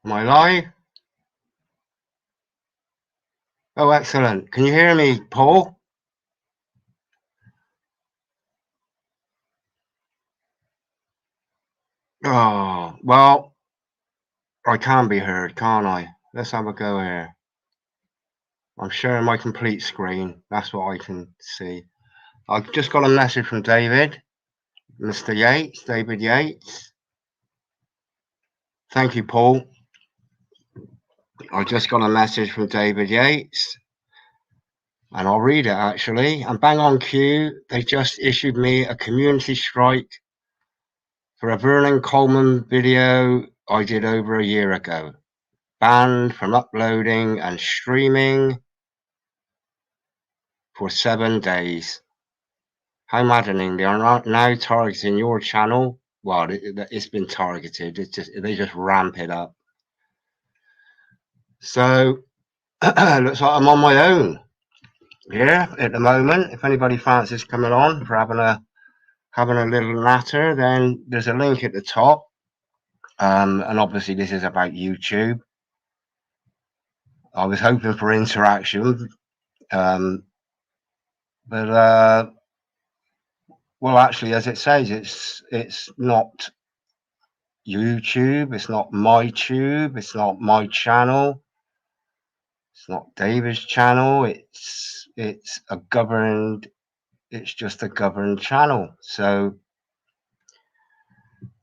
Am I live? Oh, excellent. Can you hear me, Paul? Oh, well, I can be heard, can't I? Let's have a go here. I'm sharing my complete screen. That's what I can see. I've just got a message from David, Mr. Yates, David Yates. Thank you, Paul. I just got a message from David Yates, and I'll read it actually. And bang on cue, they just issued me a community strike for a Vernon Coleman video I did over a year ago. Banned from uploading and streaming for 7 days. How maddening. They are now targeting your channel. Well, it's been targeted. They just ramp it up. So looks like I'm on my own here at the moment. If anybody fancies coming on for having a little natter, then there's a link at the top. And obviously this is about YouTube. I was hoping for interaction, but well, actually, as it says, it's not YouTube, it's not my tube, it's not my channel, it's not David's channel. It's just a governed channel. So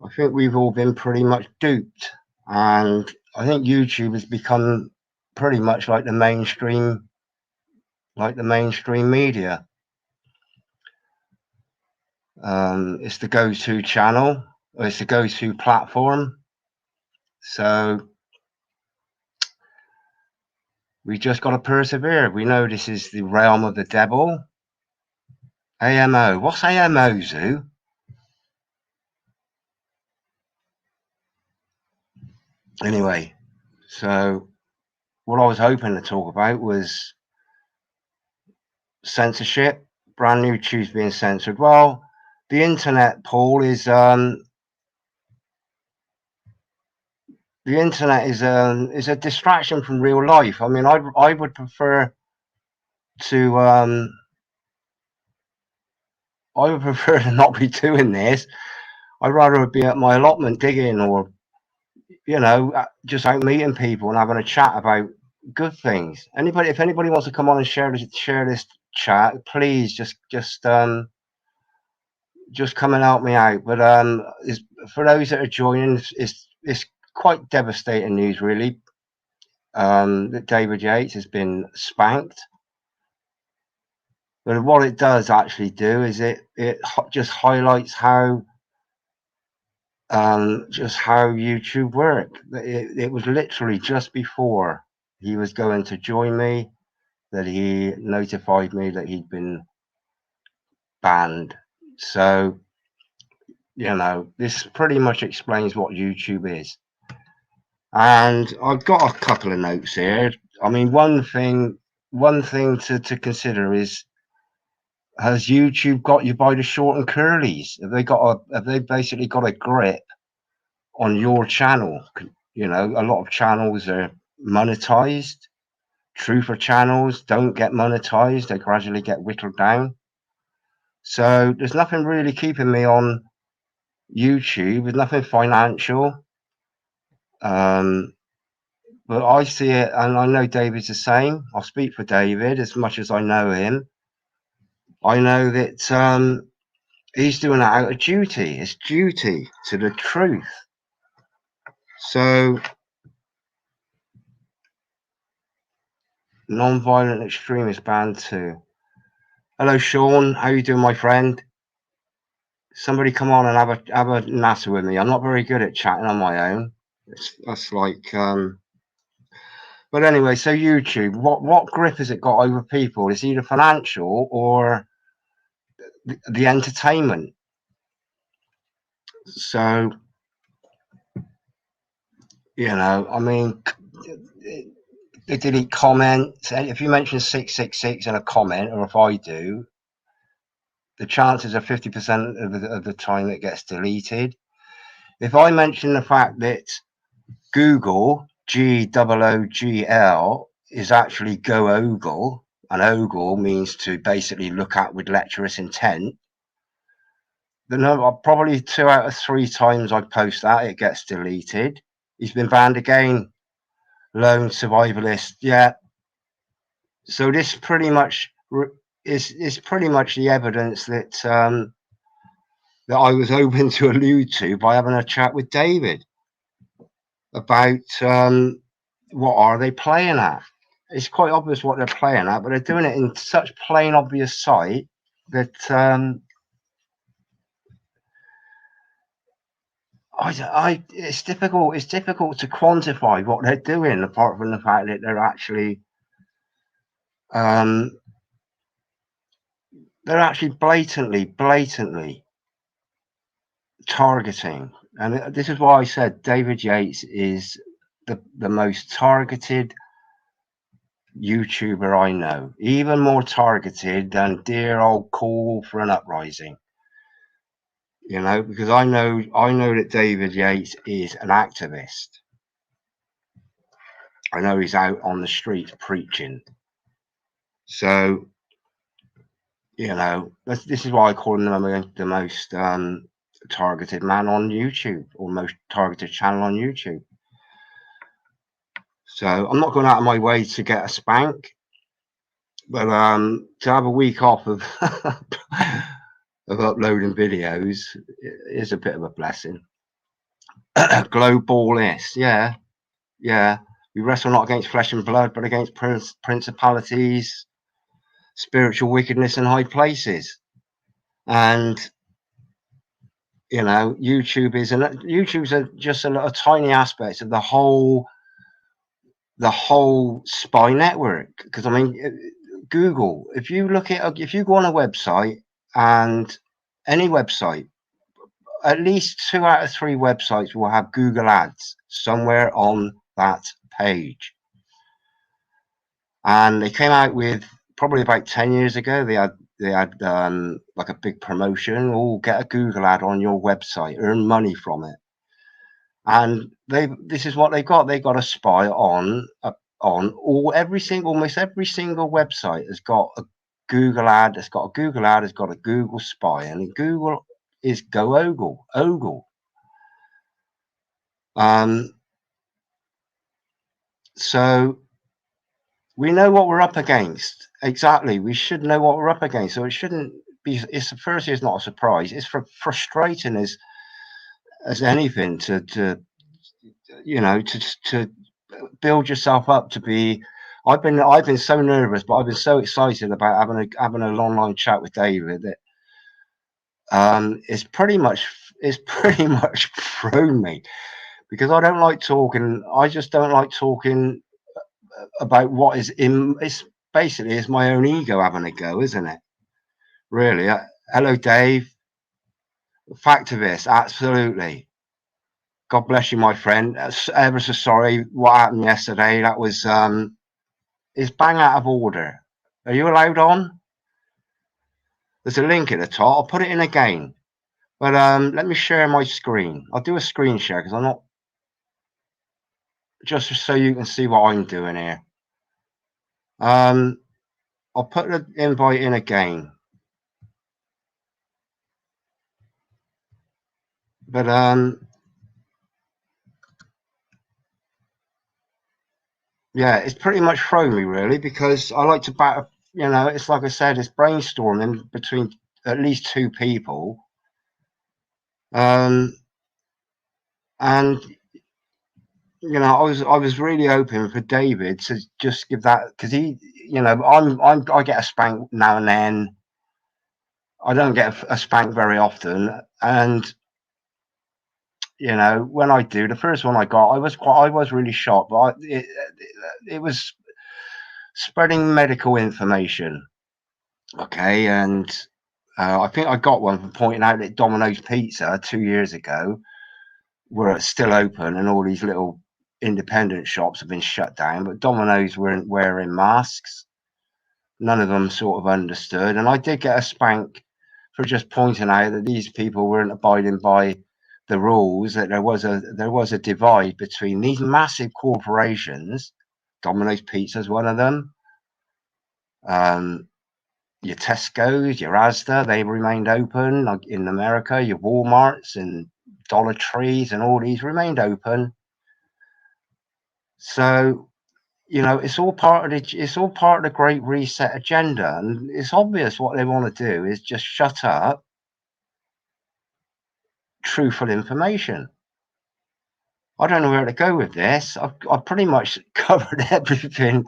I think we've all been pretty much duped, and I think YouTube has become pretty much like the mainstream media. It's the go-to channel, or it's the go-to platform. So we just got to persevere. We know this is the realm of the devil. AMO. What's AMO, Zoo? Anyway, so what I was hoping to talk about was censorship. Brand new tubes being censored. Well, the internet, Paul, is the internet is a distraction from real life. I mean, I would prefer to not be doing this. I'd rather be at my allotment digging, or just out meeting people and having a chat about good things. If anybody wants to come on and share this chat, please just come and help me out. But for those that are joining, it's quite devastating news, really. That David Yates has been spanked. But what it does actually do is it just highlights how YouTube worked. It was literally just before he was going to join me that he notified me that he'd been banned. So, this pretty much explains what YouTube is. And I've got a couple of notes here. I mean, one thing to consider is, has YouTube got you by the short and curlies? Have they basically got a grip on your channel? A lot of channels are monetized. Truther channels don't get monetized. They gradually get whittled down. So there's nothing really keeping me on YouTube. There's nothing financial. But I see it, and I know David's the same. I'll speak for David as much as I know him. I know that he's doing it out of duty. It's duty to the truth. So, non-violent extremist banned too. Hello, Sean. How you doing, my friend? Somebody come on and have a natter with me. I'm not very good at chatting on my own. That's like. But anyway, so YouTube, what grip has it got over people? It's either financial or the entertainment. So, I mean, they delete comments. If you mention 666 in a comment, or if I do, the chances are 50% of the time it gets deleted. If I mention the fact that Google GOOGL is actually go ogle, and ogle means to basically look at with lecherous intent. The number, probably 2 out of 3 times I post that, it gets deleted. He's been banned again. Lone survivalist, yeah. So this pretty much is pretty much the evidence that that I was hoping to allude to by having a chat with David about what are they playing at. It's quite obvious what they're playing at, but they're doing it in such plain obvious sight that it's difficult to quantify what they're doing, apart from the fact that they're actually blatantly targeting. And this is why I said David Yates is the most targeted YouTuber I know, even more targeted than dear old Call for an Uprising. You know, because I know that David Yates is an activist. I know he's out on the streets preaching. So, you know, this is why I call him the most targeted man on YouTube, or most targeted channel on YouTube. So I'm not going out of my way to get a spank, but to have a week off of of uploading videos is a bit of a blessing. Globalist, yeah. We wrestle not against flesh and blood, but against principalities, spiritual wickedness in high places. And you know, YouTube's just a tiny aspect of the whole spy network. Because I mean, Google, if you go on a website, and any website, at least 2 out of 3 websites will have Google ads somewhere on that page. And they came out with, probably about 10 years ago, they had like a big promotion: oh, get a Google ad on your website, earn money from it. And this is what they got a spy on almost every single website has got a Google ad, has got a Google spy, and Google is go ogle. So we know what we're up against. Exactly. We should know what we're up against. So it shouldn't be, it's not a surprise. It's frustrating as anything to you know, to build yourself up to be. I've been so nervous, but I've been so excited about having an online chat with David that it's pretty much thrown me, because I don't like talking. I just don't like talking about what is in. It's basically, it's my own ego having a go, isn't it? Really. Hello, Dave. Factivist, absolutely. God bless you, my friend. Ever so sorry what happened yesterday. That was it's bang out of order. Are you allowed on? There's a link at the top. I'll put it in again. But let me share my screen. I'll do a screen share because I'm not, just so you can see what I'm doing here. I'll put the invite in again. But yeah, it's pretty much thrown me, really, because I like to batter. You know, it's like I said, it's brainstorming between at least 2 people. And you know, I was really hoping for David to just give that, because he, you know, I get a spank now and then. I don't get a spank very often, and you know, when I do, the first one I got, I was really shocked, but it was spreading medical information. Okay, and I think I got one for pointing out that Domino's Pizza 2 years ago were still open, and all these little independent shops have been shut down, but Domino's weren't wearing masks. None of them sort of understood, and I did get a spank for just pointing out that these people weren't abiding by the rules that there was a divide between these massive corporations. Domino's Pizza is one of them. Your Tesco's, your Asda, they remained open. Like in America, your Walmarts and Dollar Trees and all these remained open. So, you know, it's all part of the Great Reset agenda, and it's obvious what they want to do is just shut up truthful information. I don't know where to go with this. I've pretty much covered everything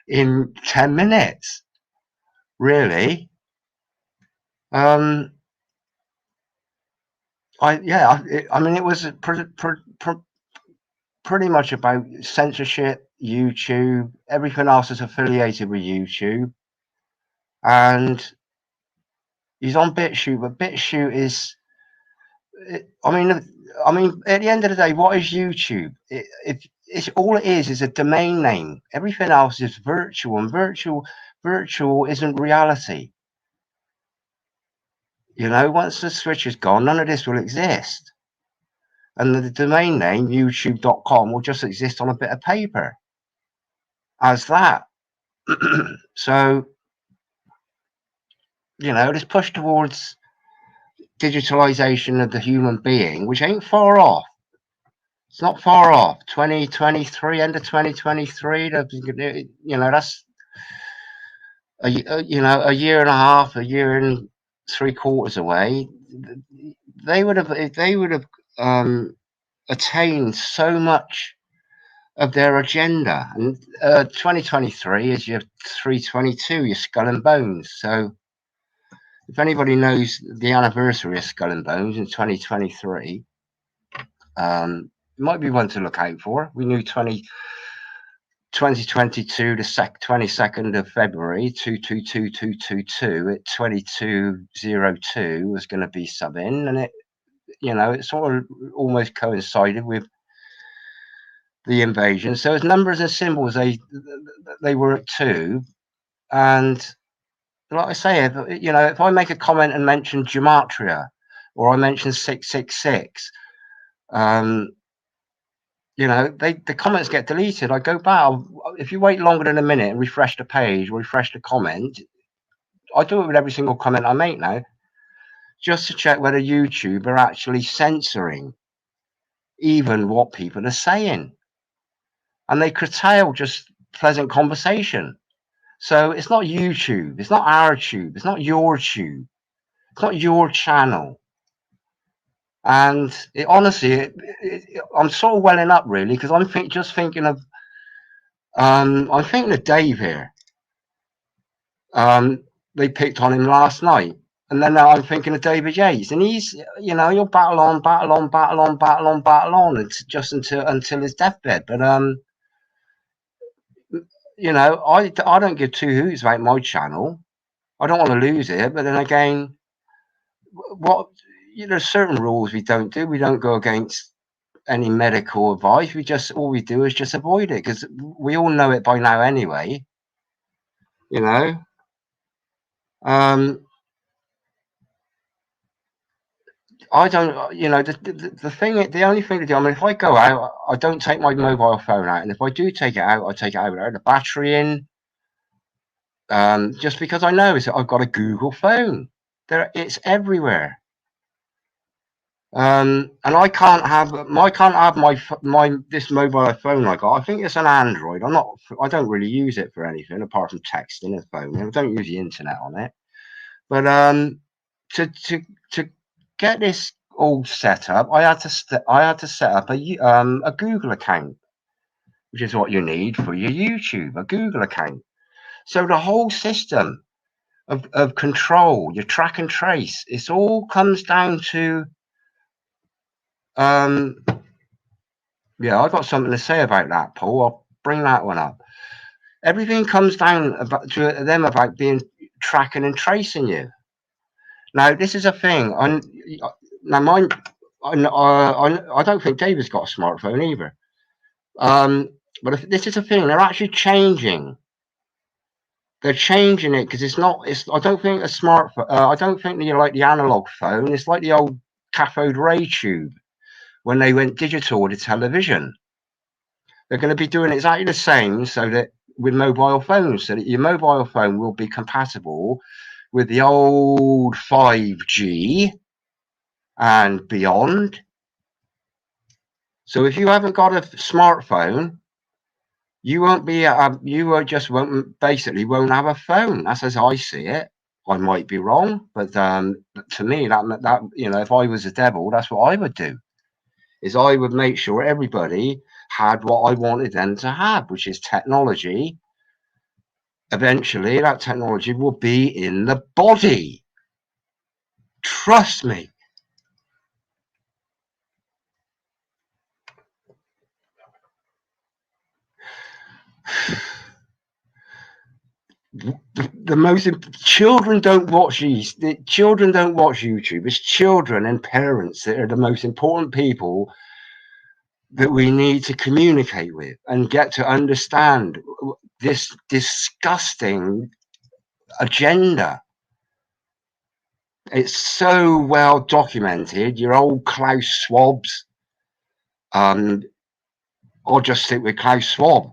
in 10 minutes, really. I mean, it was pretty much about censorship, YouTube, everything else is affiliated with YouTube, and he's on BitChute, but BitChute is, I mean, at the end of the day, what is YouTube? It's all it is a domain name. Everything else is virtual, and virtual isn't reality. You know, once the switch is gone, none of this will exist. And the domain name, youtube.com, will just exist on a bit of paper as that. So, you know, this push towards digitalization of the human being, which ain't far off. It's not far off. 2023, end of 2023, you know, that's a year and a half, a year and 3/4 away. They would have attained so much of their agenda. And 2023 is your 322, your Skull and Bones. So if anybody knows the anniversary of Skull and Bones in 2023, it might be one to look out for. We knew 2022, the 22nd of February, 222222 at 2202 was going to be sub-in, and it, you know, it sort of almost coincided with the invasion. So as numbers and symbols, they were at 2, and like I say, if I make a comment and mention gematria, or I mention 666, you know, the comments get deleted. I go back. If you wait longer than a minute and refresh the page, or refresh the comment, I do it with every single comment I make now, just to check whether YouTube are actually censoring even what people are saying, and they curtail just pleasant conversation. So it's not YouTube, it's not our tube, it's not your tube, it's not your channel. And it, honestly, I'm sort of welling up really, because I'm just thinking of Dave here. They picked on him last night, and then now I'm thinking of David Yates, and he's, you know, you'll battle on, just until his deathbed. But you know, I don't give two hoots about my channel. I don't want to lose it, but then again, what, you know, certain rules we don't do. We don't go against any medical advice. All we do is just avoid it, because we all know it by now anyway. You know, I don't. You know, the only thing to do. I mean, if I go out, I don't take my mobile phone out, and if I do take it out, I take it out without the battery in. Just because I know I've got a Google phone. It's everywhere. And I can't have my this mobile phone I got. I think it's an Android. I don't really use it for anything apart from texting and phone. I don't use the internet on it. But to get this all set up, I had to set up a Google account, which is what you need for your YouTube, a Google account. So the whole system of control, your track and trace, it all comes down to yeah, I got something to say about that, Paul. I'll bring that one up. Everything comes down to them about being tracking and tracing you. Now, this is a thing. Now, mine. I don't think David's got a smartphone either. But if this is a thing, they're actually changing. They're changing it because it's not. I don't think a smartphone. I don't think they're like the analog phone. It's like the old cathode ray tube. when they went digital to television. They're going to be doing exactly the same, so that with mobile phones, so that your mobile phone will be compatible with the old 5G and beyond. So if you haven't got a smartphone, you won't be basically won't have a phone. That's as I see it. I might be wrong, but to me, that you know, if I was a devil, that's what I would do. Is I would make sure everybody had what I wanted them to have, which is technology. Eventually, that technology will be in the body. Trust me. The most children don't watch these. Children don't watch YouTube. It's children and parents that are the most important people that we need to communicate with and get to understand this disgusting agenda. It's so well documented. Your old Klaus Schwab's. I'll just stick with Klaus Schwab.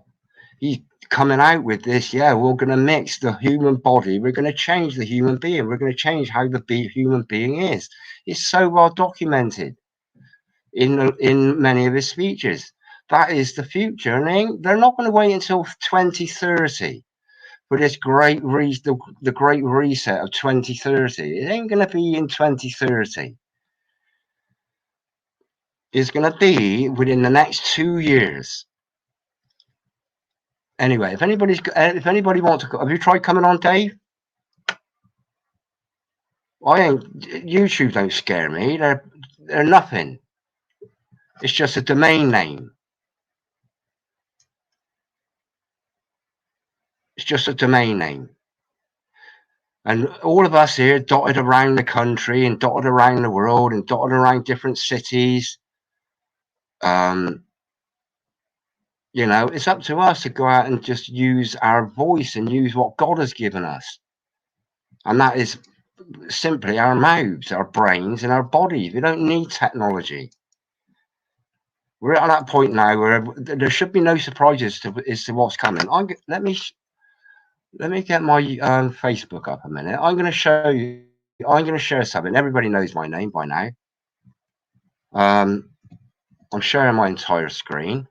He's coming out with this. Yeah, we're going to mix the human body. We're going to change the human being. We're going to change how the human being is. It's so well documented in many of his speeches. That is the future, and they're not going to wait until 2030 for this great the great reset of 2030. It ain't going to be in 2030. It's going to be within the next 2 years. Anyway, if anybody wants to, have you tried coming on, Dave? YouTube don't scare me. They're nothing. It's just a domain name. It's just a domain name. And all of us here dotted around the country and dotted around the world and dotted around different cities. You know, it's up to us to go out and just use our voice and use what God has given us. And that is simply our mouths, our brains, and our bodies. We don't need technology. We're at that point now where there should be no surprises as to what's coming. Let me get my Facebook up a minute. I'm going to show you. I'm going to share something. Everybody knows my name by now. I'm sharing my entire screen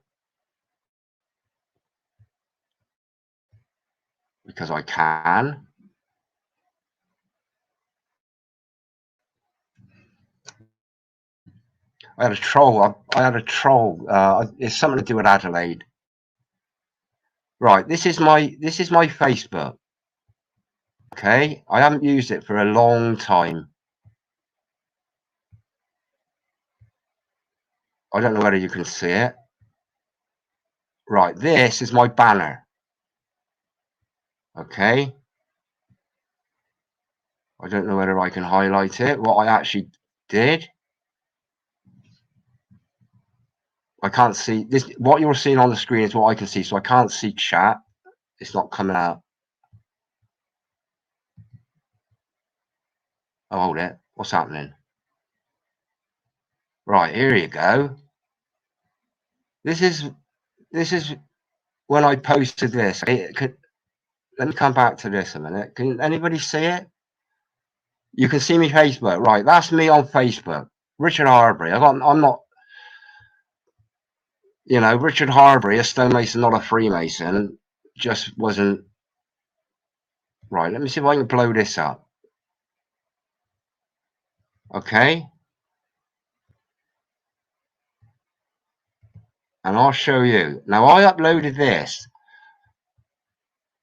because I can. I had a troll. It's something to do with Adelaide. Right. This is my Facebook. Okay. I haven't used it for a long time. I don't know whether you can see it. Right. This is my banner. Okay. I don't know whether I can highlight it. What I actually did. I can't see this. What you're seeing on the screen is what I can see. So I can't see chat. It's not coming out. Oh, hold it. What's happening? Right, here you go. This is when I posted this. Let me come back to this a minute. Can anybody see it? You can see me Facebook. Right, that's me on Facebook. Richard Harbury. I'm not, you know, Richard Harbury, a stonemason, not a Freemason, just wasn't. Right, let me see if I can blow this up. Okay. And I'll show you. Now, I uploaded this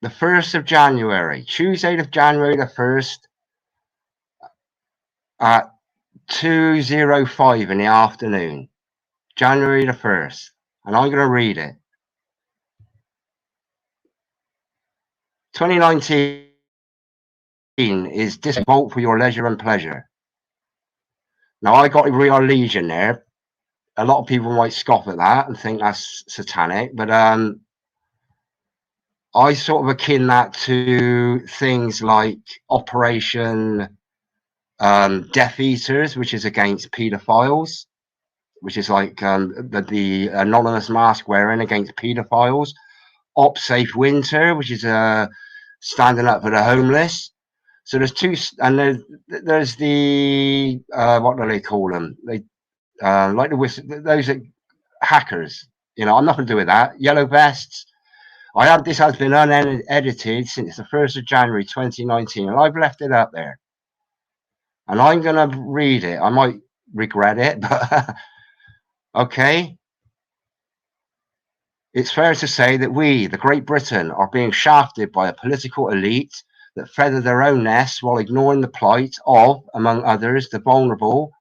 the 1st of January, Tuesday of January the 1st at 2:05 in the afternoon, January the 1st. And I'm going to read it. 2019 is this vote for your leisure and pleasure. Now, I got a real legion there. A lot of people might scoff at that and think that's satanic, but I sort of akin that to things like Operation Death Eaters, which is against paedophiles. which is like the anonymous mask wearing against paedophiles. Op Safe Winter, which is standing up for the homeless. So there's two, and there's the what do they call them? They like those hackers. You know, I'm not going to do with that. Yellow vests. This has been unedited since the 1st of January 2019, and I've left it up there. And I'm going to read it. I might regret it, but okay. It's fair to say that we, the Great Britain, are being shafted by a political elite that feather their own nests while ignoring the plight of, among others, the vulnerable,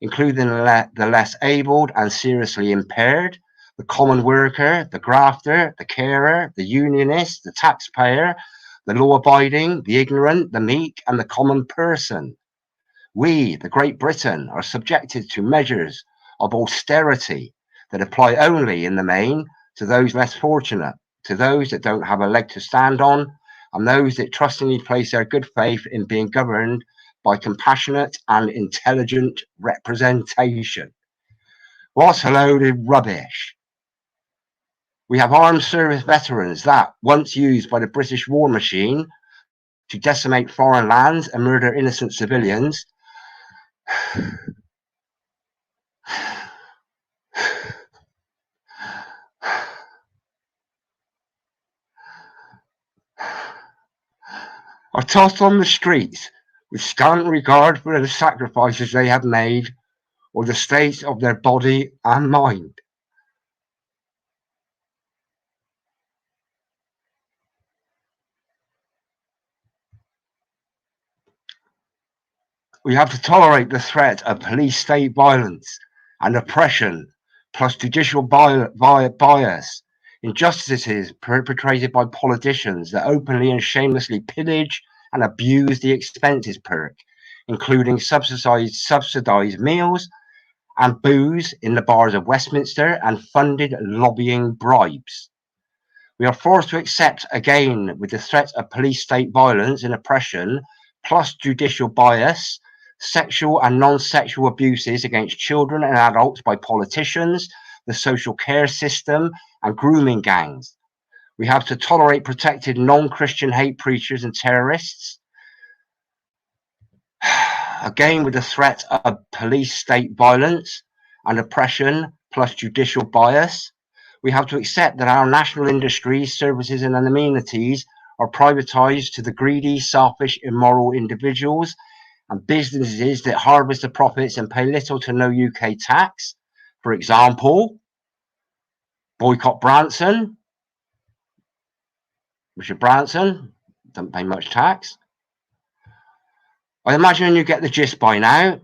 including the less abled and seriously impaired, the common worker, the grafter, the carer, the unionist, the taxpayer, the law-abiding, the ignorant, the meek, and the common person. We, the Great Britain, are subjected to measures of austerity that apply only, in the main, to those less fortunate, to those that don't have a leg to stand on, and those that trustingly place their good faith in being governed by compassionate and intelligent representation. What's a load of rubbish? We have armed service veterans that, once used by the British war machine to decimate foreign lands and murder innocent civilians, are tossed on the streets with scant regard for the sacrifices they have made or the state of their body and mind. We have to tolerate the threat of police state violence and oppression, plus judicial bias, injustices perpetrated by politicians that openly and shamelessly pillage and abuse the expenses perk, including subsidised meals and booze in the bars of Westminster and funded lobbying bribes. We are forced to accept, again, with the threat of police state violence and oppression, plus judicial bias, sexual and non-sexual abuses against children and adults by politicians, the social care system, and grooming gangs. We have to tolerate protected non-Christian hate preachers and terrorists. Again, with the threat of police state violence and oppression, plus judicial bias. We have to accept that our national industries, services, and amenities are privatized to the greedy, selfish, immoral individuals and businesses that harvest the profits and pay little to no UK tax. For example, boycott Branson. Richard Branson doesn't pay much tax. I imagine you get the gist by now.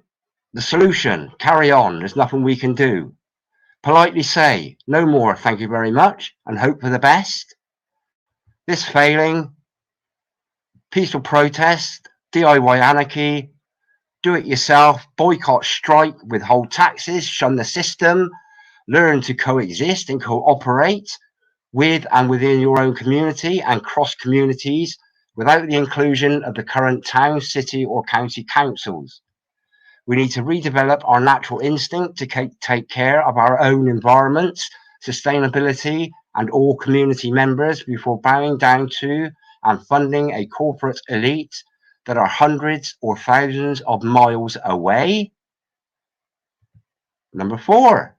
The solution, carry on, there's nothing we can do. Politely say, no more, thank you very much, and hope for the best. This failing, peaceful protest, DIY anarchy, do it yourself, boycott, strike, withhold taxes, shun the system, learn to coexist and cooperate with and within your own community and cross communities without the inclusion of the current town, city, or county councils. We need to redevelop our natural instinct to take care of our own environments, sustainability, and all community members before bowing down to and funding a corporate elite that are hundreds or thousands of miles away. Number 4,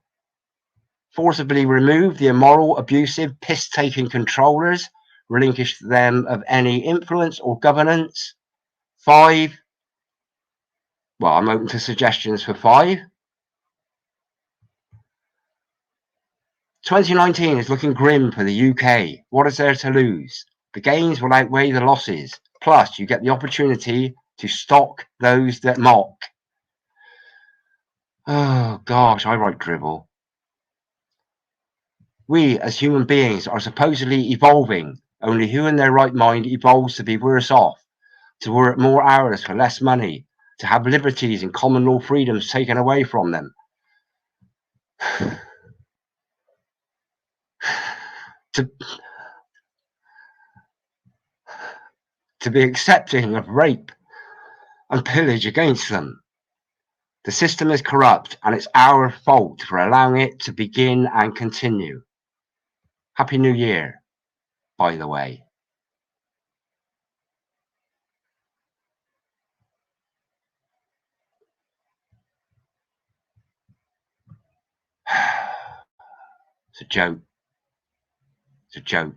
forcibly remove the immoral, abusive, piss-taking controllers, relinquish them of any influence or governance. 5, well, I'm open to suggestions for 5. 2019 is looking grim for the UK. What is there to lose? The gains will outweigh the losses. Plus, you get the opportunity to stalk those that mock. Oh, gosh, I write dribble. We, as human beings, are supposedly evolving. Only who in their right mind evolves to be worse off, to work more hours for less money, to have liberties and common law freedoms taken away from them? to be accepting of rape and pillage against them. The system is corrupt, and it's our fault for allowing it to begin and continue. Happy New Year, by the way. It's a joke. It's a joke.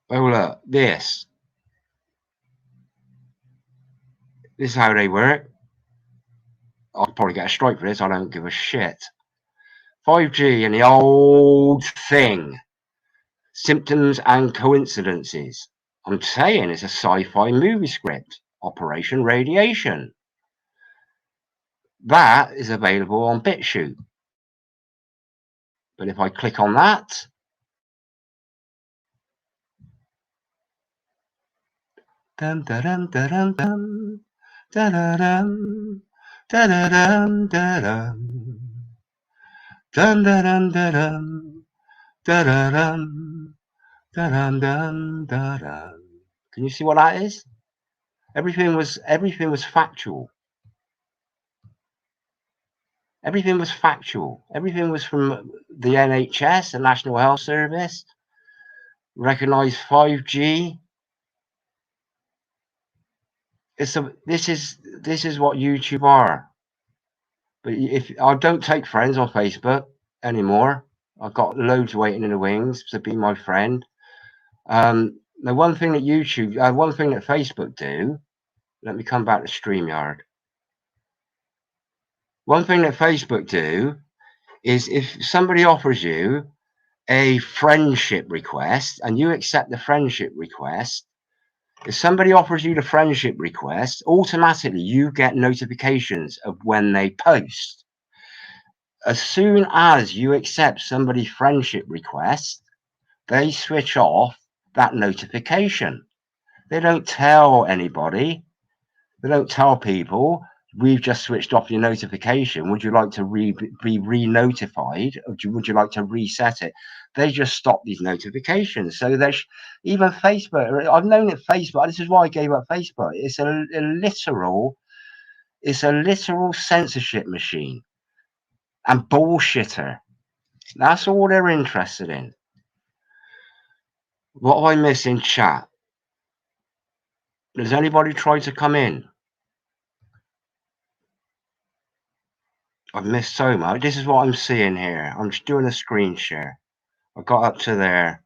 Oh, look, this is how they work. I'll probably get a strike for this. I don't give a shit. 5G and the old thing. Symptoms and coincidences. I'm saying it's a sci-fi movie script. Operation Radiation. That is available on BitChute. But if I click on that, dum da dum da dum dum da da dum da da dum da dum dum da dum da dum da da dum da dum dum da dum. Can you see what that is? Everything was factual. Everything was factual. Everything was from the NHS, the National Health Service, recognized 5G. This is what YouTube are. But if I don't take friends on Facebook anymore, I've got loads waiting in the wings to be my friend. The one thing that one thing that Facebook do. Let me come back to StreamYard. One thing that Facebook do is if somebody offers you a friendship request and you accept the friendship request, if somebody offers you the friendship request, automatically you get notifications of when they post. As soon as you accept somebody's friendship request, they switch off that notification. They don't tell anybody. They don't tell people, we've just switched off your notification. Would you like to be re-notified? Or would you like to reset it? They just stop these notifications. So there's even Facebook. I've known it Facebook. This is why I gave up Facebook. It's a literal censorship machine and bullshitter. That's all they're interested in. What have I missed in chat? Does anybody try to come in? I've missed so much. This is what I'm seeing here. I'm just doing a screen share. I got up to there.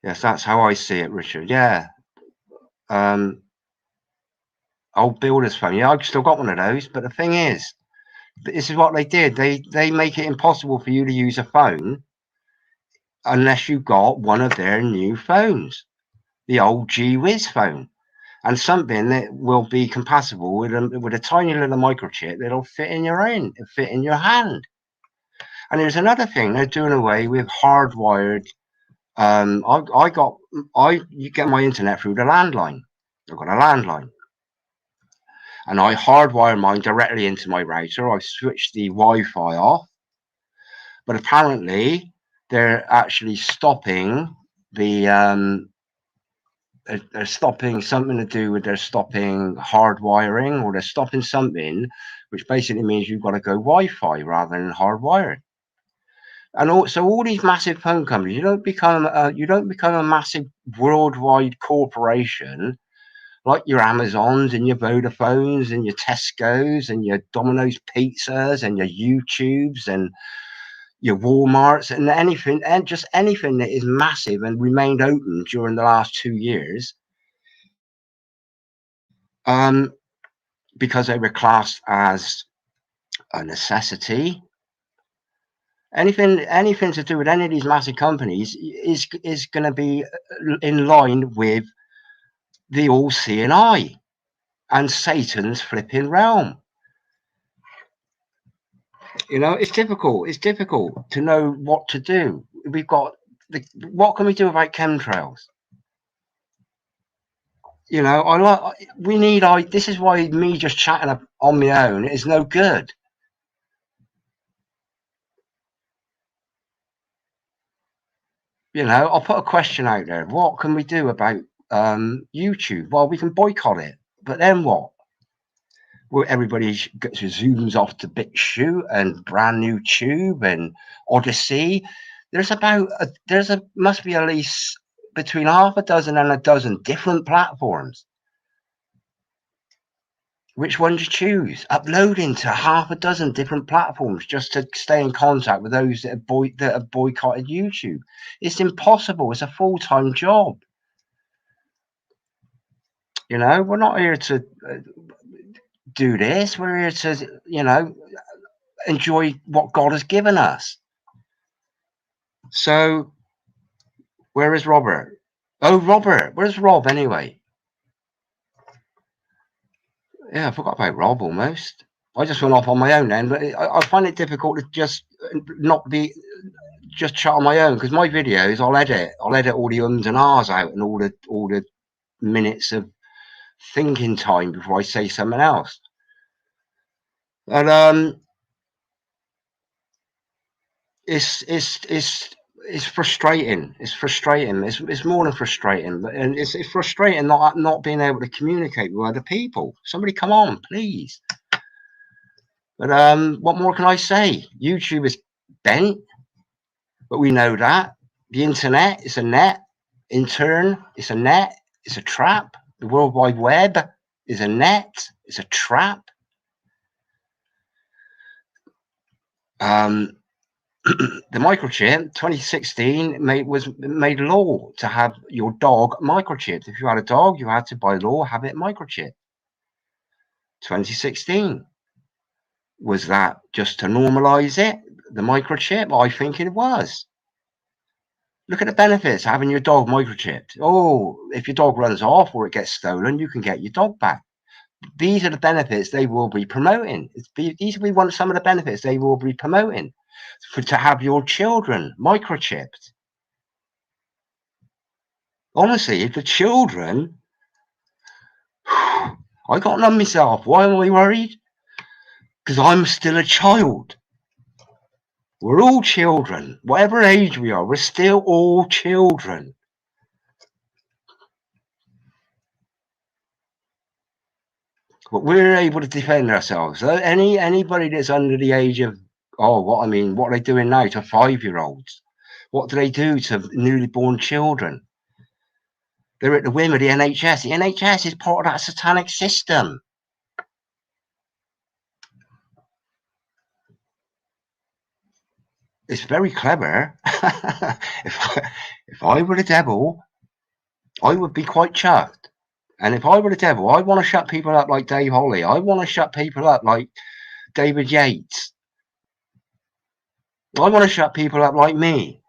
Yes, that's how I see it, Richard. Yeah. Old builder's phone. Yeah, I've still got one of those. But the thing is, this is what they did. They make it impossible for you to use a phone unless you got one of their new phones, the old G-Whiz phone, and something that will be compatible with a tiny little microchip that'll fit in your hand. And there's another thing, they're doing away with hardwired. You get my internet through the landline. I've got a landline, and I hardwire mine directly into my router. I switched the Wi-Fi off, but apparently they're actually stopping the they're stopping something to do with they're stopping hardwiring, or they're stopping something, which basically means you've got to go Wi-Fi rather than hardwired. And also, all these massive phone companies, you don't become a massive worldwide corporation like your Amazons and your Vodafones and your Tesco's and your Domino's Pizzas and your YouTubes and your Walmarts and anything, and just anything that is massive and remained open during the last 2 years, because they were classed as a necessity. Anything to do with any of these massive companies is going to be in line with the all-seeing eye and Satan's flipping realm. You know, it's difficult. It's difficult to know what to do. We've got what can we do about chemtrails? You know, this is why me just chatting on my own is no good. You know, I'll put a question out there. What can we do about YouTube? Well, we can boycott it. But then what? Well, everybody zooms off to BitChute and brand new Tube and Odyssey. Must be at least between half a dozen and a dozen different platforms. Which one do you choose? Uploading to half a dozen different platforms just to stay in contact with those that have boycotted YouTube. It's impossible. It's a full-time job. You know, we're not here to do this. We're here to, you know, enjoy what God has given us. So, where is Robert? Oh, Robert. Where's Rob anyway? Yeah, I forgot about Rob almost. I just went off on my own then, but I find it difficult to just not be just chat on my own, because my videos I'll edit all the ums and ahs out and all the minutes of thinking time before I say something else. And it's frustrating. It's frustrating. It's more than frustrating, and it's frustrating not being able to communicate with other people. Somebody come on, please. But what more can I say? YouTube is bent, but we know that. The internet is a net. In turn, it's a net. It's a trap. The World Wide Web is a net. It's a trap. The microchip 2016 was made law to have your dog microchipped. If you had a dog, you had to by law have it microchipped. 2016. Was that just to normalize it, the microchip? I think it was. Look at the benefits of having your dog microchipped. Oh, if your dog runs off or it gets stolen, you can get your dog back. These are the benefits they will be promoting. These will be some of the benefits they will be promoting. To have your children microchipped. Honestly, if the children, I got none myself. Why am I worried? Because I'm still a child. We're all children. Whatever age we are, we're still all children. But we're able to defend ourselves. Anybody that's under the age of, what are they doing now to 5-year-olds? What do they do to newly born children? They're at the whim of the NHS. The NHS is part of that satanic system. It's very clever. if I were the devil, I would be quite chuffed. And if I were the devil, I want to shut people up like Dave Holly. I want to shut people up like David Yates. I want to shut people up like me.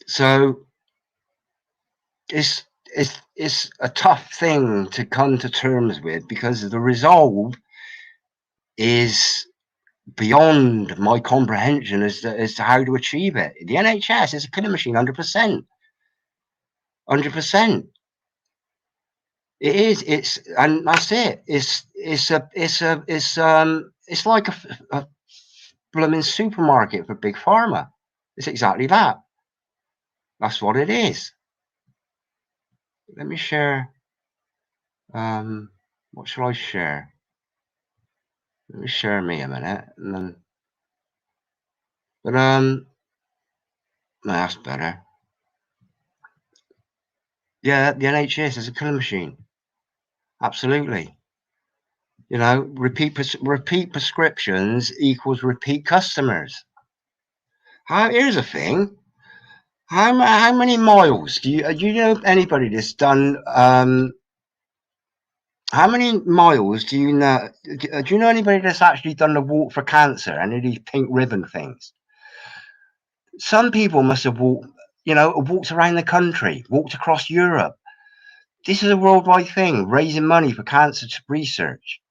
So it's a tough thing to come to terms with, because the resolve is beyond my comprehension as to how to achieve it. The NHS is a killing machine, 100%. 100%. It is. And that's it. It's like a blooming supermarket for big pharma. It's exactly that. That's what it is. Let me share. What shall I share? Let me share me a minute, and then. But no, that's better. Yeah, the NHS is a killing machine. Absolutely. You know, repeat prescriptions equals repeat customers. Here's a thing. How many miles do you know anybody that's done? How many miles do you know? Do you know anybody that's actually done the walk for cancer and these pink ribbon things? Some people must have walked around the country, walked across Europe. This is a worldwide thing, raising money for cancer research.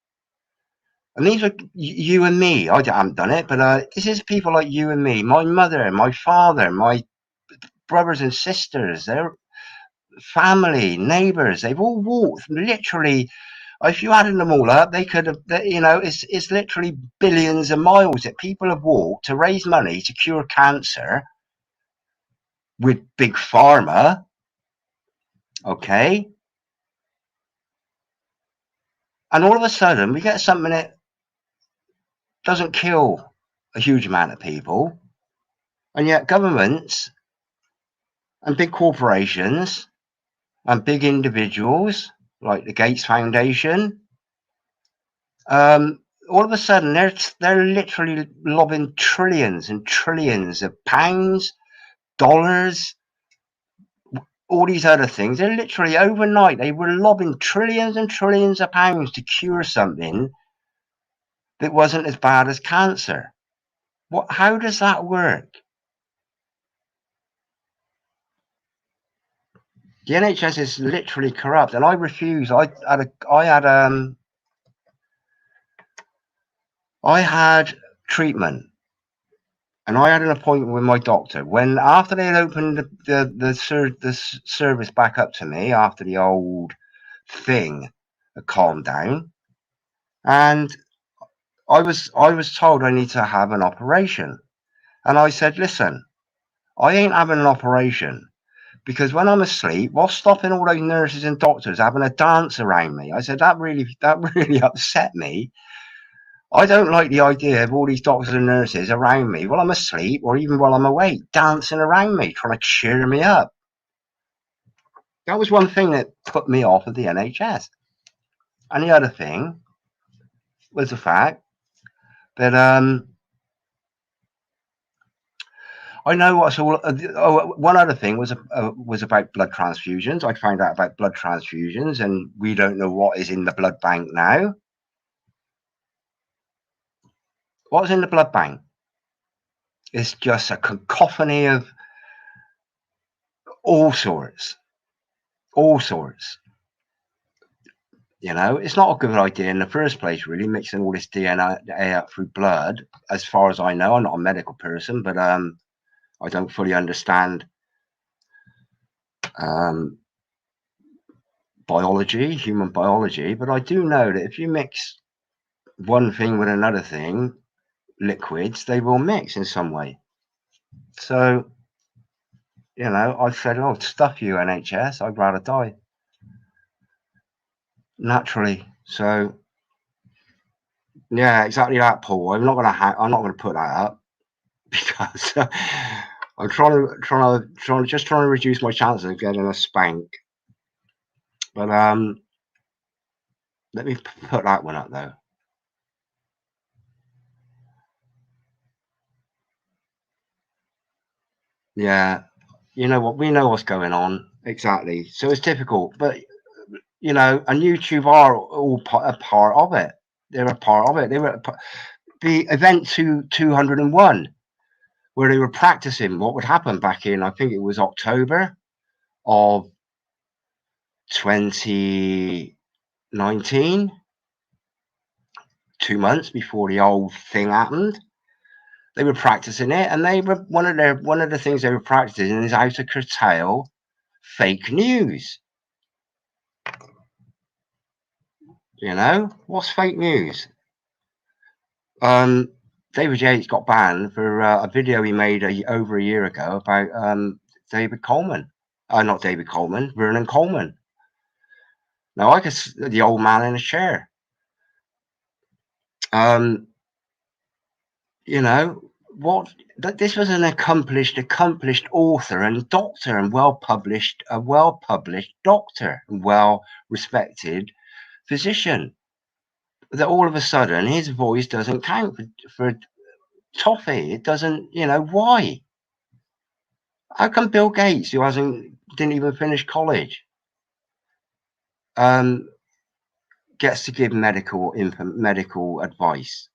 And these are you and me. I haven't done it, but this is people like you and me, my mother, my father, my brothers and sisters, their family, neighbors. They've all walked literally. if you added them all up, they could have, you know, it's literally billions of miles that people have walked to raise money to cure cancer with big pharma. Okay. And all of a sudden we get something that doesn't kill a huge amount of people. And yet governments and big corporations and big individuals like the Gates Foundation, all of a sudden they're literally lobbing trillions and trillions of pounds, dollars, all these other things. They're literally overnight, they were lobbing trillions and trillions of pounds to cure something that wasn't as bad as cancer. How does that work? The NHS is literally corrupt, and I refuse. I had treatment, and I had an appointment with my doctor. When after they had opened the service back up to me after the old thing had calmed down, and I was told I need to have an operation, and I said, listen, I ain't having an operation. Because when I'm asleep, what's stopping all those nurses and doctors having a dance around me? I said, that really upset me. I don't like the idea of all these doctors and nurses around me while I'm asleep or even while I'm awake, dancing around me, trying to cheer me up. That was one thing that put me off of the NHS. And the other thing was the fact that I know what's all. One other thing was about blood transfusions. I found out about blood transfusions, and we don't know what is in the blood bank now. What's in the blood bank? It's just a cacophony of all sorts. You know, it's not a good idea in the first place, really, mixing all this DNA up through blood. As far as I know, I'm not a medical person, but I don't fully understand biology, human biology. But I do know that if you mix one thing with another thing, liquids, they will mix in some way. So, you know, I said, oh, stuff you, NHS, I'd rather die naturally. So yeah, exactly that, Paul. I'm not gonna put that up because I'm trying to reduce my chances of getting a spank. But let me put that one up though. Yeah, you know what? We know what's going on exactly. So it's difficult, but you know, and YouTube are all a part of it. They're a part of it. They were the event 201, where they were practicing what would happen back in, I think it was October of 2019, 2 months before the old thing happened. They were practicing it, and they were one of the things they were practicing is how to curtail fake news. You know, what's fake news? David Yates got banned for a video he made over a year ago about David Coleman. Not David Coleman, Vernon Coleman. Now I could the old man in a chair. You know what? This was an accomplished author and doctor, and a well published doctor, and well respected physician. That all of a sudden his voice doesn't count for toffee. It doesn't. You know why? How come Bill Gates, who didn't even finish college, gets to give medical advice?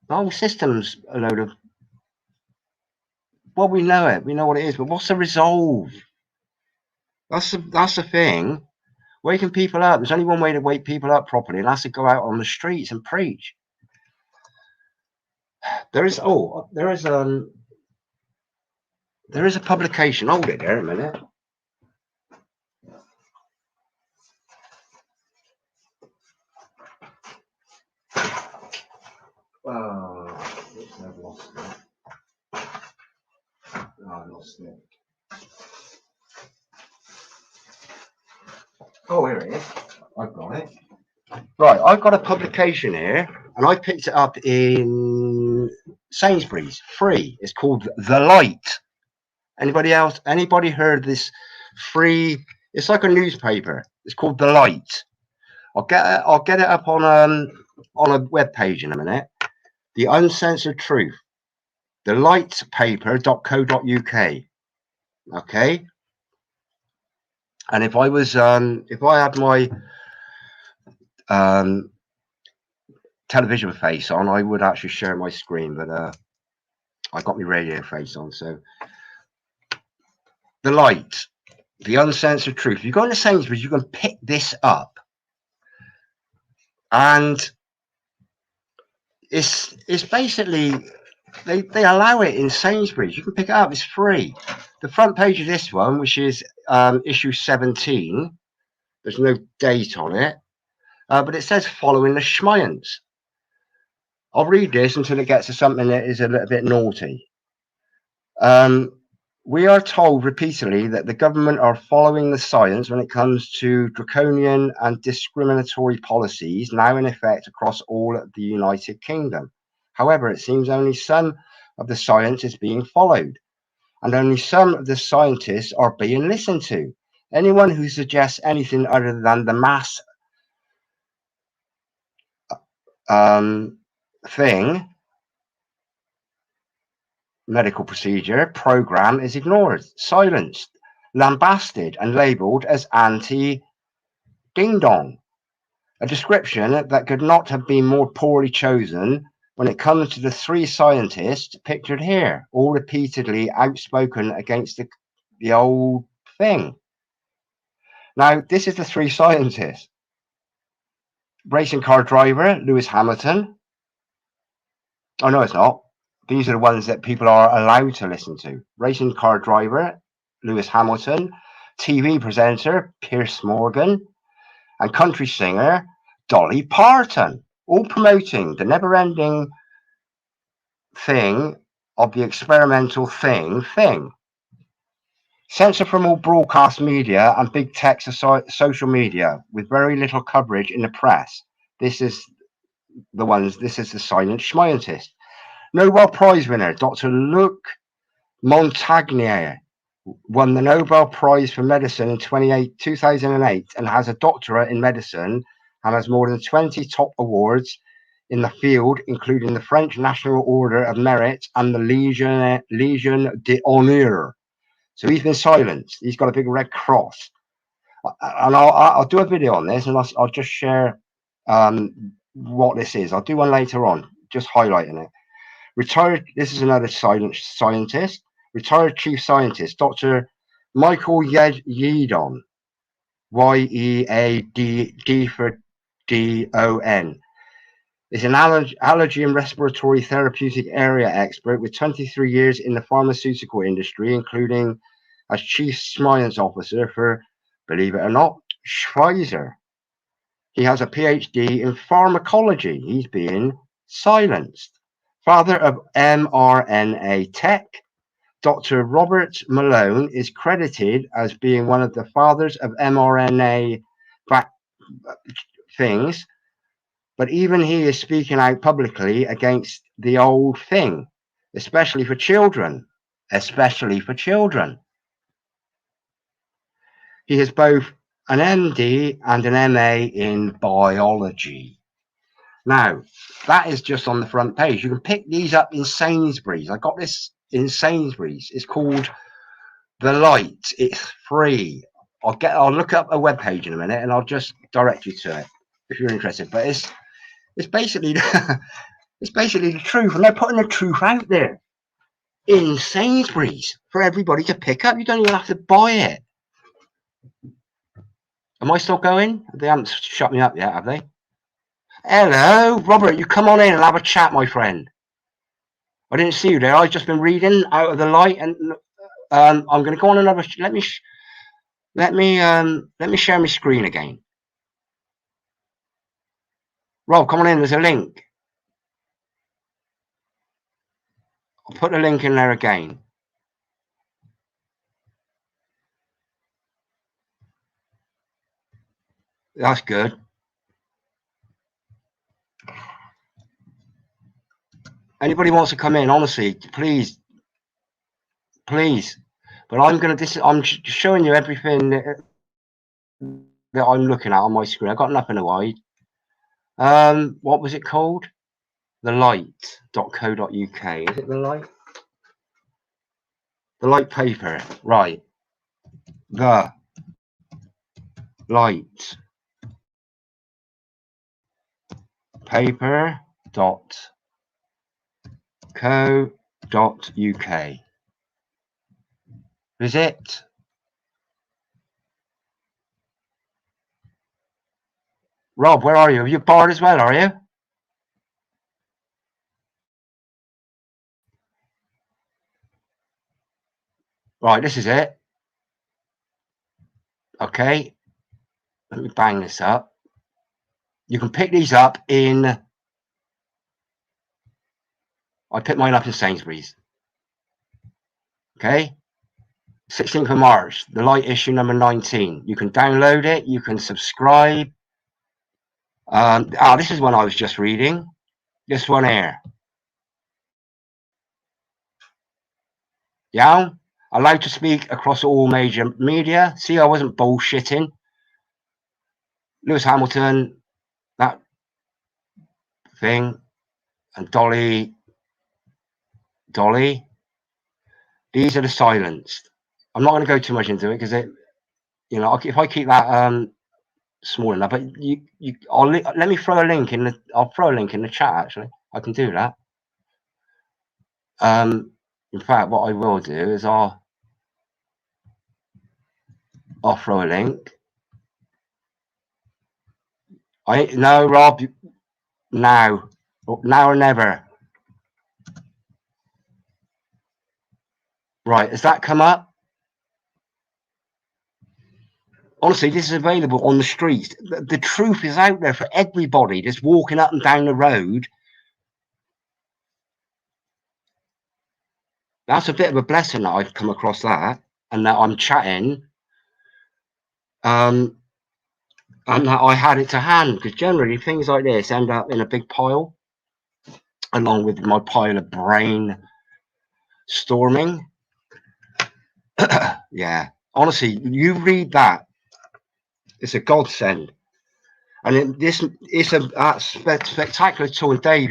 The whole system's a load of. Well, we know it. We know what it is. But what's the resolve? That's the thing. Waking people up. There's only one way to wake people up properly, and that's to go out on the streets and preach. There is a publication. Hold it there a minute. Oops, I've lost it. Oh, I lost it. Oh, here it is. I've got it. Right, I've got a publication here, and I picked it up in Sainsbury's, free. It's called The Light. Anybody else? Anybody heard this free? It's like a newspaper. It's called The Light. I'll get it up on a web page in a minute. The Uncensored Truth. TheLightPaper.co.uk. Okay. And if I had my television face on, I would actually share my screen, but I got my radio face on. So The Light, The Uncensored Truth. If you go into Sainsbury's, you can pick this up, and it's basically they allow it in Sainsbury's. You can pick it up. It's free. The front page of this one, which is issue 17, there's no date on it, but it says following the Schmiance. I'll read this until it gets to something that is a little bit naughty. We are told repeatedly that the government are following the science when it comes to draconian and discriminatory policies now in effect across all of the United Kingdom. However, it seems only some of the science is being followed, and only some of the scientists are being listened to. Anyone who suggests anything other than the mass medical procedure program is ignored, silenced, lambasted, and labelled as anti-ding-dong. A description that could not have been more poorly chosen when it comes to the three scientists pictured here, all repeatedly outspoken against the old thing. Now, this is the three scientists. Racing car driver, Lewis Hamilton. Oh, no, it's not. These are the ones that people are allowed to listen to. Racing car driver, Lewis Hamilton. TV presenter, Piers Morgan. And country singer, Dolly Parton. All promoting the never-ending thing of the experimental thing. Censor from all broadcast media and big tech social media with very little coverage in the press. This is the silent scientist. Nobel Prize winner, Dr. Luc Montagnier, won the Nobel Prize for Medicine in 2008 and has a doctorate in medicine and has more than 20 top awards in the field, including the French National Order of Merit and the Legion d'Honneur. So he's been silenced. He's got a big red cross. And I'll do a video on this, and I'll just share what this is. I'll do one later on, just highlighting it. Retired, this is another silent scientist, retired chief scientist, Dr. Michael Yeadon, Y-E-A-D for D-O-N, is an allergy and respiratory therapeutic area expert with 23 years in the pharmaceutical industry, including as chief science officer for, believe it or not, Pfizer. He has a PhD in pharmacology. He's being silenced. Father of mRNA tech, Dr. Robert Malone is credited as being one of the fathers of mRNA things, but even he is speaking out publicly against the old thing, especially for children. He has both an MD and an MA in biology. Now, that is just on the front page. You can pick these up in Sainsbury's. I got this in Sainsbury's. It's called The Light. It's free. I'll look up a web page in a minute and I'll just direct you to it if you're interested. But it's basically it's basically the truth, and they're putting the truth out there in Sainsbury's for everybody to pick up. You don't even have to buy it. Am I still going? They haven't shut me up yet, have they? Hello, Robert, you come on in and have a chat, my friend. I didn't see you there. I've just been reading out of The Light, and I'm going to go on another. Let me share my screen again. Rob, come on in. There's a link. I'll put the link in there again. That's good. Anybody wants to come in, honestly, please. But I'm showing you everything that I'm looking at on my screen. I've got nothing to hide. What was it called? thelight.co.uk. Is it the light? The light paper, right? The light paper.co.uk. Visit. Rob, where are you? Are you bored as well, are you? Right, this is it. Okay. Let me bang this up. You can pick these up in... I picked mine up in Sainsbury's. Okay. 16th of March, the light issue number 19. You can download it. You can subscribe. This is one I was just reading. This one here. Yeah, allowed to speak across all major media. See, I wasn't bullshitting. Lewis Hamilton, that thing, and Dolly. These are the silenced. I'm not going to go too much into it because it, you know, if I keep that small enough, but let me throw a link in the. I'll throw a link in the chat. Actually, I can do that. In fact, what I will do is I'll throw a link. No, Rob, now or never. Right, has that come up? Honestly, this is available on the streets. The truth is out there for everybody just walking up and down the road. That's a bit of a blessing that I've come across that, and that I'm chatting, and that I had it to hand, because generally things like this end up in a big pile, along with my pile of brain storming. Yeah, honestly, you read that, it's a godsend. And it's a spectacular tool. Dave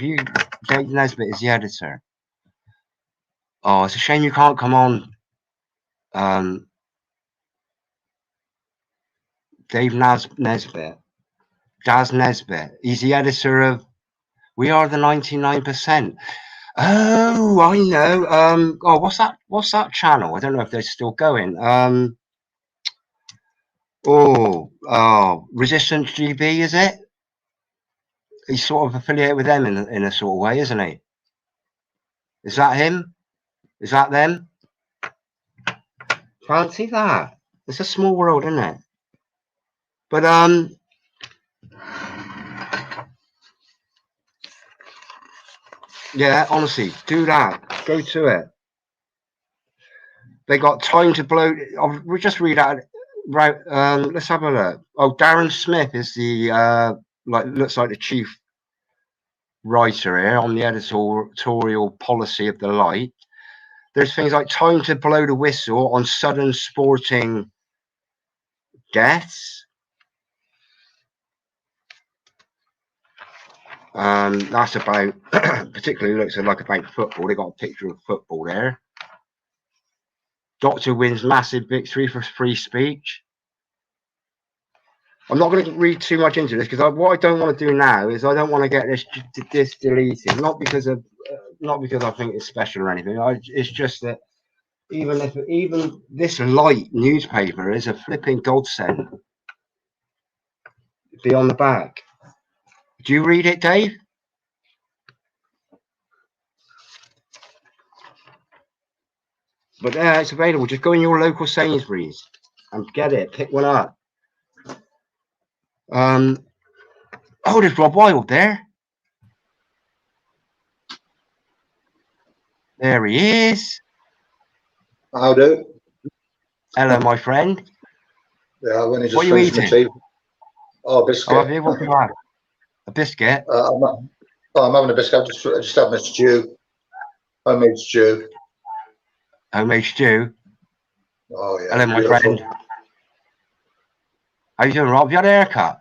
Nesbitt is the editor. Oh, it's a shame you can't come on. Dave Nesbitt. Daz Nesbitt. He's the editor of We Are the 99%. Oh, I know. What's that channel? I don't know if they're still going. Resistance GB, is it? He's sort of affiliated with them in a sort of way, isn't he? Is that him? Is that them? Fancy that. It's a small world, isn't it? But yeah, honestly, do that. Go to it. They got time to blow. We'll just read out. Right. Let's have a look. Oh, Darren Smith is the looks like the chief writer here on the editorial policy of the light. There's things like time to blow the whistle on sudden sporting deaths. That's about, particularly looks like about football. They got a picture of football there. Doctor wins massive victory for free speech. I'm not going to read too much into this because what I don't want to do now is I don't want to get this deleted. Not because I think it's special or anything. It's just that even this light newspaper is a flipping godsend. Be on the back. Do you read it, Dave? But yeah, it's available. Just go in your local Sainsbury's and get it. Pick one up. Oh, there's Rob Wild there. There he is. How do? Hello, my friend. Yeah, I've only What just are you finished my eating? tea. Oh, Oh, biscuit. have you? What do you have? A biscuit? I'm having a biscuit. I just having a stew. Homemade stew. Homemade stew. Oh, yeah, Hello, it's my friend. beautiful. How you doing, Rob? Have you had a haircut?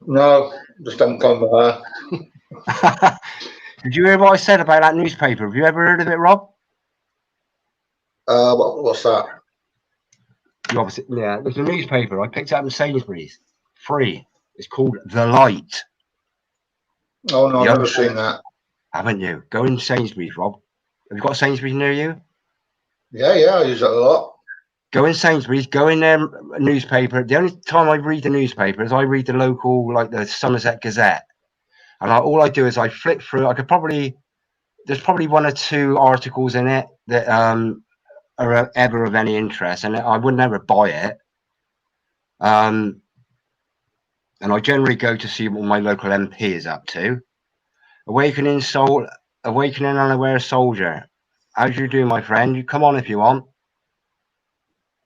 No, just haven't come Did you hear what I said about that newspaper? Have you ever heard of it, Rob? what's that? You obviously, yeah. There's a newspaper I picked up in Sainsbury's, free. It's called The Light. Oh, no, I've You never seen that. haven't you? Go in Sainsbury's, Rob. Have you got a Sainsbury's near you? Yeah, I use that a lot. Go in Sainsbury's, go in their newspaper. The only time I read the newspaper is I read the local, like the Somerset Gazette. And all I do is I flip through. There's probably one or two articles in it that are ever of any interest, and I would never buy it. And I generally go to see what my local MP is up to. Awakening unaware soldier. How's you doing, my friend? You come on if you want.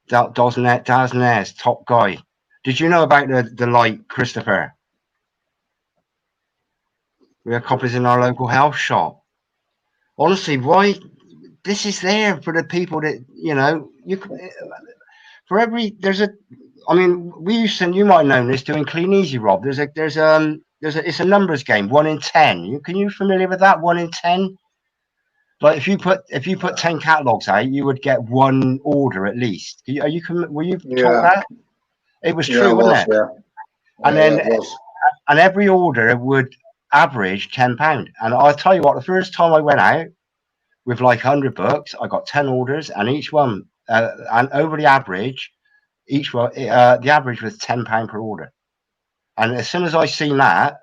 Daz Nares, top guy. Did you know about the light, Christopher? We have copies in our local health shop. Honestly, why? This is there for the people that for every I mean, we used to, you might know this, doing Clean Easy, Rob. It's a numbers game, 1 in 10. Can you familiar with that? 1 in 10. Like if you put 10 catalogs out, you would get one order at least. Were you taught Yeah, that? It was yeah, true, it wasn't was. it? Yeah, And yeah, then it was. and every order would average £10. And I'll tell you what, the first time I went out with like 100 books, I got 10 orders, and each one, and over the average, each one, the average was £10 per order. And as soon as I seen that,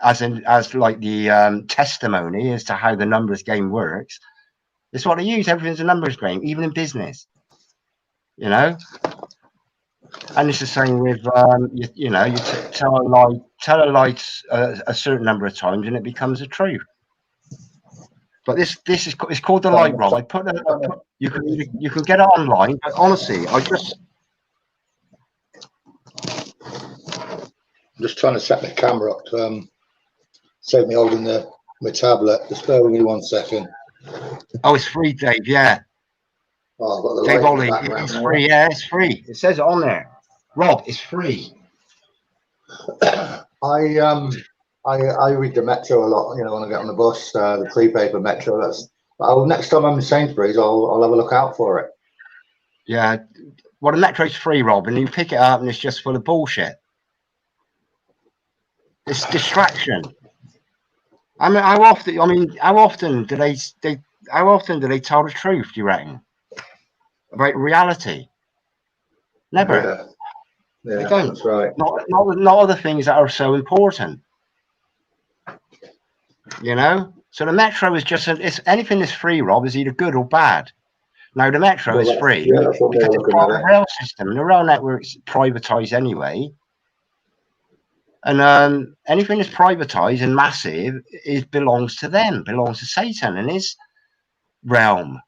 as like the testimony as to how the numbers game works, it's what they use. Everything's a numbers game, even in business, you know. And it's the same with you tell a lie a certain number of times, and it becomes a truth. But this is it's called the light, Rob. You can get it online, but honestly, I'm just trying to set my camera up to save me holding my tablet. Just bear with me 1 second. Oh, it's free, Dave. Yeah, Oh, I've got the Dave light in the Ollie. background It's now. free. Yeah, it's free. It says it on there. Rob, it's free. I read the Metro a lot. You know, when I get on the bus, the free paper Metro. Next time I'm in Sainsbury's, I'll have a look out for it. Yeah. Well, the Metro's free, Rob, and you pick it up, and it's just full of bullshit. It's distraction. I mean, how often do they tell the truth? Do you reckon about reality? Never. Yeah, They don't. that's right. Not other things that are so important. You know. So the Metro is just it's anything that's free, Rob, is either good or bad. Now the Metro is free That's what because they're it's looking part at of the it. rail system, and the rail network's privatised anyway. And anything that's privatised and massive belongs to them, belongs to Satan and his realm.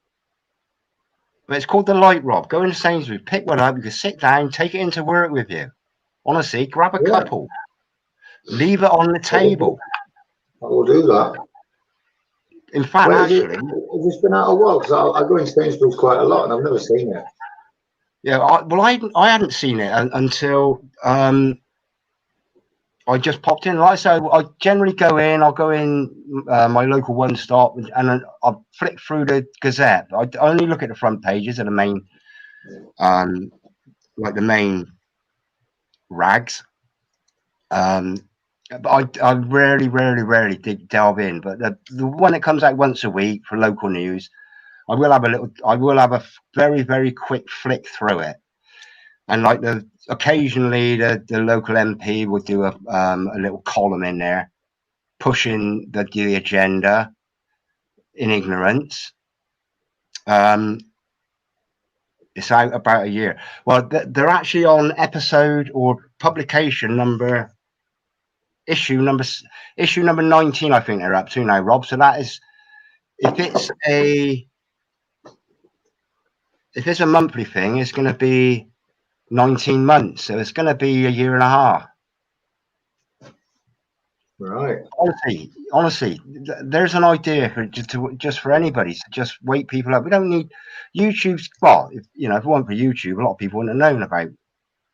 But it's called the light, Rob. Go into Sainsbury's, pick one up. You can sit down, take it into work with you. Honestly, grab a couple, leave it on the table. I will do that. In fact, actually, has this been out a while? Because I go in Sainsbury's quite a lot, and I've never seen it. yeah. I hadn't seen it until I just popped in. Like I said, I generally go in. I'll go in my local one stop, and I'll flick through the Gazette. I only look at the front pages of the main, like the main rags. But I rarely delve in. But the one that comes out once a week for local news, I will have a very, very quick flick through it. And like occasionally the local MP would do a little column in there, pushing the agenda in ignorance. It's out about a year. Well, they're actually on episode or publication issue number 19. I think they're up to now, Rob. So that is if it's a monthly thing, it's going to be 19 months, so it's going to be a year and a half. Right. Honestly, there's an idea for just for anybody to just wake people up. We don't need YouTube's. Well, if it weren't for YouTube, a lot of people wouldn't have known about,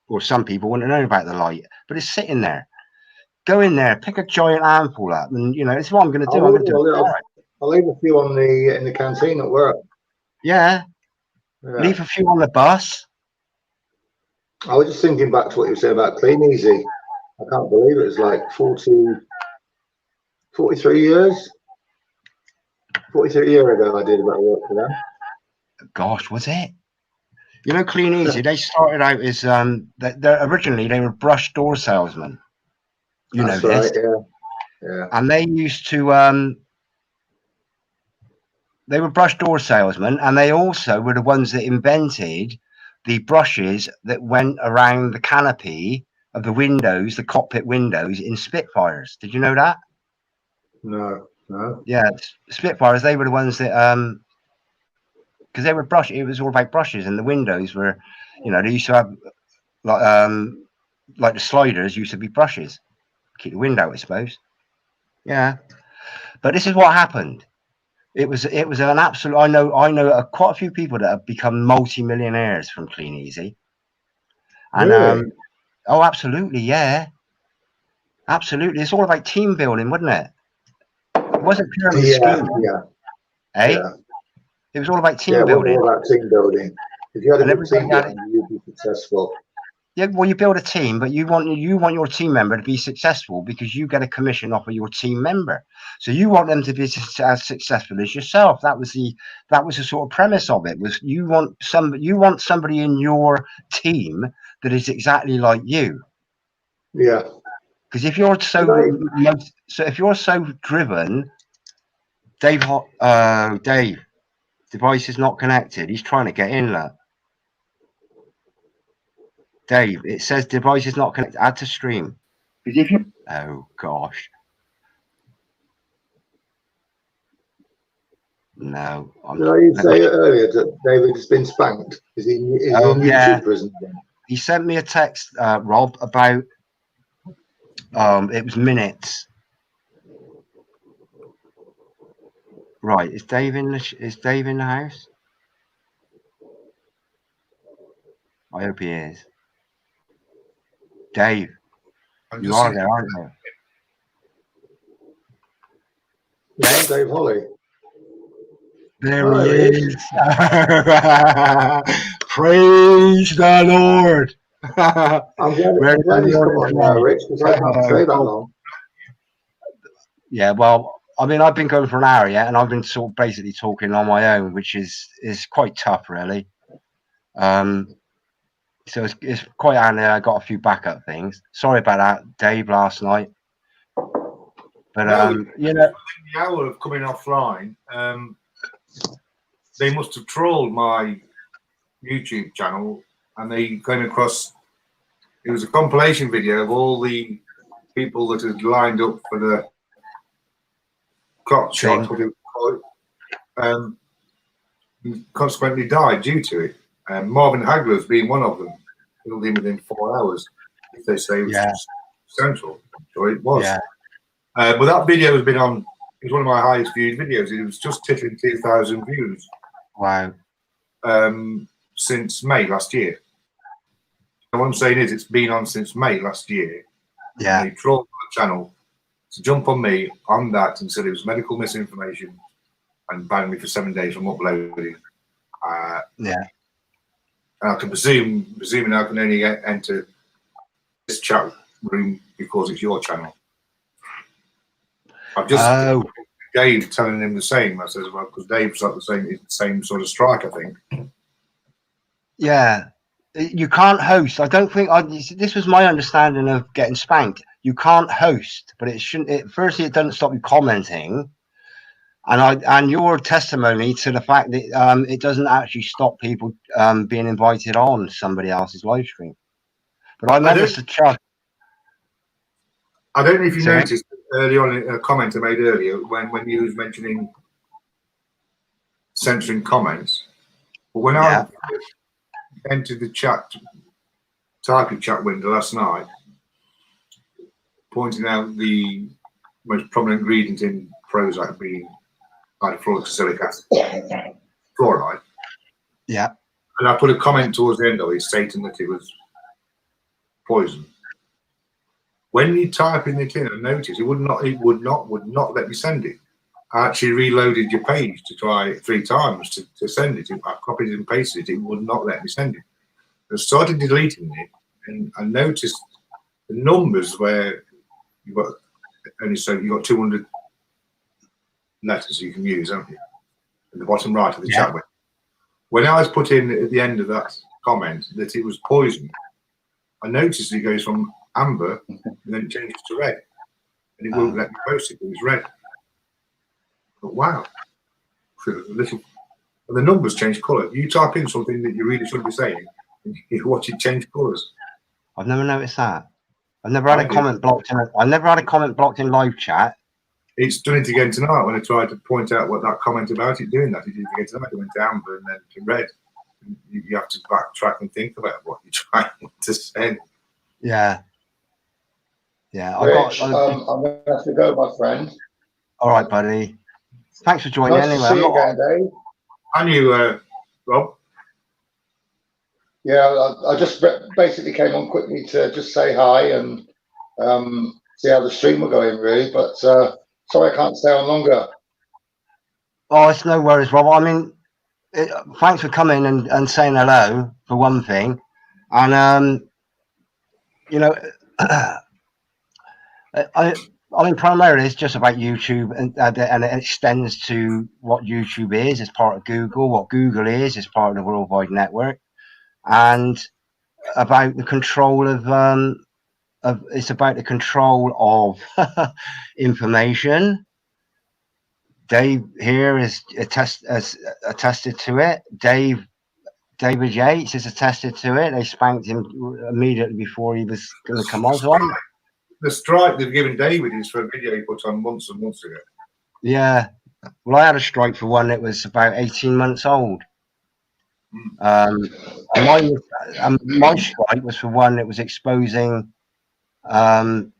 or some people wouldn't have known about the light. But it's sitting there. Go in there, pick a giant handful up, and it's what I'm going to do. I'm going to do it. I'll leave a few on in the canteen at work. Yeah. Leave a few on the bus. I was just thinking back to what you said about Clean Easy. I can't believe it was like 43 years. 43 years ago, I did a bit of work for them. Gosh, was it? Clean Easy. They started out as originally they were brush door salesmen. That's right. Yeah. And they used to they were brush door salesmen, and they also were the ones that invented the brushes that went around the canopy of the windows, the cockpit windows in Spitfires. Did you know that? No. Yeah, Spitfires. They were the ones that because they were brush. It was all about brushes, and the windows were, they used to have like the sliders used to be brushes, keep the wind out, I suppose. Yeah, but this is what happened. It was an absolute. I know quite a few people that have become multi-millionaires from Clean Easy. And really? Oh, absolutely, yeah, absolutely. It's all about team building, wasn't it? It wasn't purely scheme. Yeah. It was all about team building. It was all about team building. If you had a good team building, you'd be successful. Yeah, well, you build a team, but you want your team member to be successful because you get a commission off of your team member. So you want them to be as successful as yourself. That was the sort of premise of it. Was you want somebody in your team that is exactly like you. Yeah. Because if you're if you're so driven, Dave, device is not connected. He's trying to get in, look. Dave, it says device is not connected. Add to stream. Oh gosh. No. You say earlier that David has been spanked. Is he in YouTube prison again? He sent me a text, Rob, about it was minutes. Right, is Dave in the house? I hope he is. Dave, you are there, aren't you? Yeah, Dave Holly. There he is. Praise the Lord. I'm glad he's come on now, Rich, because I can't stay that long. Yeah, well, I mean, I've been going for an hour yet, and I've been sort of basically talking on my own, which is quite tough, really. So it's quite handy. I got a few backup things. Sorry about that, Dave, last night. But the hour of coming offline, they must have trolled my YouTube channel, and they came across. It was a compilation video of all the people that had lined up for the clock shot, what it was called, consequently died due to it. Marvin Hagler's being one of them, killed him within 4 hours. If they say it was central, or it was. Yeah. But that video has been on. It's one of my highest viewed videos. It was just tickling 2,000 views. Wow. Since May last year. And what I'm saying is, it's been on since May last year. Yeah. And they trolled the channel to jump on me on that and said it was medical misinformation and banned me for 7 days from uploading. Yeah. And I can presuming I can only enter this chat room because it's your channel. I've just Dave telling him the same. I says, well, because Dave's like the same sort of strike, I think. Yeah, you can't host. I don't think this was my understanding of getting spanked. You can't host, but it shouldn't. Firstly, it doesn't stop you commenting, and your testimony to the fact that it doesn't actually stop people being invited on somebody else's live stream. But I remember the chat. I don't know if you noticed early on in a comment I made earlier when you was mentioning censoring comments. But when I entered the chat, typing chat window last night, pointing out the most prominent ingredient in Prozac being hydrofluorosilicic acid, fluoride. Yeah. And I put a comment towards the end of it stating that it was poison. When you type in it in, I noticed it would not let me send it. I actually reloaded your page to try it 3 times to send it. I copied and pasted it. It would not let me send it. I started deleting it, and I noticed the numbers where you've got only you got 200 letters you can use, haven't you? At the bottom right of the chat window. When I was put in at the end of that comment that it was poison, I noticed it goes from amber and then it changes to red, and it won't let me post it. It was red. But wow, and the numbers change colour. You type in something that you really shouldn't be saying, and you watch it change colours. I've never noticed that. I've never had a comment blocked in. I've never had a comment blocked in live chat. It's done it again tonight when I tried to point out what that comment about it doing that. It did it again tonight. It went to amber and then to red. And you have to backtrack and think about what you're trying to send. Yeah. Yeah. Rich, I'm going to have to go, my friend. All right, buddy. Thanks for joining. Nice to see you again, Dave. And you, Rob. Yeah, I just basically came on quickly to just say hi and see how the stream will going, really. But sorry I can't stay on longer. Oh, it's no worries, Rob. I mean, thanks for coming and saying hello, for one thing. And, you know, I mean, primarily it's just about YouTube, and it extends to what YouTube is as part of Google, what Google is as part of the worldwide network, and about the control of it's about the control of information. Dave here is attested to it. David Yates is attested to it. They spanked him immediately before he was going to come on. So the strike they've given David is for a video he put on months and months ago. Yeah. Well, I had a strike for one that was about 18 months old. My strike was for one that was exposing that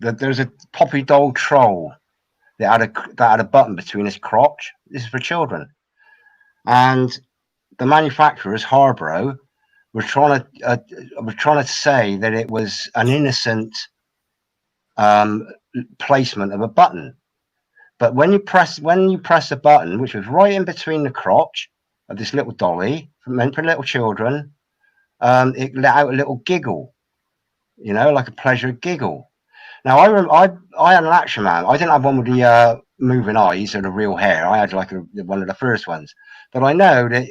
there's a poppy doll troll that had a button between his crotch. This is for children, and the manufacturers, Harborough, were trying to say that it was an innocent placement of a button. But when you press the button, which was right in between the crotch of this little dolly, meant for little children, it let out a little giggle, you know, like a pleasure giggle. Now I had an Action Man. I didn't have one with the moving eyes or the real hair. I had like one of the first ones. But I know that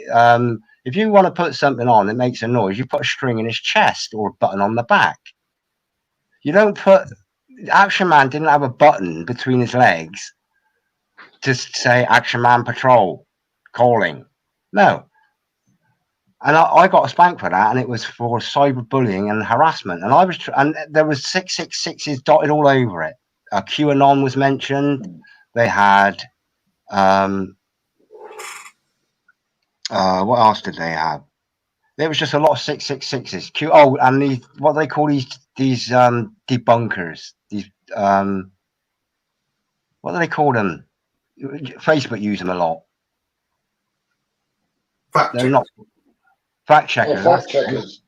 if you want to put something on that makes a noise, you put a string in his chest or a button on the back. You don't put. Action Man didn't have a button between his legs to say Action Man Patrol calling. No. And I got a spank for that, and it was for cyberbullying and harassment. And there was 666s dotted all over it. QAnon was mentioned. They had what else did they have? There was just a lot of 666s. Oh, and what do they call these debunkers? These what do they call them? Facebook use them a lot. They're not fact checkers. Fact checkers.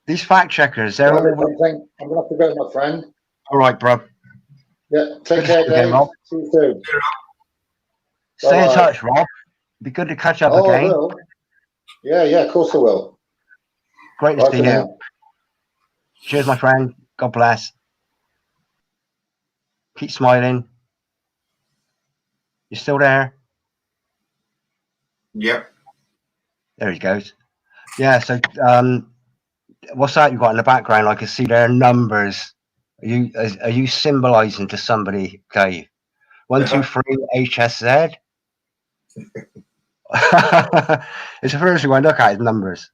These fact checkers. I'm going to have to go, my friend. All right, bro. Yeah, take care, Dave. Rob. See you soon. Stay in touch, Rob. It'd be good to catch up again. I will. Yeah, of course I will. Great to see you. Now. Cheers, my friend. God bless. Keep smiling. You still there? Yep. There he goes. Yeah, so what's that you got in the background? I can see there are numbers. Are you symbolizing to somebody, Dave? 1, 2, 3 HSZ. It's the first thing I look at is numbers.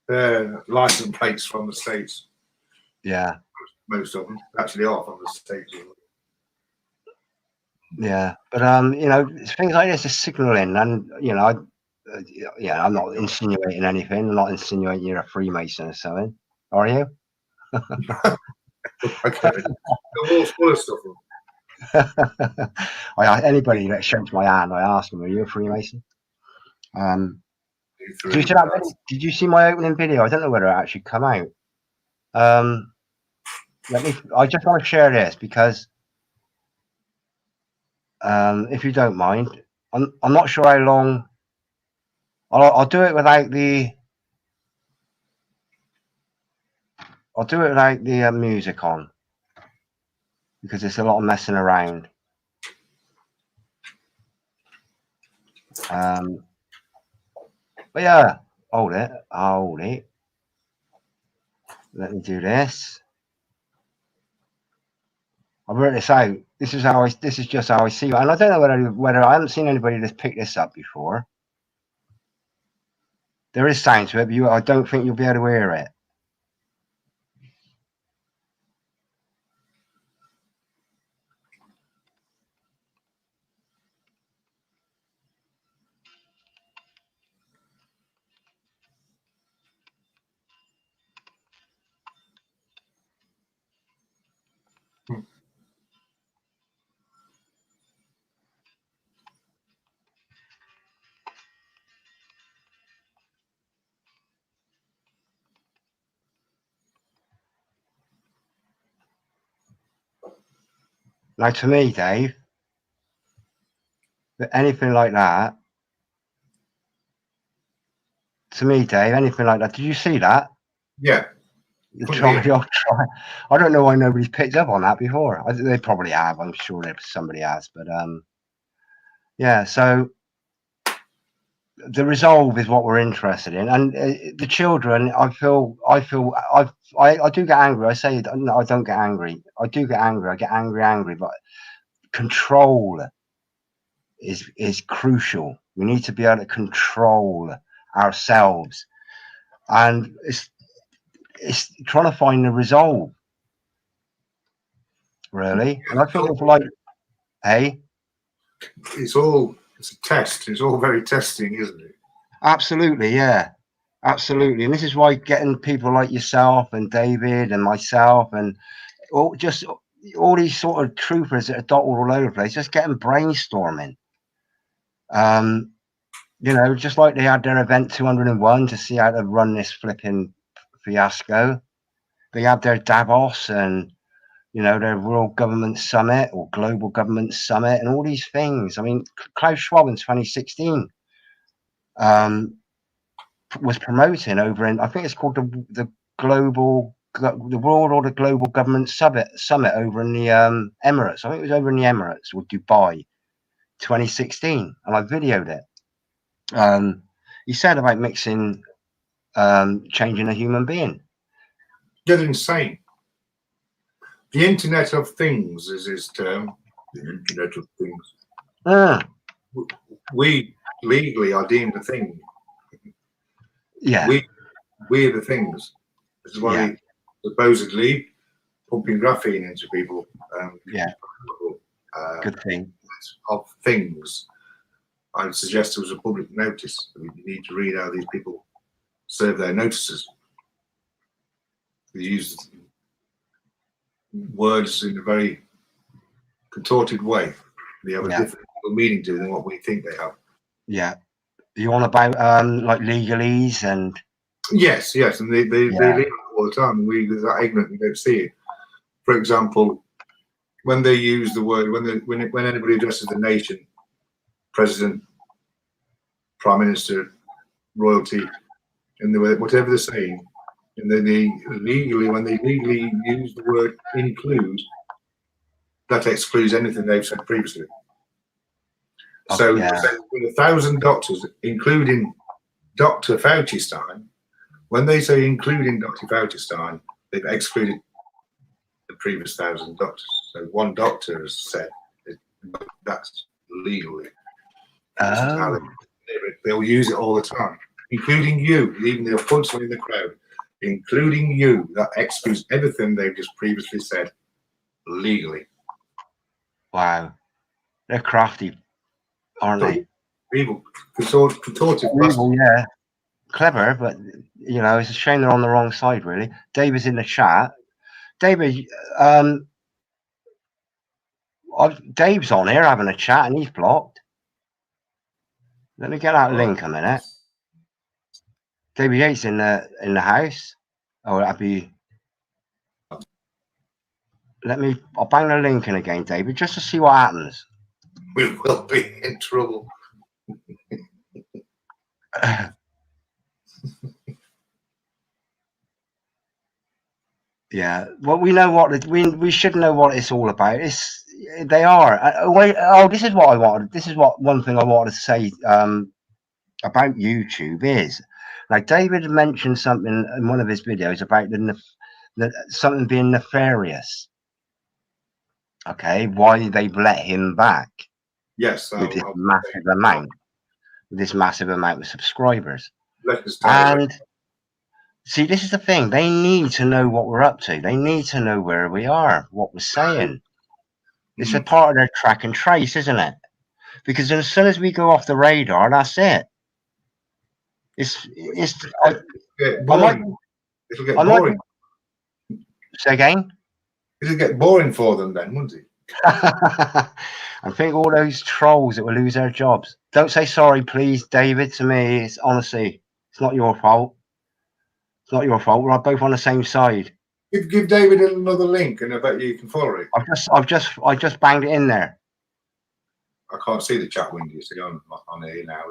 They're license plates from the States. Yeah. Most of them actually are from the States. Yeah, but you know, things like this are signaling, and you know, yeah, I'm not insinuating anything. I'm not insinuating you're a Freemason or something, are you? Okay. The wall's full of stuff. Anybody that shakes my hand, I ask them, "Are you a Freemason?" Did you see that video? Did you see my opening video? I don't know whether it actually come out. I just want to share this because, if you don't mind, I'm not sure how long. I'll do it without the. I'll do it without the music on because it's a lot of messing around. But yeah, hold it. Let me do this. I've written this out. This is just how I see it, and I don't know whether I haven't seen anybody that's picked this up before. There is sound to it, but I don't think you'll be able to hear it. Now, to me, Dave, anything like that. To me, Dave, anything like that. Did you see that? Yeah. I'll try. I don't know why nobody's picked up on that before. They probably have. I'm sure somebody has. But yeah. So the resolve is what we're interested in, and the children. I do get angry. I say no, I don't get angry. I do get angry. I get angry. But control is crucial. We need to be able to control ourselves, and it's trying to find the resolve, really. And I think it's like, hey, it's a test. It's all very testing, isn't it? Absolutely, yeah, absolutely. And this is why getting people like yourself and David and myself and all these sort of troopers that are dotted all over the place, just get them brainstorming. You know, just like they had their event 201 to see how to run this flipping fiasco. They had their Davos and, you know, their World Government Summit or Global Government Summit and all these things. I mean, Klaus Schwab in 2016 was promoting over in, I think it's called the World or the Global Government Summit over in the Emirates. I think it was over in the Emirates or Dubai, 2016, and I videoed it. He said about mixing, changing a human being. They're insane. The Internet of Things is his term. The Internet of Things. We legally are deemed a thing. Yeah. We're the things. This is why they supposedly pumping graphene into people. Good thing. Of things. I would suggest there was a public notice. You need to read how these people serve their notices. They use words in a very contorted way. They have a different meaning to them than what we think they have. Yeah. You on about like legalese and yes, and they leave it all the time. We're that ignorant, we don't see it. For example, when they use the word when anybody addresses the nation, president, prime minister, royalty, and whatever they're saying, and then when they legally use the word include, that excludes anything they've said previously. So with 1,000 doctors, including Dr. Fauci Stein, when they say including Dr. Fauci Stein, they've excluded the previous 1,000 doctors. So one doctor has said that's legally. They'll use it all the time, including you. Even they'll put someone in the crowd, including you. That excludes everything they've just previously said legally. Wow. They're crafty, aren't they? Evil, contorted. Evil, yeah. Clever, but you know, it's a shame they're on the wrong side, really. David's in the chat. David, Dave's on here having a chat and he's blocked. Let me get that link a minute. David Yates in the house. Oh, that'd be. I'll bang the link in again, David, just to see what happens. We will be in trouble. Yeah, well, we know what we should know what it's all about. They are. Wait, oh, this is what I wanted. This is one thing I wanted to say about YouTube is. Like David mentioned something in one of his videos about something being nefarious. Okay, why they've let him back? Yes, with this massive amount of subscribers. And see, this is the thing. They need to know what we're up to. They need to know where we are, what we're saying. It's a part of their track and trace, isn't it? Because as soon as we go off the radar, that's it. It'll get boring. Say again? It'll get boring for them then, wouldn't it? I think all those trolls that will lose their jobs. Don't say sorry, please, David, to me. It's honestly, it's not your fault. It's not your fault. We're both on the same side. Give David another link, and I bet you can follow it. I just banged it in there. I can't see the chat window. You see on here now.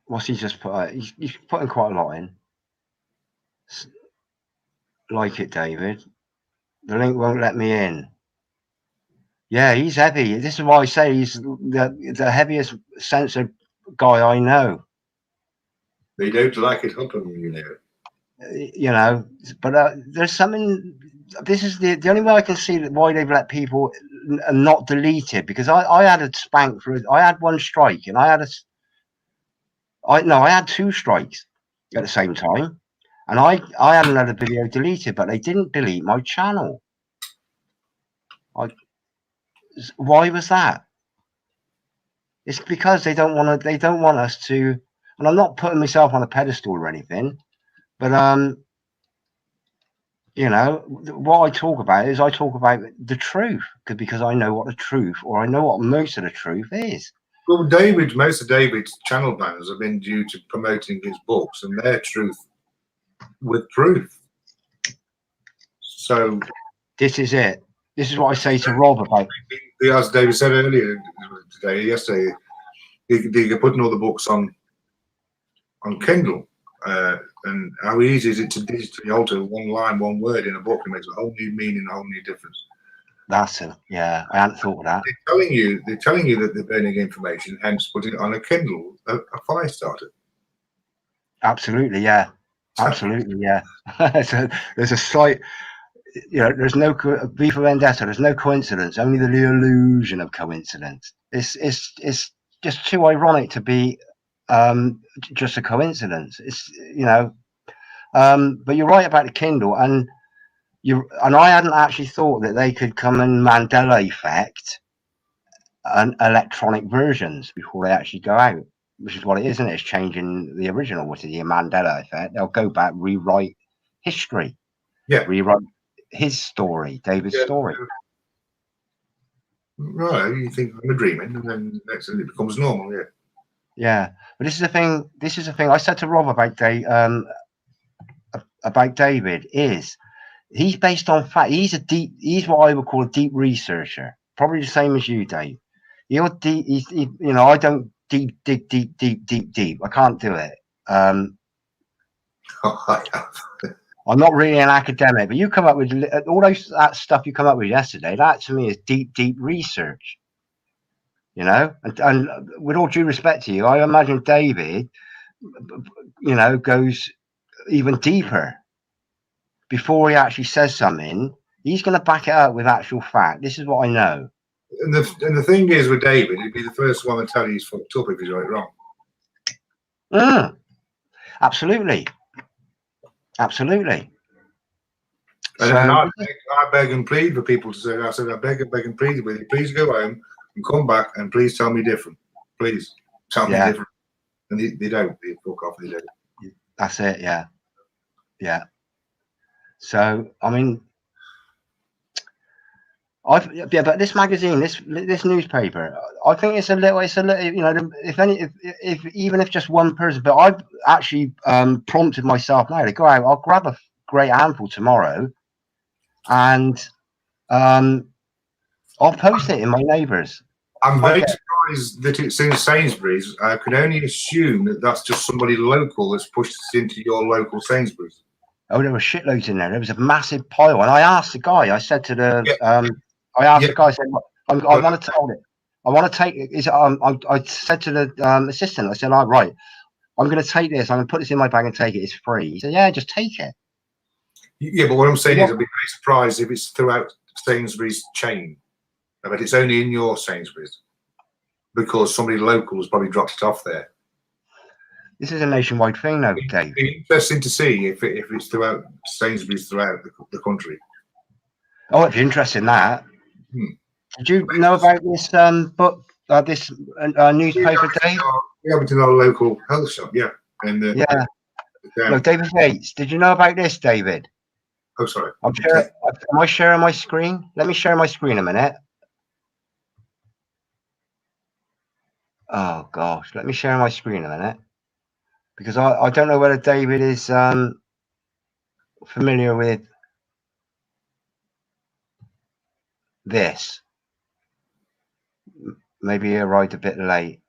What's he just put? He's putting quite a lot in. Like it, David. The link won't let me in. Yeah, he's heavy. This is why I say he's the heaviest censored guy I know. They don't like it happening, you know. You know, but there's something. This is the only way I can see why they've let people not delete it, because I had a spank for it. I had one strike, and I had two strikes at the same time, and I had another video deleted, but they didn't delete my channel. Why was that? It's because they don't want us to. And I'm not putting myself on a pedestal or anything, but you know, what I talk about is the truth, because I know what the truth, or I know what most of the truth is. Well, most of David's channel bans have been due to promoting his books and their truth with proof. So this is it. This is what I say to Rob about. As David said earlier yesterday, you're putting all the books on Kindle, and how easy is it to digitally alter one line, one word in a book, and makes a whole new meaning, a whole new difference. That's it. Yeah, I hadn't thought of that. They're telling you that they're burning information, hence putting it on a Kindle, a fire starter. Absolutely, yeah. Absolutely, yeah. So there's a slight, you know, there's no V for Vendetta. There's no coincidence. Only the illusion of coincidence. It's just too ironic to be just a coincidence. It's, you know, but you're right about the Kindle, and I hadn't actually thought that they could come and Mandela effect electronic versions before they actually go out, which is what it is, isn't it? It's changing the original, which is the Mandela effect. They'll go back, rewrite history, rewrite his story, David's story. Right, you think I'm dreaming, and then next thing it becomes normal, yeah. Yeah, but this is the thing. This is the thing I said to Rob about David is he's based on fact. He's what I would call a deep researcher, probably the same as you, Dave. You're deep. You know, I don't dig deep. I can't do it. I'm not really an academic, but you come up with all that stuff you come up with yesterday. That to me is deep research. You know, and with all due respect to you, I imagine David, you know, goes even deeper. Before he actually says something, he's going to back it up with actual fact. This is what I know. And the thing is with David, he'd be the first one to tell you he's fucked up if he's got it wrong. Absolutely. Absolutely. And So, I beg and plead for people to say, I beg and plead with you, please go home and come back and please tell me different. Please tell me different. And they don't. They fuck off. They don't. That's it. Yeah. Yeah. So, I mean, but this magazine, this newspaper, I think it's a little, you know, if even if just one person, but I've actually prompted myself now to go out. I'll grab a great handful tomorrow, and I'll post it in my neighbours. I'm very surprised that it's in Sainsbury's. I can only assume that that's just somebody local that's pushed it into your local Sainsbury's. Oh, there were shitloads in there. There was a massive pile, and I asked the guy. I said to the, the guy. I said, I want to tell it. I want to take it. I said to the assistant. I said, "All right, I'm going to take this. I'm going to put this in my bag and take it. It's free." He said, "Yeah, just take it." Yeah, but what I'm saying is, I'd be very surprised if it's throughout Sainsbury's chain. I bet it's only in your Sainsbury's because somebody local has probably dropped it off there. This is a nationwide thing, though, Dave. It'd be interesting to see if it's throughout Sainsbury's throughout the country. Oh, if you're interested in that, did you know about this book, this newspaper, Dave? We have it in our local health shop, yeah. And no, David Yates. Did you know about this, David? Oh, sorry. Am I sharing my screen? Let me share my screen a minute. Oh gosh, let me share my screen a minute, because I don't know whether David is familiar with this. Maybe he arrived a bit late.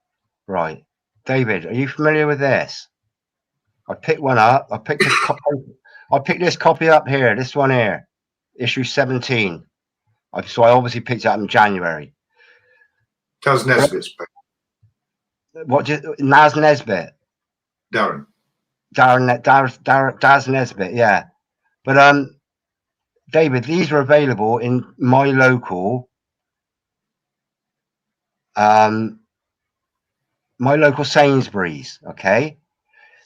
Right, David, are you familiar with this? I picked one up. I picked this copy up here. This one here, issue 17. So I obviously picked it up in January. Taz Nesbitt's. What? Naz Nesbitt. Darren Daz Nesbitt. Yeah, but David, these are available in my local Sainsbury's. Okay,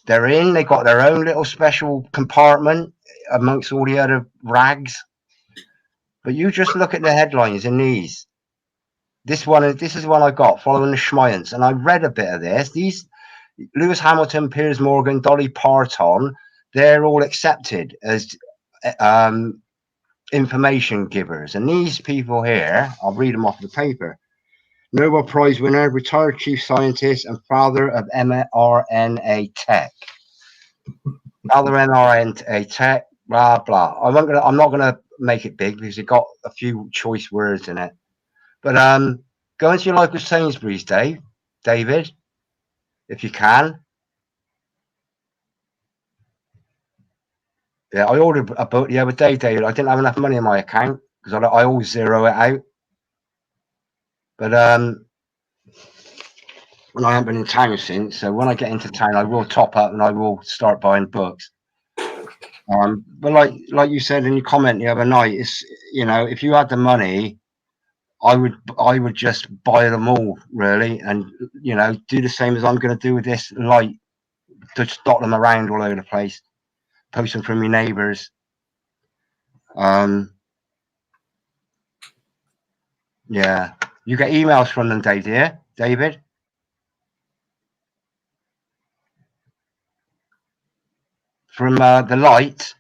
they got their own little special compartment amongst all the other rags. But you just look at the headlines in these. This is one I got, Following the Schmyants, and I read a bit of this. These Lewis Hamilton, Piers Morgan, Dolly Parton, they're all accepted as information givers. And these people here, I'll read them off the paper. Nobel Prize winner, retired chief scientist, and father of mRNA tech. Father of mRNA tech, blah blah. I'm not gonna make it big because it got a few choice words in it. But go into your local Sainsbury's, David, if you can. Yeah, I ordered a book the other day, David. I didn't have enough money in my account because I always zero it out. But when I haven't been in town since, so when I get into town, I will top up and I will start buying books. But like you said in your comment the other night, it's, you know, if you had the money, I would just buy them all, really, and, you know, do the same as I'm going to do with this light, just dot them around all over the place, post them from your neighbours. Yeah, you get emails from them, David? From the light.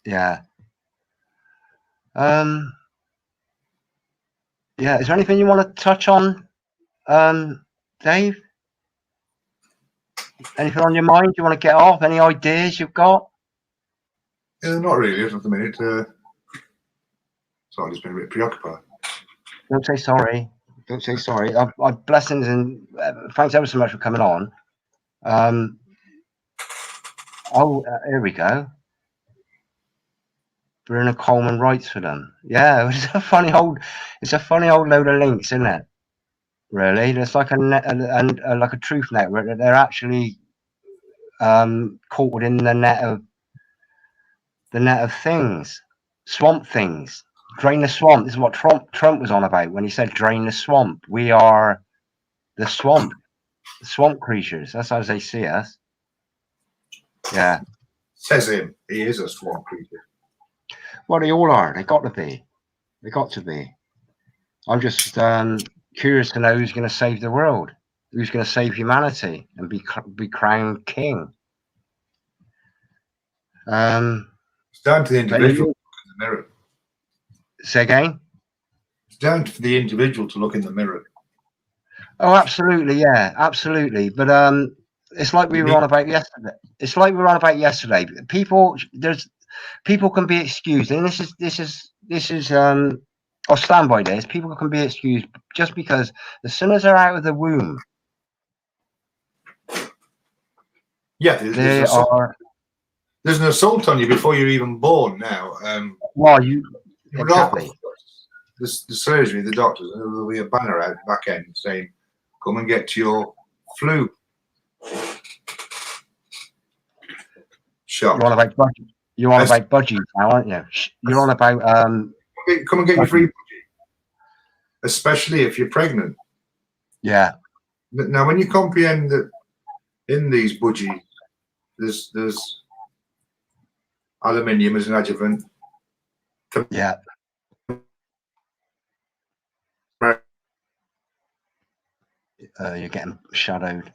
Yeah. Yeah, is there anything you want to touch on, Dave? Anything on your mind you want to get off? Any ideas you've got? Not really at the minute. Sorry, I've just been a bit preoccupied. Don't say sorry. Don't say sorry. Our blessings, and thanks ever so much for coming on. Here we go. Bruno Coleman writes for them. Yeah, it's a funny old load of links, isn't it? Really, there's like like a truth network that they're actually caught within the net of things, swamp things. Drain the swamp. This is what Trump was on about when he said drain the swamp. We are the swamp creatures. That's how they see us. Yeah. Says him. He is a swamp creature. Well, they all are. They got to be. They got to be. I'm just curious to know who's going to save the world, who's going to save humanity and be crowned king. It's down to the individual to look in the mirror. Say again? It's down to the individual to look in the mirror. Oh, absolutely, yeah, absolutely. But it's like we were on about yesterday. It's like we were on about yesterday. People can be excused, and this is I'll stand by this. People can be excused just because as soon as they're out of the womb, yeah, there's an assault on you before you're even born now. Well, you exactly. The surgery, the doctors, there'll be a banner out the back end saying, "Come and get your flu shot." You're on about budgies now, aren't you? You're on about come and get your free budgie, especially if you're pregnant. Yeah. Now, when you comprehend that in these budgies, there's aluminium as an adjuvant. Yeah. You're getting shadowed.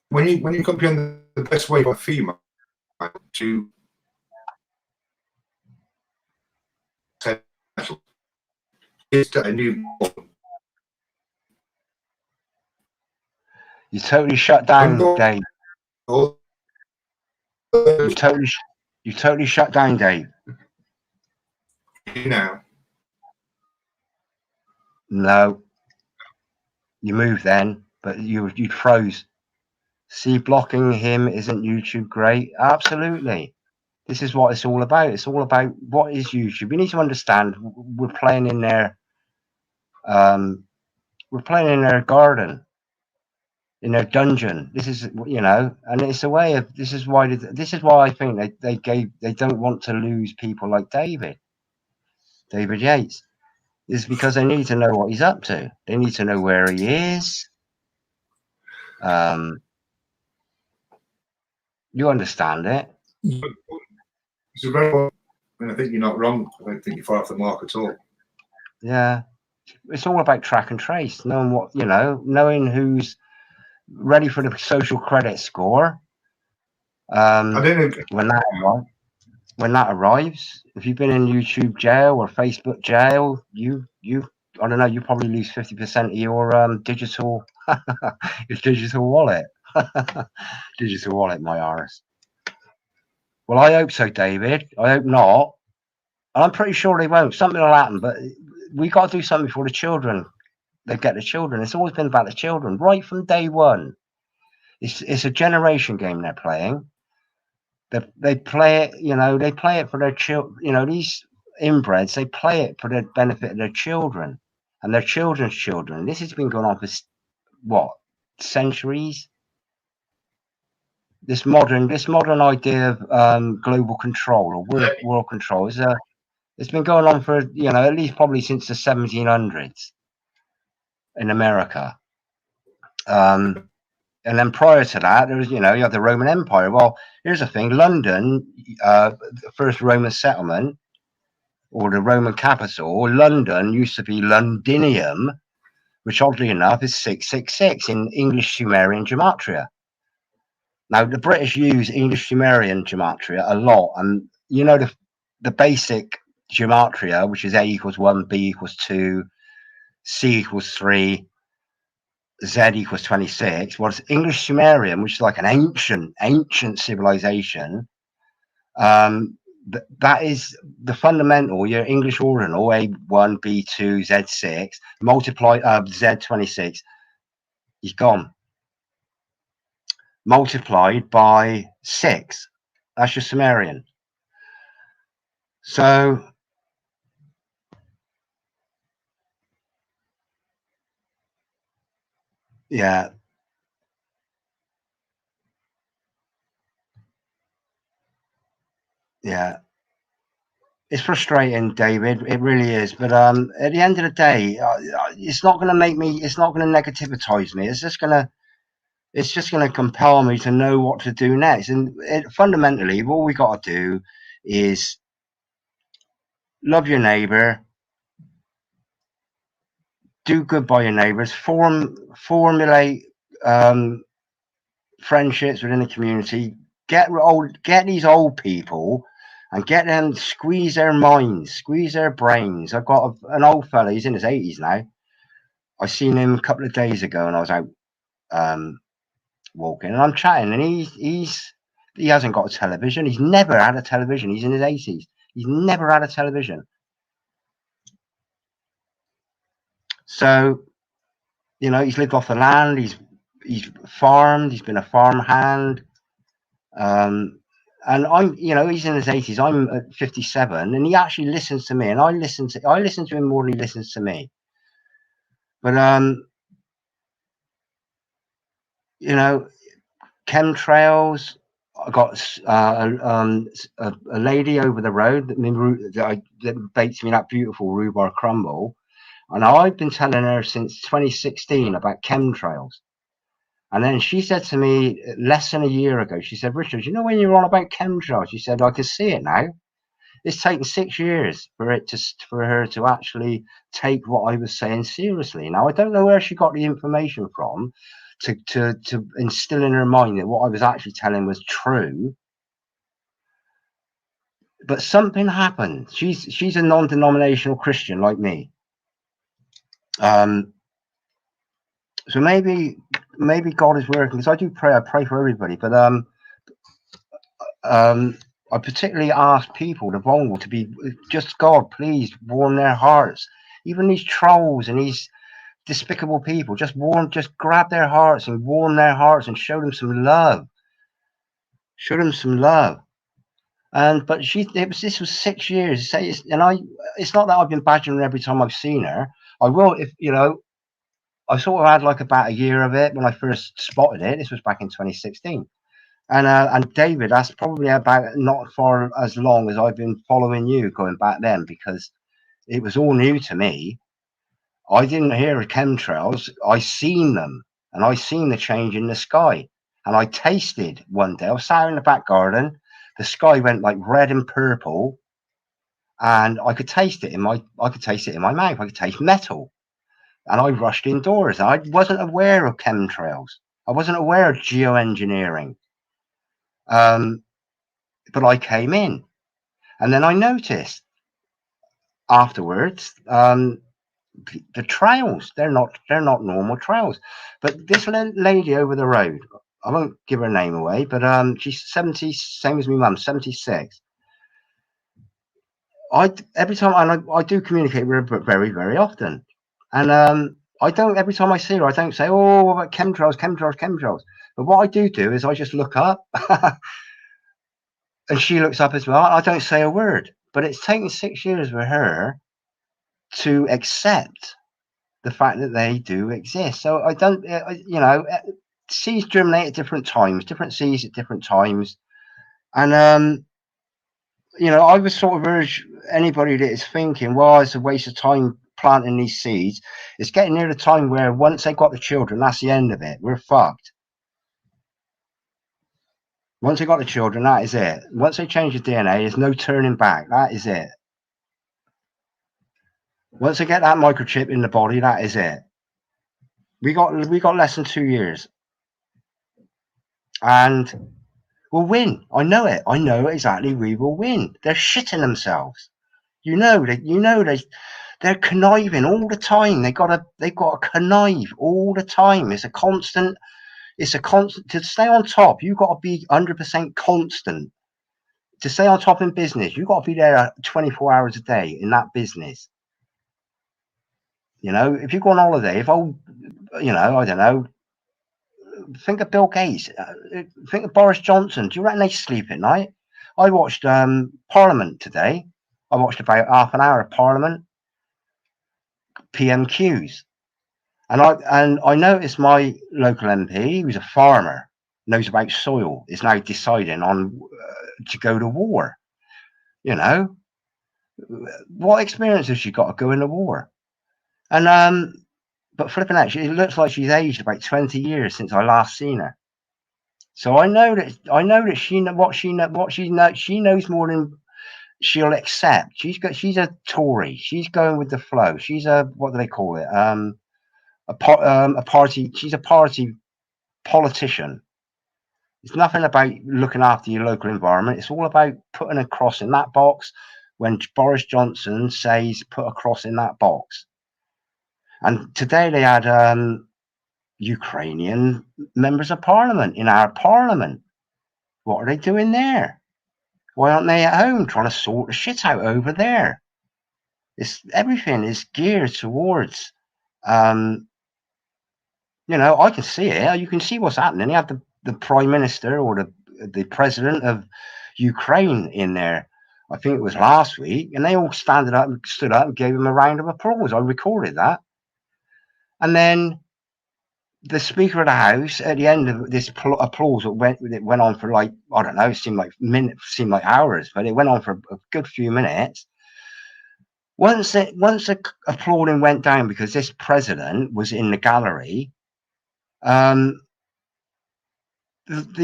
When you comprehend the best way for a female to is to a newborn. You totally shut down, Dave. You totally shut down, Dave. Now. No. You moved then, but you froze. See, blocking him isn't YouTube great? Absolutely. This is what it's all about. It's all about what is YouTube. You need to understand we're playing in their garden, in their dungeon. This is, and it's a way of, this is why I think they don't want to lose people like David Yates, is because they need to know what he's up to. They need to know where he is. You understand it. It's a very, I think you're not wrong. I don't think you're far off the mark at all. Yeah. It's all about track and trace, knowing who's ready for the social credit score. I don't know. When that arrives, if you've been in YouTube jail or Facebook jail, I don't know, you probably lose 50% of your digital wallet. Digital wallet, my arse. Well, I hope so, David. I hope not. And I'm pretty sure they won't. Something will happen, but we got to do something for the children. They get the children. It's always been about the children, right from day one. It's a generation game they're playing. They play it, they play it for their children. These inbreds, they play it for the benefit of their children and their children's children. This has been going on for what, centuries? This modern idea of global control or world control it's been going on for at least probably since the 1700s in America. And then prior to that, there was, you have the Roman Empire. Well, here's the thing: London, the first Roman settlement or the Roman capital, London used to be Londinium, which oddly enough is 666 in English Sumerian gematria. Now, the British use English Sumerian gematria a lot, and the basic gematria, which is A equals 1, B equals 2, C equals 3. Z equals 26. Well, it's English Sumerian, which is like an ancient civilization. That is the fundamental, your English ordinal, A1, B2, Z6, multiply Z26, is gone. Multiplied by 6. That's your Sumerian. So, yeah. Yeah. it's frustrating, David. It really is. But at the end of the day, it's not going to make me. It's not going to negativize me. It's just going to compel me to know what to do next. And fundamentally, all we got to do is love your neighbor, do good by your neighbors, formulate friendships within the community. Get these old people and get them, squeeze their minds, squeeze their brains. I've got an old fella, he's in his 80s now. I seen him a couple of days ago and I was out walking and I'm chatting, and he hasn't got a television. He's never had a television. He's in his 80s. He's never had a television. So, you know, he's lived off the land. He's farmed. He's been a farmhand. And I'm, you know, he's in his 80s. I'm at 57, and he actually listens to me, and I listen to him more than he listens to me. But you know, chemtrails. I got a lady over the road that bakes me that beautiful rhubarb crumble, and I've been telling her since 2016 about chemtrails. And then she said to me less than a year ago, she said, Richard, you know when you're on about chemtrails? She said, I can see it now. It's taken 6 years for her to actually take what I was saying seriously. Now, I don't know where she got the information from to instill in her mind that what I was actually telling was true. But something happened. She's a non-denominational Christian like me. So maybe God is working, because I do pray. I pray for everybody, but I particularly ask people, the vulnerable, to be just, God, please warm their hearts. Even these trolls and these despicable people, just grab their hearts and warm their hearts and show them some love. Show them some love. But this was 6 years. It's not that I've been badgering her every time I've seen her. I will, if you know. I sort of had like about a year of it when I first spotted it. This was back in 2016. And David, that's probably about not far as long as I've been following you going back then, because it was all new to me. I didn't hear of chemtrails. I seen them, and I seen the change in the sky. And I tasted one day. I was sat in the back garden. The sky went like red and purple, and I could taste it in my mouth. I could taste metal. And I rushed indoors. I wasn't aware of chemtrails. I wasn't aware of geoengineering. But I came in, and then I noticed afterwards the trails. They're not normal trails. But this lady over the road, I won't give her name away, but she's 70, same as my mum, 76. Every time I do communicate with her, but very, very often. And I don't, every time I see her, I don't say, oh, what about chemtrails. But what I do is I just look up and she looks up as well. I don't say a word, but it's taken 6 years for her to accept the fact that they do exist. So I don't, you know, seeds germinate at different times, different seeds at different times. And, you know, I would sort of urge anybody that is thinking, well, it's a waste of time planting these seeds. It's getting near the time where once they got the children, that's the end of it. We're fucked. Once they got the children, that is it. Once they change the DNA, there's no turning back. That is it. Once they get that microchip in the body, that is it. We got less than 2 years, and we'll win. I know it. I know exactly. We will win. They're shitting themselves. They're conniving all the time. They've got to connive all the time. It's a constant. To stay on top. You've got to be 100% constant. To stay on top in business, you've got to be there 24 hours a day in that business. You know, if you go on holiday, I don't know, think of Bill Gates, think of Boris Johnson. Do you reckon they sleep at night? I watched Parliament today. I watched about half an hour of Parliament, PMQs. And I noticed my local MP, who's a farmer, knows about soil, is now deciding on to go to war, you know. What experience has she got to go in the war? And but flipping out, it looks like she's aged about 20 years since I last seen her. So I know that she knows more than she'll accept. She's a Tory. She's going with the flow. She's a, what do they call it? A party. She's a party politician. It's nothing about looking after your local environment. It's all about putting a cross in that box when Boris Johnson says put a cross in that box. And today they had Ukrainian members of parliament in our parliament. What are they doing there? Why aren't they at home trying to sort the shit out over there? Everything is geared towards, you know, I can see it. You can see what's happening. You have the prime minister or the president of Ukraine in there. I think it was last week, and they all stood up and gave him a round of applause. I recorded that. And then the Speaker of the House, at the end of this applause, it went on for like, I don't know, it seemed like minutes, seemed like hours, but it went on for a good few minutes. Once the applauding went down because this president was in the gallery, the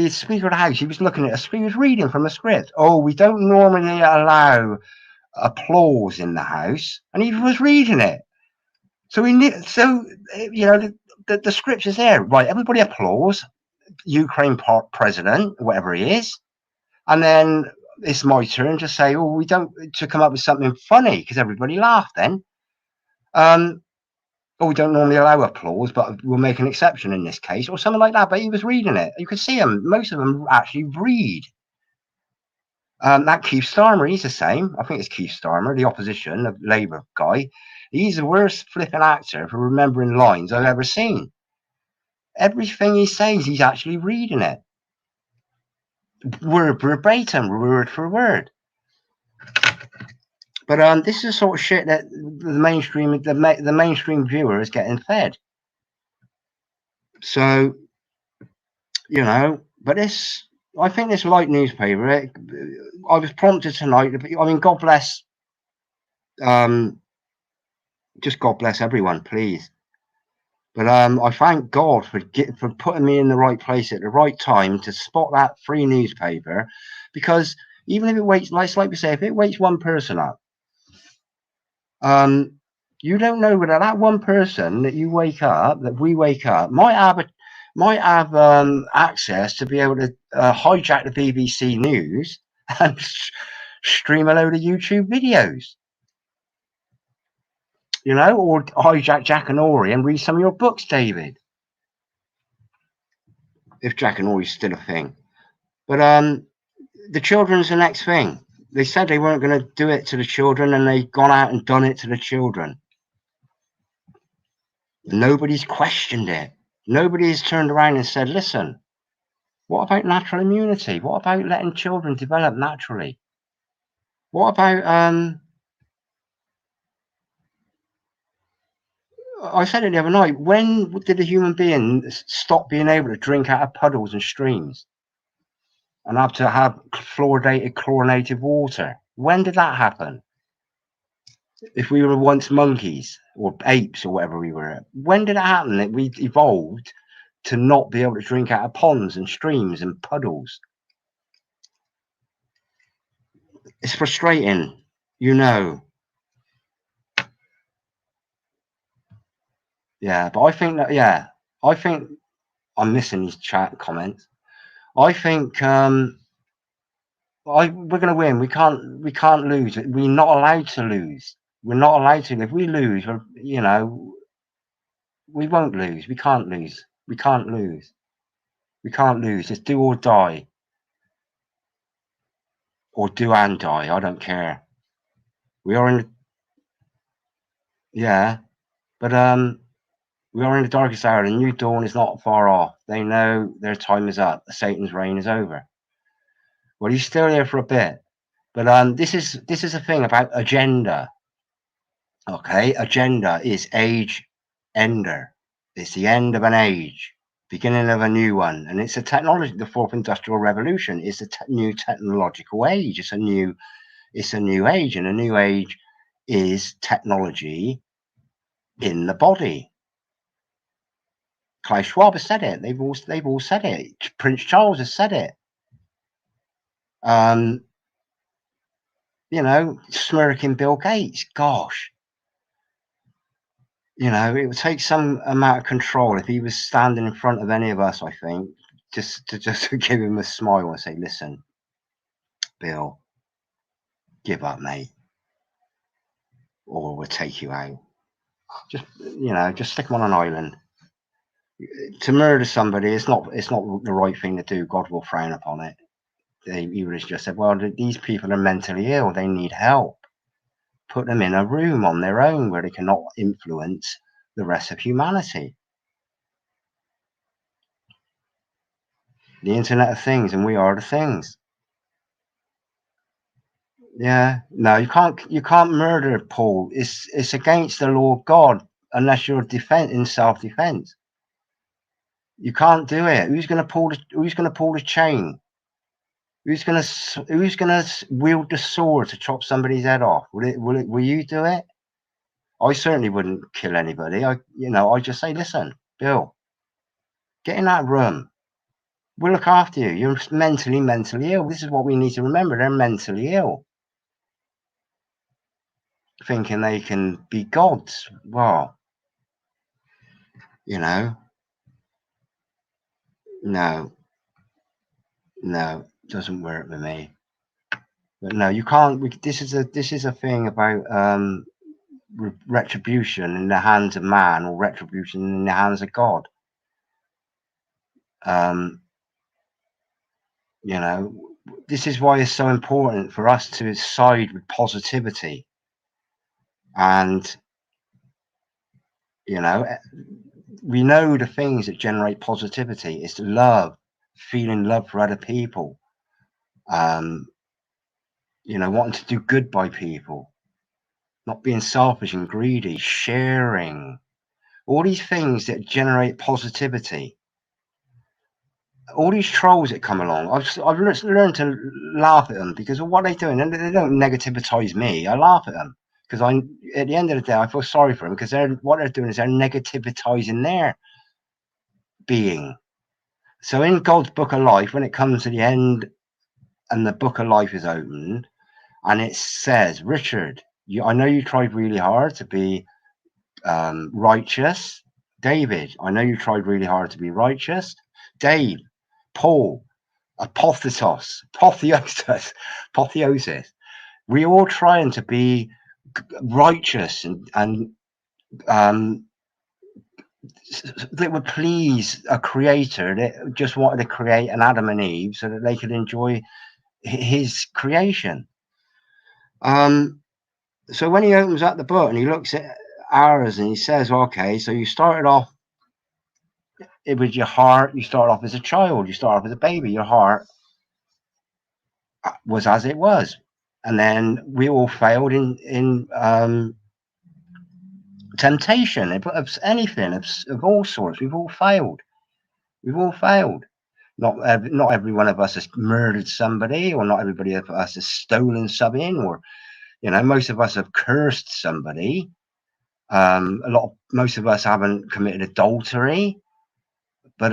Speaker of the House, he was looking at he was reading from a script. Oh, we don't normally allow applause in the House, and he was reading it. So you know, the script is there, right? Everybody applause Ukraine president, whatever he is, and then it's my turn to say, oh, to come up with something funny because everybody laughed then. Oh, we don't normally allow applause, but we'll make an exception in this case, or something like that. But he was reading it. You could see him. Most of them actually read. That Keith Starmer, he's the same. I think it's Keith Starmer, the opposition, the Labour guy. He's the worst flipping actor for remembering lines I've ever seen. Everything he says, he's actually reading it. Word verbatim, word for word. But this is the sort of shit that the mainstream viewer is getting fed. So, you know, but I think this light newspaper, I was prompted tonight. I mean, God bless, just God bless everyone, please. But I thank God for putting me in the right place at the right time to spot that free newspaper, because even if it wakes, like we say, if it wakes one person up, you don't know whether that one person that we wake up, might have access to be able to hijack the BBC News and stream a load of YouTube videos, you know, or hijack Jack and Ori and read some of your books, David, if Jack and Ori's still a thing. But the children's the next thing. They said they weren't going to do it to the children, and they've gone out and done it to the children. Nobody's questioned it. Nobody's turned around and said, listen, what about natural immunity? What about letting children develop naturally? What about, I said it the other night, when did a human being stop being able to drink out of puddles and streams and have to have fluoridated, chlorinated water? When did that happen? If we were once monkeys or apes or whatever we were, when did it happen that we evolved to not be able to drink out of ponds and streams and puddles? It's frustrating, you know. Yeah, but I think that, yeah, I think I'm missing these chat comments. I think we're going to win. We can't lose. We're not allowed to lose. We're not allowed to. If we lose, you know, we won't lose. We can't lose. We can't lose. We can't lose. It's do or die. Or do and die. I don't care. We are in, yeah, but we are in the darkest hour. The new dawn is not far off. They know their time is up. Satan's reign is over. Well, he's still there for a bit, but this is a thing about agenda. Okay, agenda is age ender. It's the end of an age, beginning of a new one, and it's a technology. The fourth industrial revolution is a new technological age. It's a new It's a new age, and a new age is technology in the body. Klaus Schwab has said it. They've all said it. Prince Charles has said it. You know, smirking Bill Gates. Gosh, you know, it would take some amount of control if he was standing in front of any of us. I think just to give him a smile and say, "Listen, Bill, give up, mate, or we'll take you out." Just, you know, just stick him on an island. To murder somebody, it's not the right thing to do. God will frown upon it. He would have just said, well, these people are mentally ill, they need help. Put them in a room on their own where they cannot influence the rest of humanity. The Internet of Things, and we are the things. Yeah, no, you can't murder Paul. It's against the law of God unless you're in self-defense. You can't do it. Who's going to pull the chain? Who's gonna wield the sword to chop somebody's head off? Will you do it? I certainly wouldn't kill anybody. I just say, listen, Bill, get in that room. We'll look after you. You're mentally ill. This is what we need to remember. They're mentally ill. Thinking they can be gods. Well, you know, no, doesn't work with me. But no, you can't. This is a thing about retribution in the hands of man, or retribution in the hands of God. You know, this is why it's so important for us to side with positivity. And, you know, we know the things that generate positivity is love, feeling love for other people, you know, wanting to do good by people, not being selfish and greedy, sharing, all these things that generate positivity. All these trolls that come along, I've learned to laugh at them because of what they're doing, and they don't negativize me. I laugh at them because at the end of the day, I feel sorry for them because what they're doing is they're negativizing their being. So in God's book of life, when it comes to the end and the book of life is opened, and it says, Richard, I know you tried really hard to be righteous. David, I know you tried really hard to be righteous. Dave, Paul, apotheosis. We're all trying to be righteous and that would please a creator that just wanted to create an Adam and Eve so that they could enjoy his creation. So when he opens up the book and he looks at ours and he says, okay, so you started off with your heart, you start off as a child, you start off as a baby, your heart was as it was, and then we all failed in temptation, of anything, of all sorts. We've all failed. Not every one of us has murdered somebody, or not everybody of us has stolen something, or, you know, most of us have cursed somebody. Most of us haven't committed adultery, but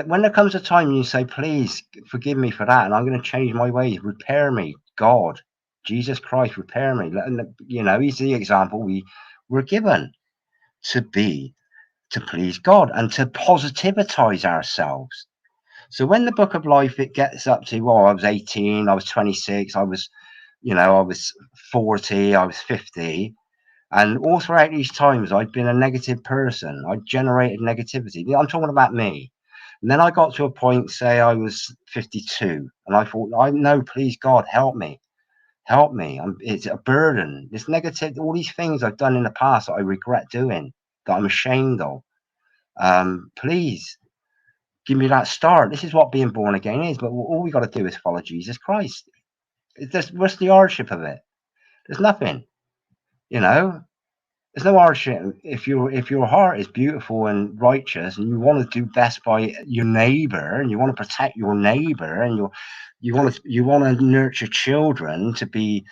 when there comes a time you say, please forgive me for that, and I'm going to change my ways, repair me, God, Jesus Christ, repair me. You know, he's the example we were given to please God and to positivize ourselves. So when the book of life, it gets up to, well, I was 18, I was 26, I was 40, I was 50. And all throughout these times, I'd been a negative person. I generated negativity. I'm talking about me. And then I got to a point, say I was 52, and I thought, I know, please God, help me. It's a burden. This negative, all these things I've done in the past that I regret doing, that I'm ashamed of. Please give me that start. This is what being born again is. But all we got to do is follow Jesus Christ. What's the hardship of it? There's nothing, you know. There's no hardship if your heart is beautiful and righteous, and you want to do best by your neighbor, and you want to protect your neighbor, and you want to nurture children to be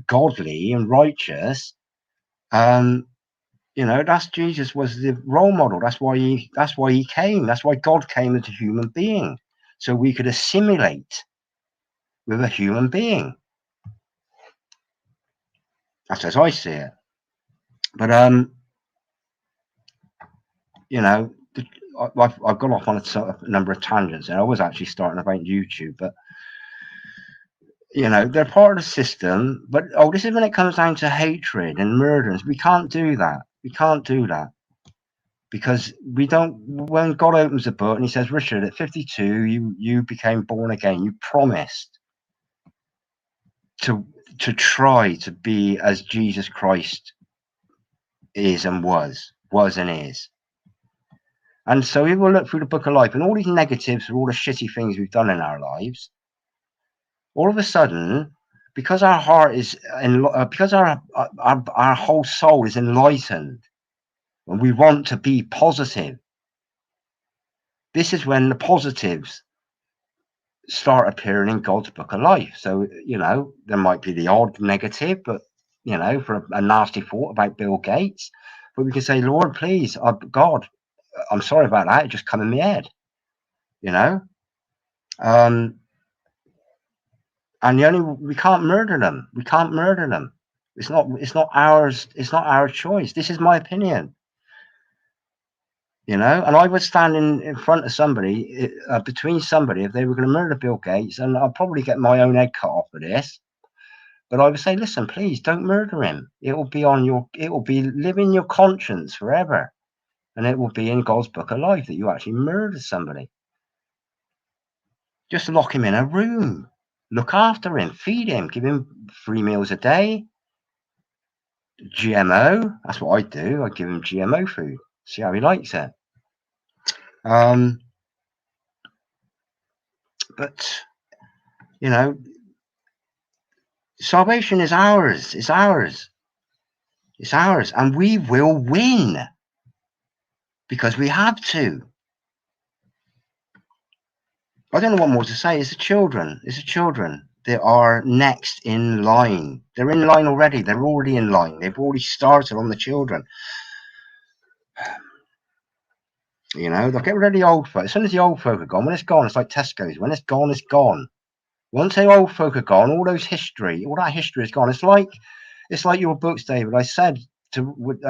godly and righteous. You know, that's Jesus was the role model. That's why he came. That's why God came as a human being, so we could assimilate with a human being. That's as I see it. But you know, I've gone off on a number of tangents, and I was actually starting about YouTube, but you know, they're part of the system. But this is when it comes down to hatred and murders. We can't do that. We can't do that because we don't. When God opens the book and He says, "Richard, at 52, you became born again. You promised to try to be as Jesus Christ is and was and is." And so we will look through the book of life, and all these negatives are all the shitty things we've done in our lives. All of a sudden, because our heart is, because our whole soul is enlightened, and we want to be positive, this is when the positives start appearing in God's book of life. So, you know, there might be the odd negative, but, you know, for a nasty thought about Bill Gates, but we can say, Lord, please, God, I'm sorry about that. It just come in my head, you know. And we can't murder them. We can't murder them. It's not ours. It's not our choice. This is my opinion, you know. And I would stand in front of somebody, between somebody, if they were going to murder Bill Gates, and I'll probably get my own head cut off for this. But I would say, listen, please don't murder him. It will be living your conscience forever, and it will be in God's book of life that you actually murdered somebody. Just lock him in a room, look after him, feed him, give him 3 meals a day. GMO, that's what I do. I give him GMO food, see how he likes it. But you know, salvation is ours. It's ours. It's ours, and we will win because we have to. I don't know what more to say. It's the children. It's the children that are next in line. They're in line already. They're already in line. They've already started on the children. You know, they'll get rid of the old folk. As soon as the old folk are gone, when it's gone, it's like Tesco's. When it's gone, it's gone. Once the old folk are gone, all that history is gone. It's like your books, David. I said with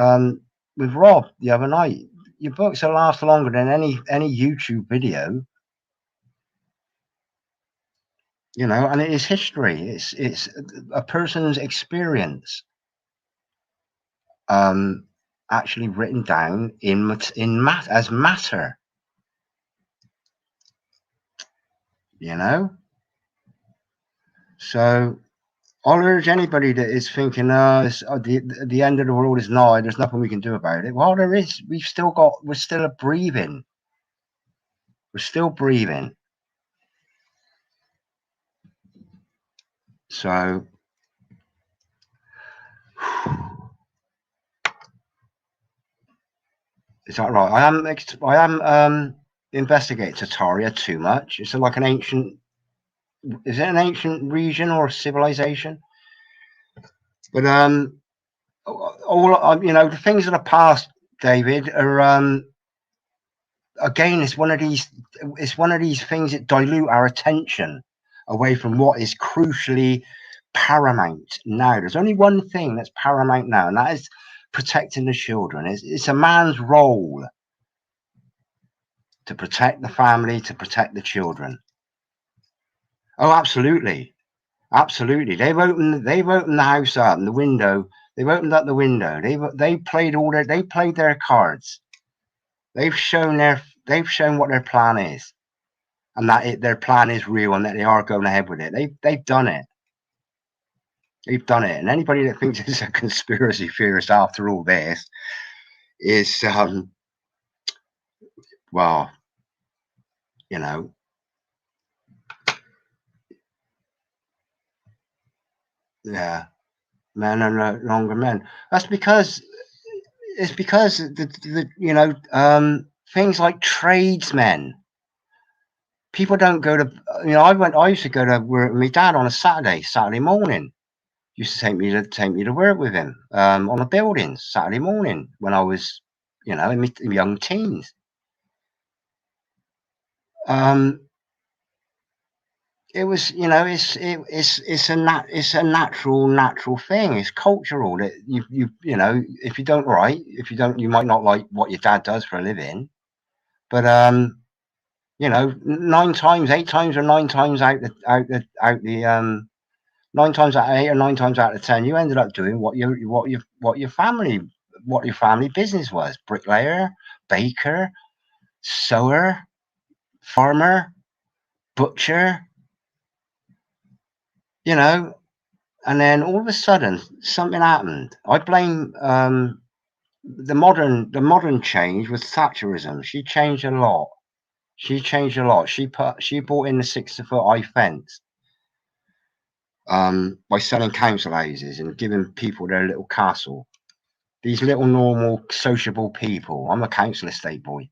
Rob the other night, your books will last longer than any YouTube video. You know, and it is history. It's a person's experience, actually written down as matter. You know, so I'll urge anybody that is thinking, the end of the world is nigh, there's nothing we can do about it. Well, there is. We're still breathing. We're still breathing. So, is that right? I am investigating Tartaria too much. It's like an ancient. Is it an ancient region or a civilization? But all you know, the things of the past, David, are again, it's one of these things that dilute our attention away from what is crucially paramount now. There's only one thing that's paramount now, and that is protecting the children. It's a man's role to protect the family, to protect the children. Oh, absolutely. Absolutely. They've opened the house up and the window. They've opened up the window. They played their cards. They've shown what their plan is, and that their plan is real, and that they are going ahead with it. They've done it. They've done it. And anybody that thinks it's a conspiracy theorist after all this is, well, you know, yeah, men are no longer men. That's because it's because the you know, things like tradesmen. People don't go to, you know, I used to go to work with my dad on a Saturday morning. Used to take me to work with him on the buildings Saturday morning when I was, you know, in my young teens. It was, you know, it's a natural thing. It's cultural that you know, if you don't you might not like what your dad does for a living, but you know, 9 times, 8 times, or 9 times out the 9 times out of 8 or 9 times out of 10, you ended up doing what your family business was: bricklayer, baker, sewer, farmer, butcher, you know. And then all of a sudden something happened. I blame the modern change was Thatcherism. She changed a lot. She brought in the 6-foot high fence by selling council houses and giving people their little castle. These little normal sociable people. I'm a council estate boy.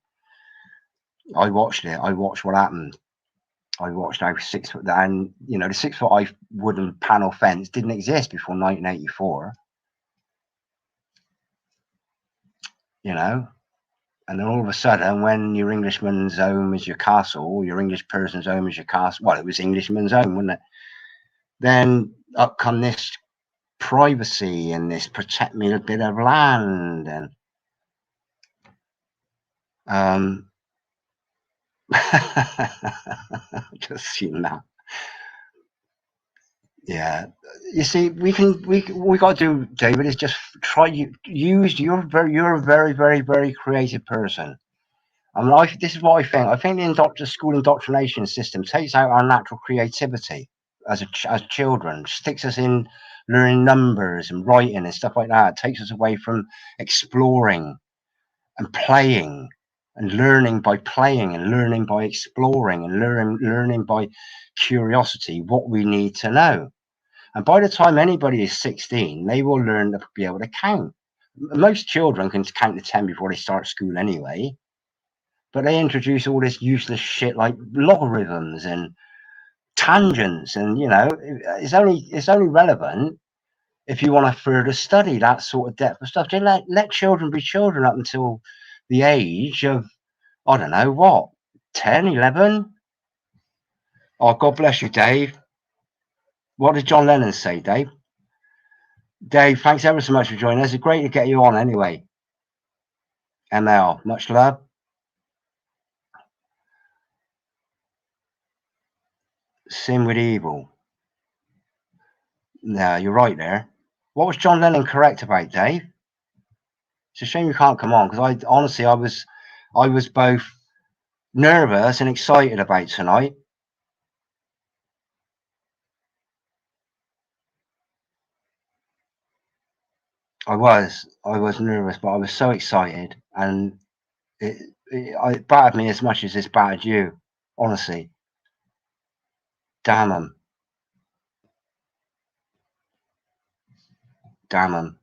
I watched it. I watched what happened. I watched how 6 foot, and you know, the 6-foot high wooden panel fence didn't exist before 1984. You know, and then all of a sudden, when your Englishman's home is your castle, your English person's home is your castle. Well, it was Englishman's home, wasn't it? Then up come this privacy and this protect me a bit of land, and just seen that. Yeah, you see, we got to do, David, is just try use you're a very creative person. I mean, this is what I think. I think the school indoctrination system takes out our natural creativity as children, sticks us in learning numbers and writing and stuff like that. It takes us away from exploring and playing and learning by playing and learning by exploring and learning by curiosity what we need to know. And by the time anybody is 16, they will learn to be able to count. Most children can count to 10 before they start school anyway. But they introduce all this useless shit like logarithms and tangents, and you know, it's only relevant if you want to further study that sort of depth of stuff. Just let children be children up until the age of, I don't know what, 10, 11. Oh, God bless you, Dave. What did John Lennon say, Dave? Dave, thanks ever so much for joining us. It's great to get you on anyway. ML, much love. Sin with evil. No, you're right there. What was John Lennon correct about, Dave? It's a shame you can't come on, because honestly I was both nervous and excited about tonight. I was nervous, but I was so excited, and it battered me as much as it's battered you, honestly. Damn them. Damn them.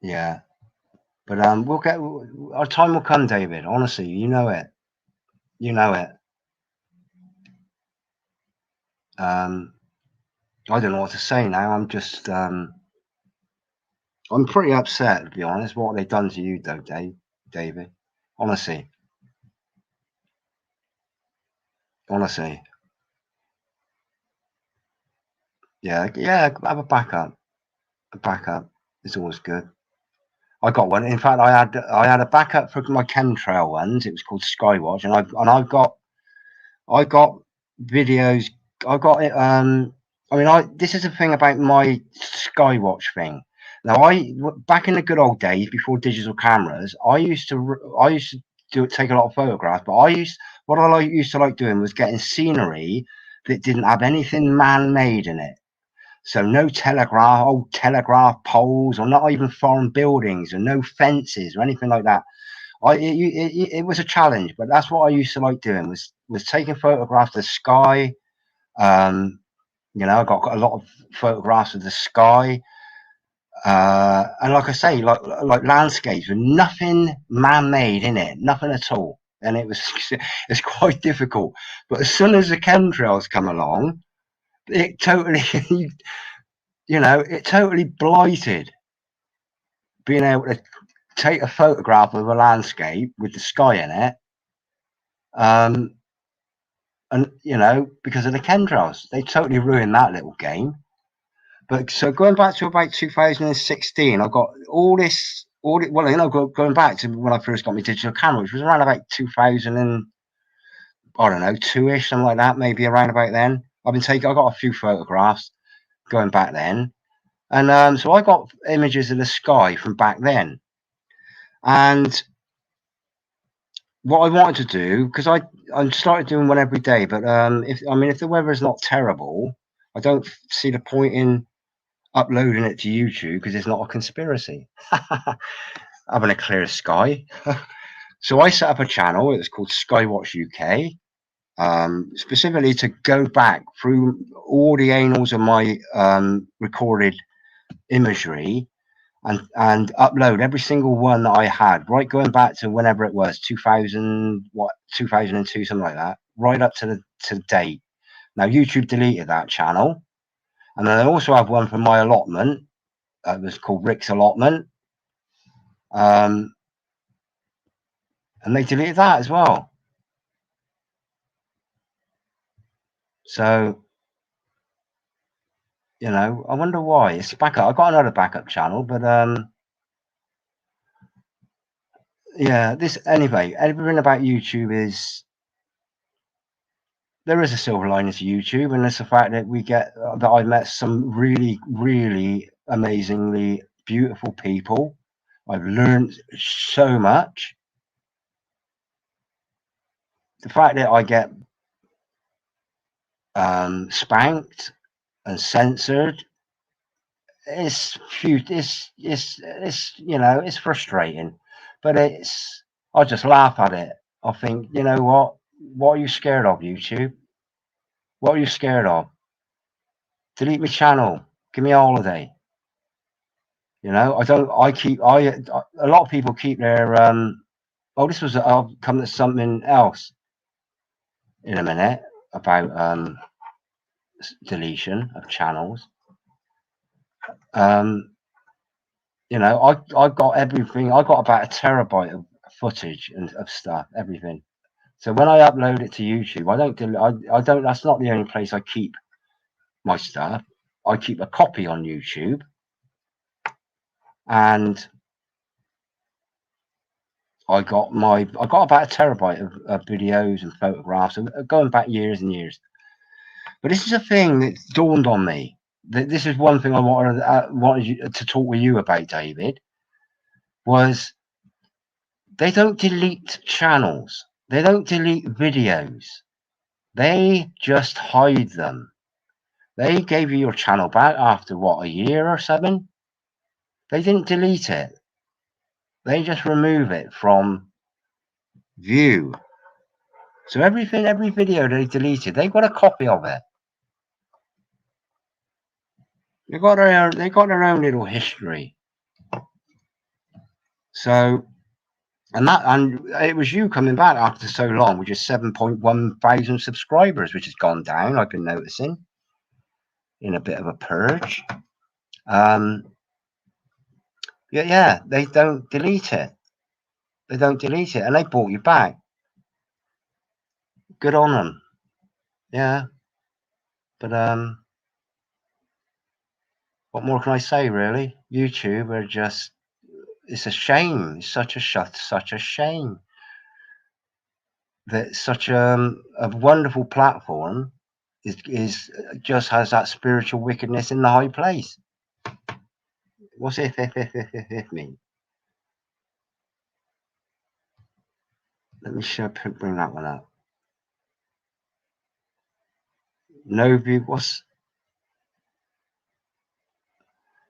Yeah. But we'll get, our time will come, David. Honestly, you know it. You know it. I don't know what to say now. I'm just I'm pretty upset, to be honest. What they've done to you, though, David. Honestly. Yeah, have a backup. A backup is always good. I got one. In fact, I had a backup for my chemtrail ones. It was called Skywatch, and I got videos. I got it. I mean, this is the thing about my Skywatch thing. Now, back in the good old days before digital cameras, I used to take a lot of photographs. But what I used to like doing was getting scenery that didn't have anything man-made in it. So no old telegraph poles, or not even foreign buildings, or no fences or anything like that. It was a challenge, but that's what I used to like doing, was taking photographs of the sky. You know, I got a lot of photographs of the sky. And like I say, like landscapes with nothing man-made in it, nothing at all. And it's quite difficult. But as soon as the chemtrails come along, it totally, it totally blighted being able to take a photograph of a landscape with the sky in it. And because of the chemtrails, they totally ruined that little game. But so going back to about 2016, I've got going back to when I first got my digital camera, which was around about 2000 and, I don't know, 2-ish, something like that, maybe around about then. I got a few photographs going back then. And so I got images of the sky from back then. And what I wanted to do, because I started doing one every day, but if the weather is not terrible, I don't see the point in uploading it to YouTube because it's not a conspiracy. Having a clear sky. So I set up a channel. It was called Skywatch UK, specifically to go back through all the annals of my recorded imagery and upload every single one that I had, right going back to whenever it was, 2002, something like that, right up to the date. Now YouTube deleted that channel, and then I also have one for my allotment. It was called Rick's Allotment, and they deleted that as well. So I wonder why. It's backup. I've got another backup channel, but yeah, anyway, everything about YouTube is, there is a silver lining to YouTube, and it's the fact that that I met some really, really amazingly beautiful people. I've learned so much. The fact that I get spanked and censored, it's frustrating, but I just laugh at it. I think, what are you scared of, YouTube? What are you scared of? Delete my channel, give me a holiday. A lot of people keep their I'll come to something else in a minute about deletion of channels. I've got everything. I've got about a terabyte of footage and of stuff, everything. So when I upload it to YouTube, I don't. That's not the only place I keep my stuff. I keep a copy on YouTube, and I got about a terabyte of videos and photographs, going back years and years. But this is a thing that dawned on me. This is one thing I wanted to talk with you about, David. Was they don't delete channels. They don't delete videos. They just hide them. They gave you your channel back after, a year or something? They didn't delete it. They just remove it from view. So every video they deleted, they got a copy of it. They got their own little history. So, and it was you coming back after so long with just 7.1 thousand subscribers, which has gone down, I've been noticing, in a bit of a purge. Yeah, they don't delete it. They don't delete it, and they brought you back. Good on them. Yeah. But what more can I say, really? YouTube are just, it's a shame. It's such a shame that such a wonderful platform is just has that spiritual wickedness in the high place. What's if mean? Let me bring that one up. No view. What's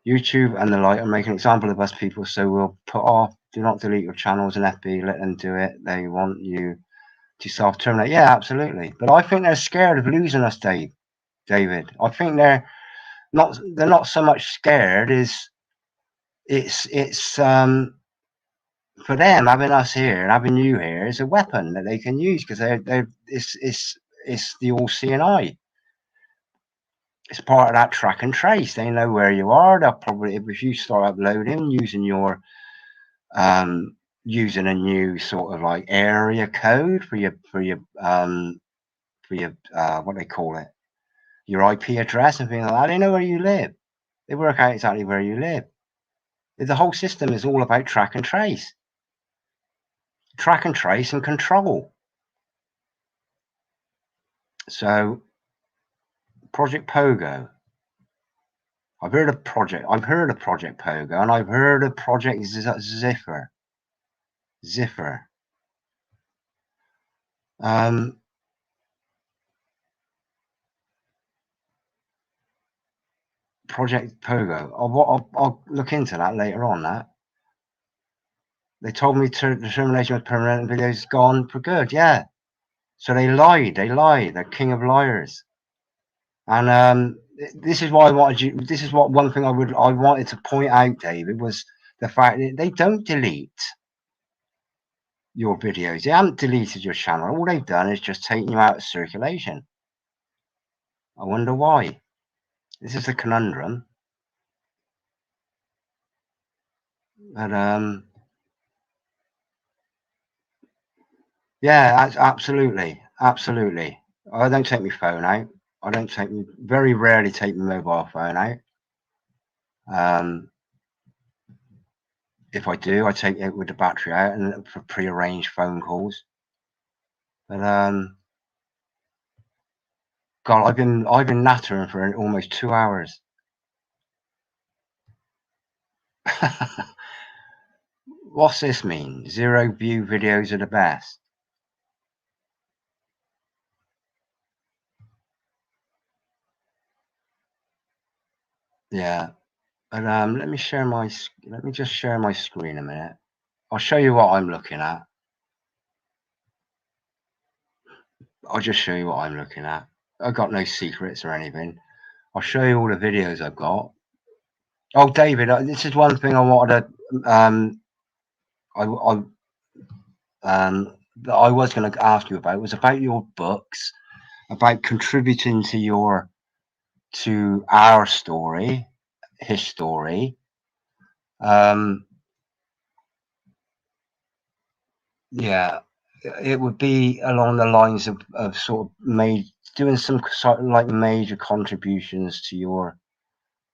YouTube and the like are making an example of us people, so we'll put off. Do not delete your channels and FB. Let them do it. They want you to self-terminate. Yeah, absolutely. But I think they're scared of losing us, David. I think they're not so much scared as it's for them, having us here and having you here is a weapon that they can use, because it's the all-seeing eye. It's part of that track and trace. They know where you are. They'll probably, if you start uploading using your using a new sort of like area code for your what they call it, your IP address and things like that, they know where you live. They work out exactly where you live. The whole system is all about track and trace and control. So Project Pogo, I've heard of Project Pogo, and I've heard of Project Ziffer. Project Pogo. I'll look into that later on. That they told me the termination was permanent, and videos gone for good. Yeah, so they lied. They're king of liars. And this is why I wanted you. This is what one thing I wanted to point out, David, was the fact that they don't delete your videos. They haven't deleted your channel. All they've done is just taken you out of circulation. I wonder why. This is a conundrum. But yeah, absolutely. I don't take my phone out. Very rarely take my mobile phone out. If I do, I take it with the battery out and for pre-arranged phone calls. But God, I've been nattering for almost 2 hours. What's this mean? 0 view videos are the best. Yeah, but let me just share my screen a minute. I'll show you what I'm looking at. I've got no secrets or anything. I'll show you all the videos I've got. Oh, David, this is one thing I wanted to that I was going to ask you about, was about your books, about contributing to our story, his story. Yeah, it would be along the lines of sort of doing some sort of like major contributions to your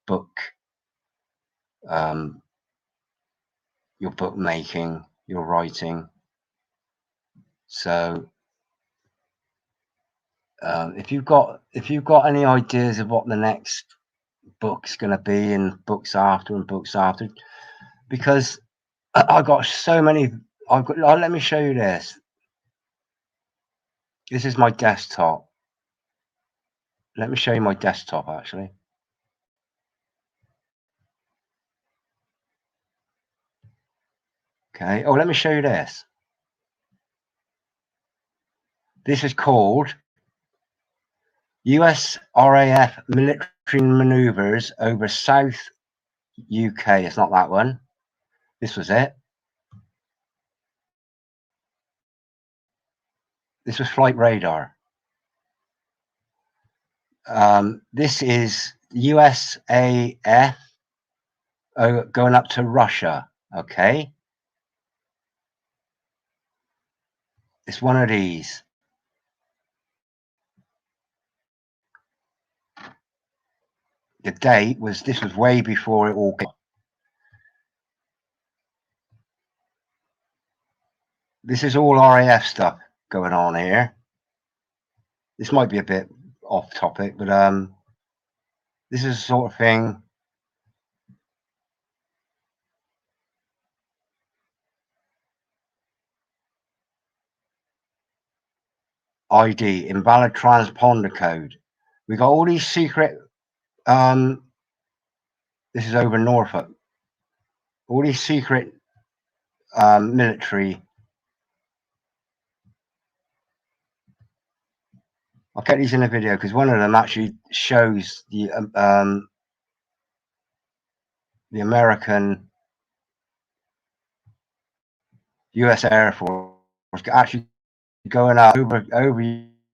book, your book making, your writing. So if you've got any ideas of what the next book's going to be, and books after, because I got so many. Let me show you this. This is my desktop. Let me show you my desktop, actually. Okay. Oh, let me show you this. This is called US RAF military maneuvers over South UK. It's not that one. This was it. This was flight radar. This is USAF going up to Russia. Okay. It's one of these. The date was, this was way before it all came. This is all RAF stuff going on here. This might be a bit off topic, but this is the sort of thing. ID, invalid transponder code. We got all these secret, this is over Norfolk, all these secret military. I'll get these in a video because one of them actually shows the American US Air Force actually going up over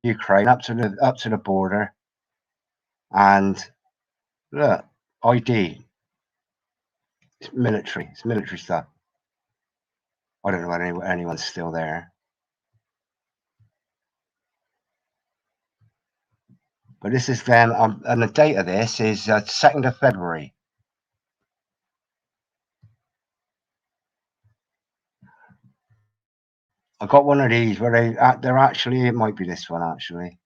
Ukraine up to the border, and look, ID. It's military stuff. I don't know whether anyone's still there, but this is them, and the date of this is 2nd of February. I got one of these where they're actually, it might be this one actually.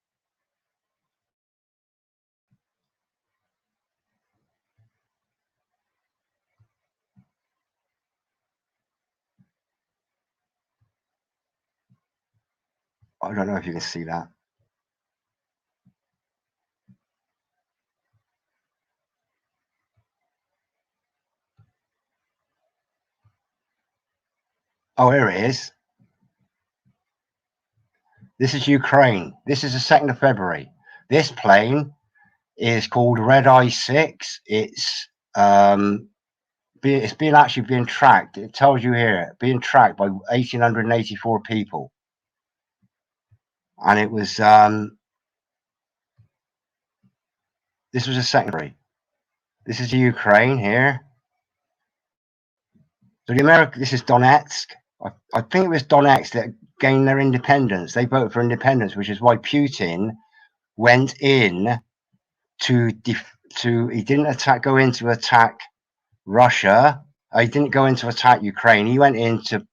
I don't know if you can see that. Oh, here it is. This is Ukraine. This is the 2nd of February. This plane is called Red Eye 6. It's actually being tracked. It tells you here, being tracked by 1,884 people. And it was, this was a secondary. This is the Ukraine here. So this is Donetsk. I think it was Donetsk that gained their independence. They voted for independence, which is why Putin went in he didn't go in to attack Russia. He didn't go in to attack Ukraine. He went in to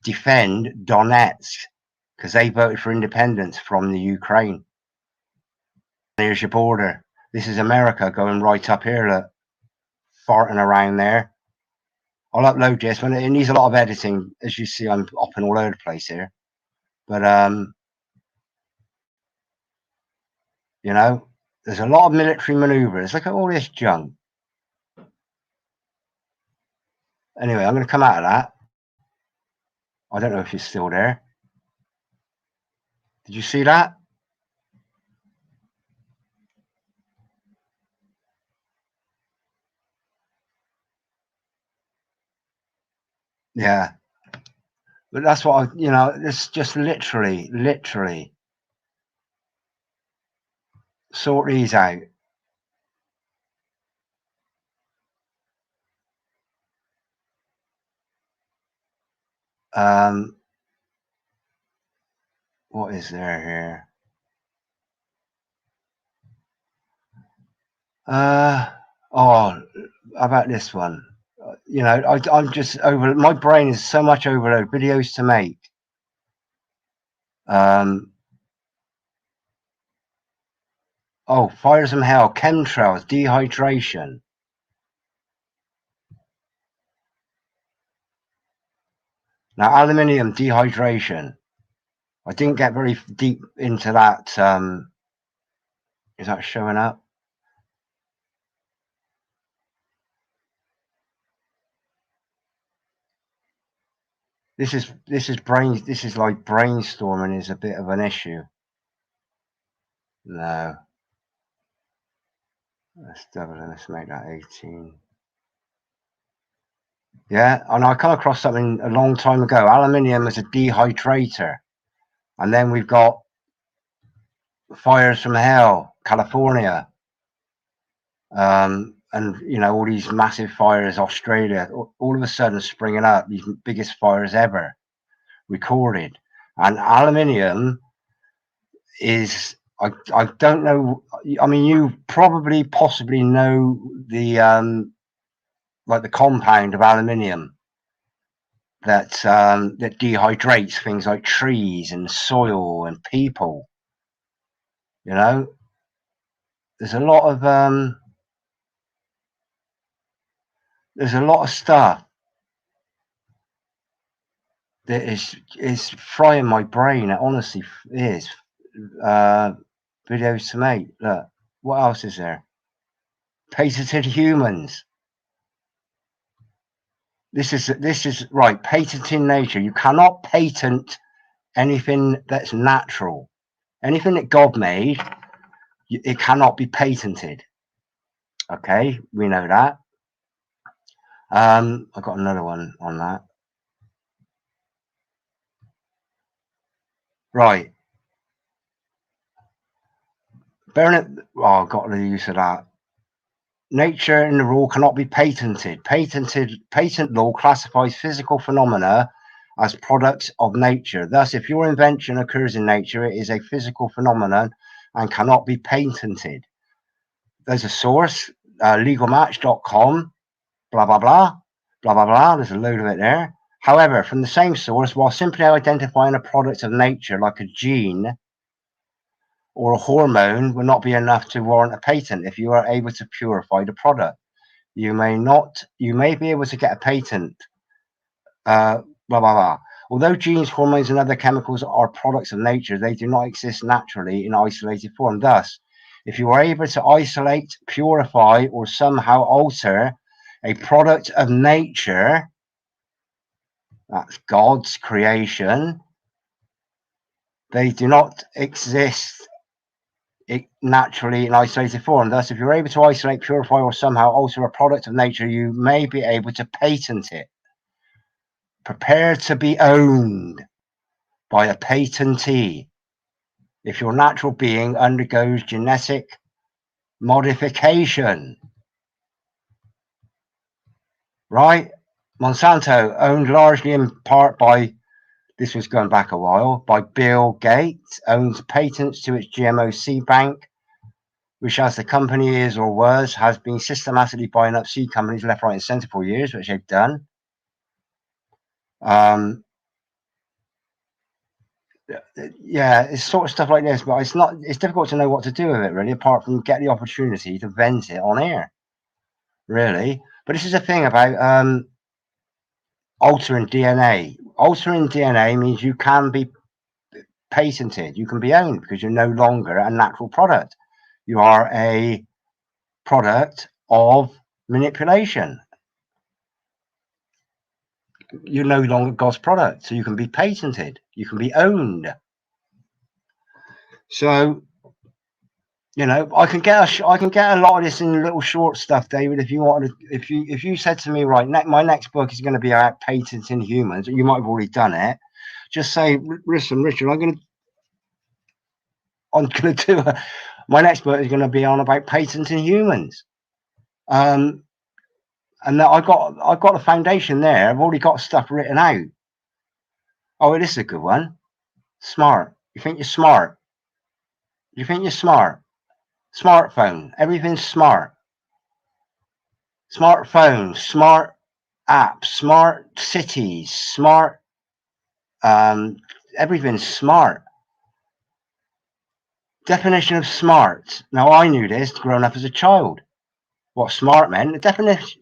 defend Donetsk because they voted for independence from the Ukraine. Here's your border. This is America going right up here, look, farting around there. I'll upload this when it needs a lot of editing. As you see, I'm hopping all over the place here. But you know, there's a lot of military maneuvers. Look at all this junk. Anyway, I'm going to come out of that. I don't know if you're still there. Did you see that? Yeah. But that's what it's just literally sort these out. What is there here? Oh, how about this one? I'm just over. My brain is so much overload. Videos to make. Oh, fires from hell, chemtrails, dehydration. Now, aluminium dehydration. I didn't get very deep into that. Is that showing up? This is like brainstorming is a bit of an issue. No. Let's make that 18. Yeah, and I come across something a long time ago. Aluminium is a dehydrator. And then we've got fires from hell, California. And all these massive fires, Australia, all of a sudden springing up, these biggest fires ever recorded. And aluminium is, I don't know, I mean, you possibly know the like the compound of aluminium that that dehydrates things like trees and soil and people. There's a lot of stuff that is frying my brain. It honestly is. Videos to make. Look, what else is there? Patented humans. This is right. Patenting nature. You cannot patent anything that's natural. Anything that God made, it cannot be patented. Okay, we know that. I've got another one on that. Right. Bernard, oh, I got the use of that. Nature in the rule cannot be patented. Patent law classifies physical phenomena as products of nature. Thus, if your invention occurs in nature, it is a physical phenomenon and cannot be patented. There's a source, legalmatch.com, blah, blah, blah, blah, blah, blah. There's a load of it there. However, from the same source, while simply identifying a product of nature like a gene or a hormone will not be enough to warrant a patent if you are able to purify the product. You may be able to get a patent, blah, blah, blah. Although genes, hormones, and other chemicals are products of nature, they do not exist naturally in isolated form. Thus, if you are able to isolate, purify, or somehow alter a product of nature, that's God's creation, they do not exist naturally in isolated form. Thus, if you're able to isolate, purify, or somehow alter a product of nature, you may be able to patent it. Prepare to be owned by a patentee if your natural being undergoes genetic modification. Right? Monsanto, owned largely in part by, this was going back a while, by Bill Gates, owns patents to its GMO seed bank, which, as the company is or was, has been systematically buying up seed companies left, right, and centre for years, which they've done. Yeah, it's sort of stuff like this, but it's difficult to know what to do with it, really, apart from get the opportunity to vent it on air, really. But this is the thing about altering DNA. Altering DNA means you can be patented, you can be owned, because you're no longer a natural product. You are a product of manipulation. You're no longer God's product, so you can be patented, you can be owned. So, you know, I can get a lot of this in little short stuff, David. If you wanted, if you said to me, right, my next book is going to be about patenting humans, you might have already done it. Just say, listen, Richard, I'm going to do my next book is going to be on about patenting humans. And I've got a foundation there. I've already got stuff written out. Oh, this is a good one. Smart. You think you're smart? You think you're smart? Smartphone. Everything's smart. Smartphones, smart apps, smart cities, smart. Everything's smart. Definition of smart. Now, I knew this growing up as a child. What smart meant. The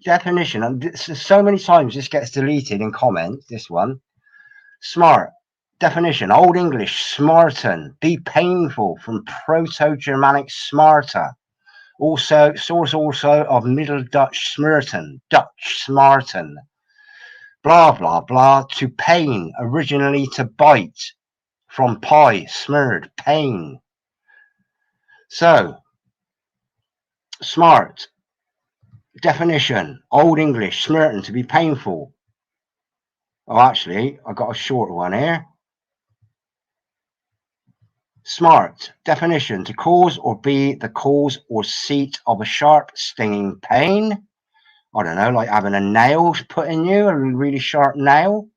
definition. And so many times this gets deleted in comments. This one. Smart. Definition. Old English. Smarten. Be painful. From Proto-Germanic smarta. Also, source also of Middle Dutch smerten. Dutch smarten. Blah, blah, blah. To pain. Originally to bite. From pie. Smirred. Pain. So, smart. Definition. Old English. Smirten. To be painful. Oh, actually, I got a shorter one here. Smart. Definition. To cause or be the cause or seat of a sharp, stinging pain. I don't know, like having a nail put in you, a really sharp nail.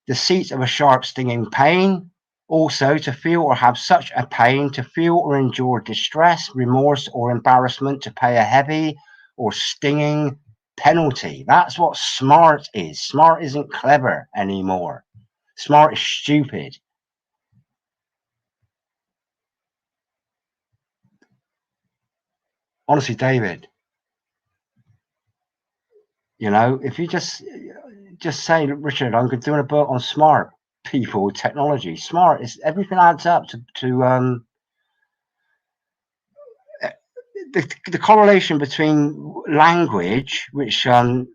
The seat of a sharp, stinging pain. Also, to feel or have such a pain, to feel or endure distress, remorse, or embarrassment, to pay a heavy or stinging penalty. That's what smart is. Smart isn't clever anymore. Smart is stupid. Honestly, David, you know, if you just say, Richard, I'm doing a book on smart people, technology. Smart is, everything adds up to the correlation between language, which Dave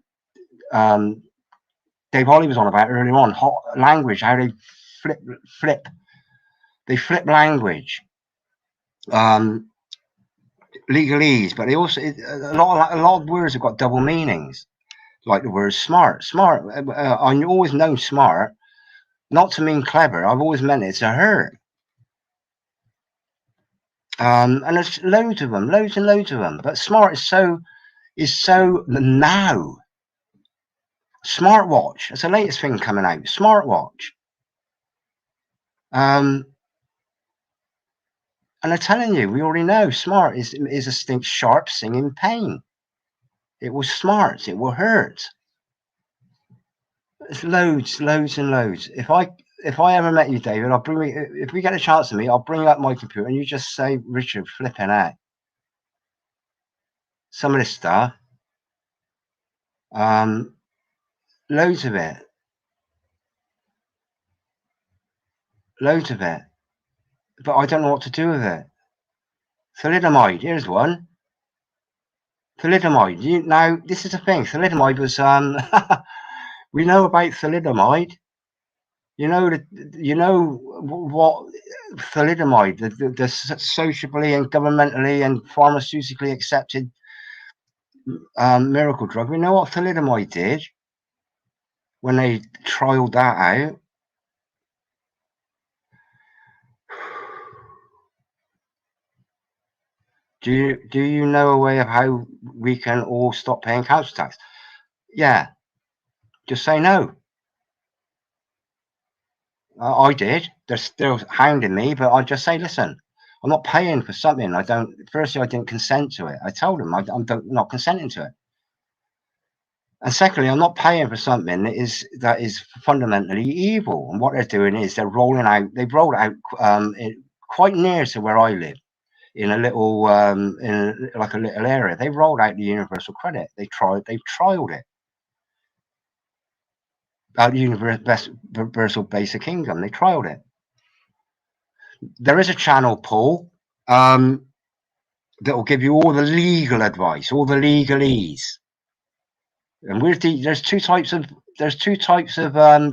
Holly was on about earlier on, language, how they flip language, legalese, but they also a lot of words have got double meanings, like the word smart. I always know smart not to mean clever. I've always meant it to hurt. And there's loads of them, loads and loads of them. But smart is so now. Smartwatch. It's the latest thing coming out. Smartwatch. And I'm telling you, we already know smart is a distinct sharp singing pain. It will smart. It will hurt. There's loads and loads. If I ever met you, David, I'll bring you, if we get a chance to meet, I'll bring up my computer and you just say, Richard, flipping out. Some of this stuff. Loads of it. Loads of it. But I don't know what to do with it. Thalidomide, here's one. Thalidomide. Now, this is the thing. Thalidomide was, we know about thalidomide. You know what thalidomide, the socially and governmentally and pharmaceutically accepted miracle drug. We know what thalidomide did when they trialed that out. Do you know a way of how we can all stop paying council tax? Yeah, just say no. I did. They're still hounding me, but I just say, listen, I'm not paying for something. Firstly, I didn't consent to it. I told them I'm not consenting to it. And secondly, I'm not paying for something that is fundamentally evil. And what they're doing is they've rolled out quite near to where I live, in a little like a little area. They rolled out the universal credit. They've trialed it. The universal basic income. They trialed it. There is a channel, Paul, that will give you all the legal advice, all the legalese. And there's two types of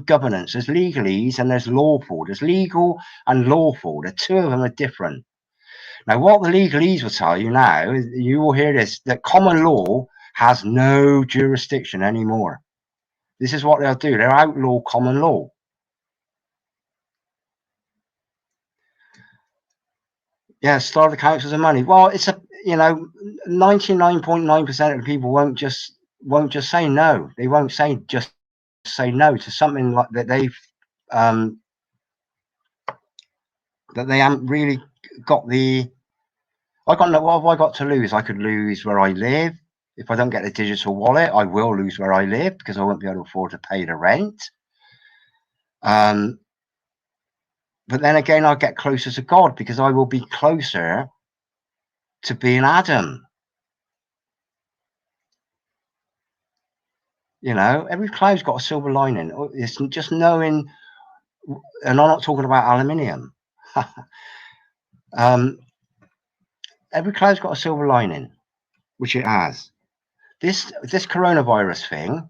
governance. There's legalese and there's lawful. There's legal and lawful. The two of them are different. Now, what the legalese will tell you now, you will hear this, that common law has no jurisdiction anymore. This is what they'll do. They'll outlaw common law. Yeah, starve the councils of money. Well, it's 99.9% of people won't just say no. They won't just say no to something like that they haven't really got the. What have I got to lose? I could lose where I live. If I don't get a digital wallet, I will lose where I live because I won't be able to afford to pay the rent. But then again, I'll get closer to God because I will be closer to being Adam. Every cloud's got a silver lining. It's just knowing, and I'm not talking about aluminium. Every cloud's got a silver lining, which it has. This coronavirus thing,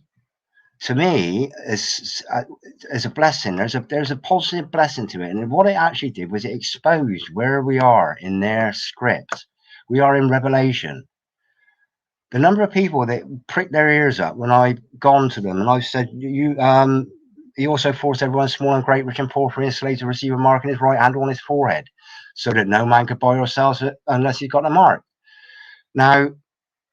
to me, is a blessing. There's a positive blessing to it, and what it actually did was it exposed where we are in their script. We are in Revelation. The number of people that pricked their ears up when I've gone to them and I've said, he also forced everyone, small and great, rich and poor, free and slave, to receive a mark in his right hand or on his forehead, so that no man could buy or sell it unless he got a mark. Now,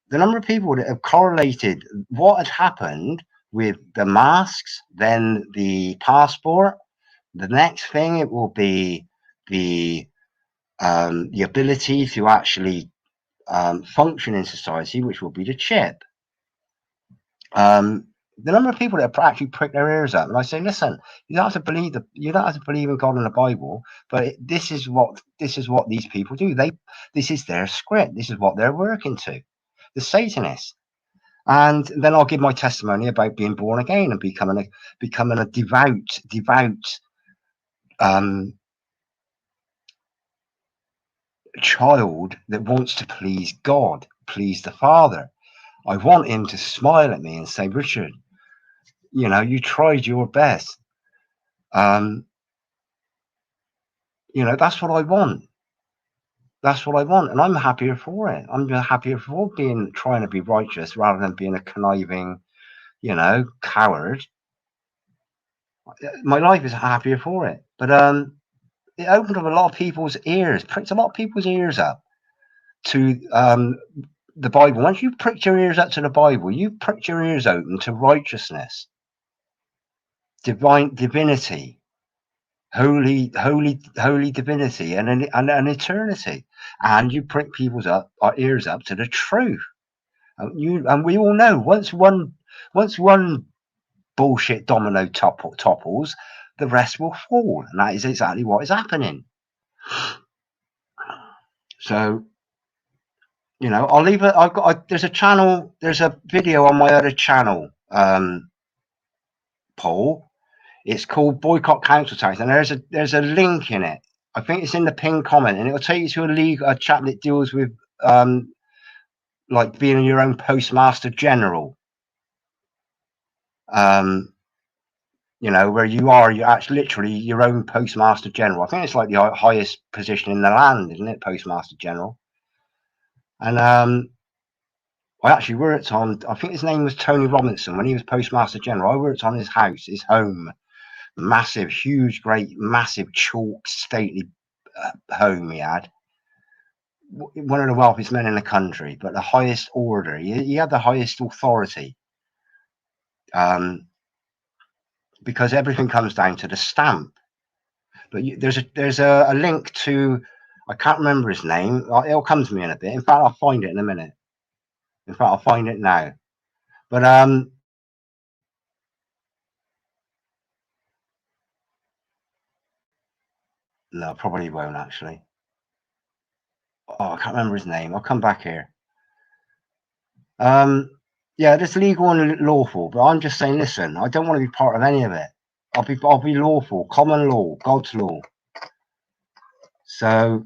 the number of people that have correlated what had happened with the masks, then the passport, the next thing it will be the ability to actually function in society, which will be the chip. The number of people that actually prick their ears up, and I say, listen, you don't have to believe in God and the Bible, but this is what these people do. This is their script. This is what they're working to, the Satanists. And then I'll give my testimony about being born again and becoming a devout child that wants to please God, please the Father. I want him to smile at me and say, Richard, you tried your best. That's what I want. That's what I want, and I'm happier for it. I'm happier for trying to be righteous rather than being a conniving, coward. My life is happier for it. But it opened up a lot of people's ears, pricked a lot of people's ears up to the Bible. Once you pricked your ears up to the Bible, you pricked your ears open to righteousness, divinity, holy divinity, and an eternity. And you prick people's our ears up to the truth. And we all know once one bullshit domino topples, the rest will fall, and that is exactly what is happening. So, you know, I'll leave it. There's a channel, there's a video on my other channel, Paul. It's called Boycott Council Tax, and there's a link in it. I think it's in the pinned comment, and it'll take you to a chat that deals with like being your own Postmaster General. You know, where you're actually literally your own Postmaster General. I think it's like the highest position in the land, isn't it, Postmaster General? And I actually worked on, I think his name was Tony Robinson, when he was Postmaster General. I worked on his house, his home, massive, huge, great, massive, chalk, stately home he had. One of the wealthiest men in the country, but the highest order. He had the highest authority. Because everything comes down to the stamp. But there's a link to, I can't remember his name. It'll come to me in a bit. In fact, I'll find it in a minute. In fact, I'll find it now. But no, probably won't actually. Oh, I can't remember his name. I'll come back here. Yeah, it's legal and lawful, but I'm just saying, listen, I don't want to be part of any of it. I'll be lawful, common law, God's law. So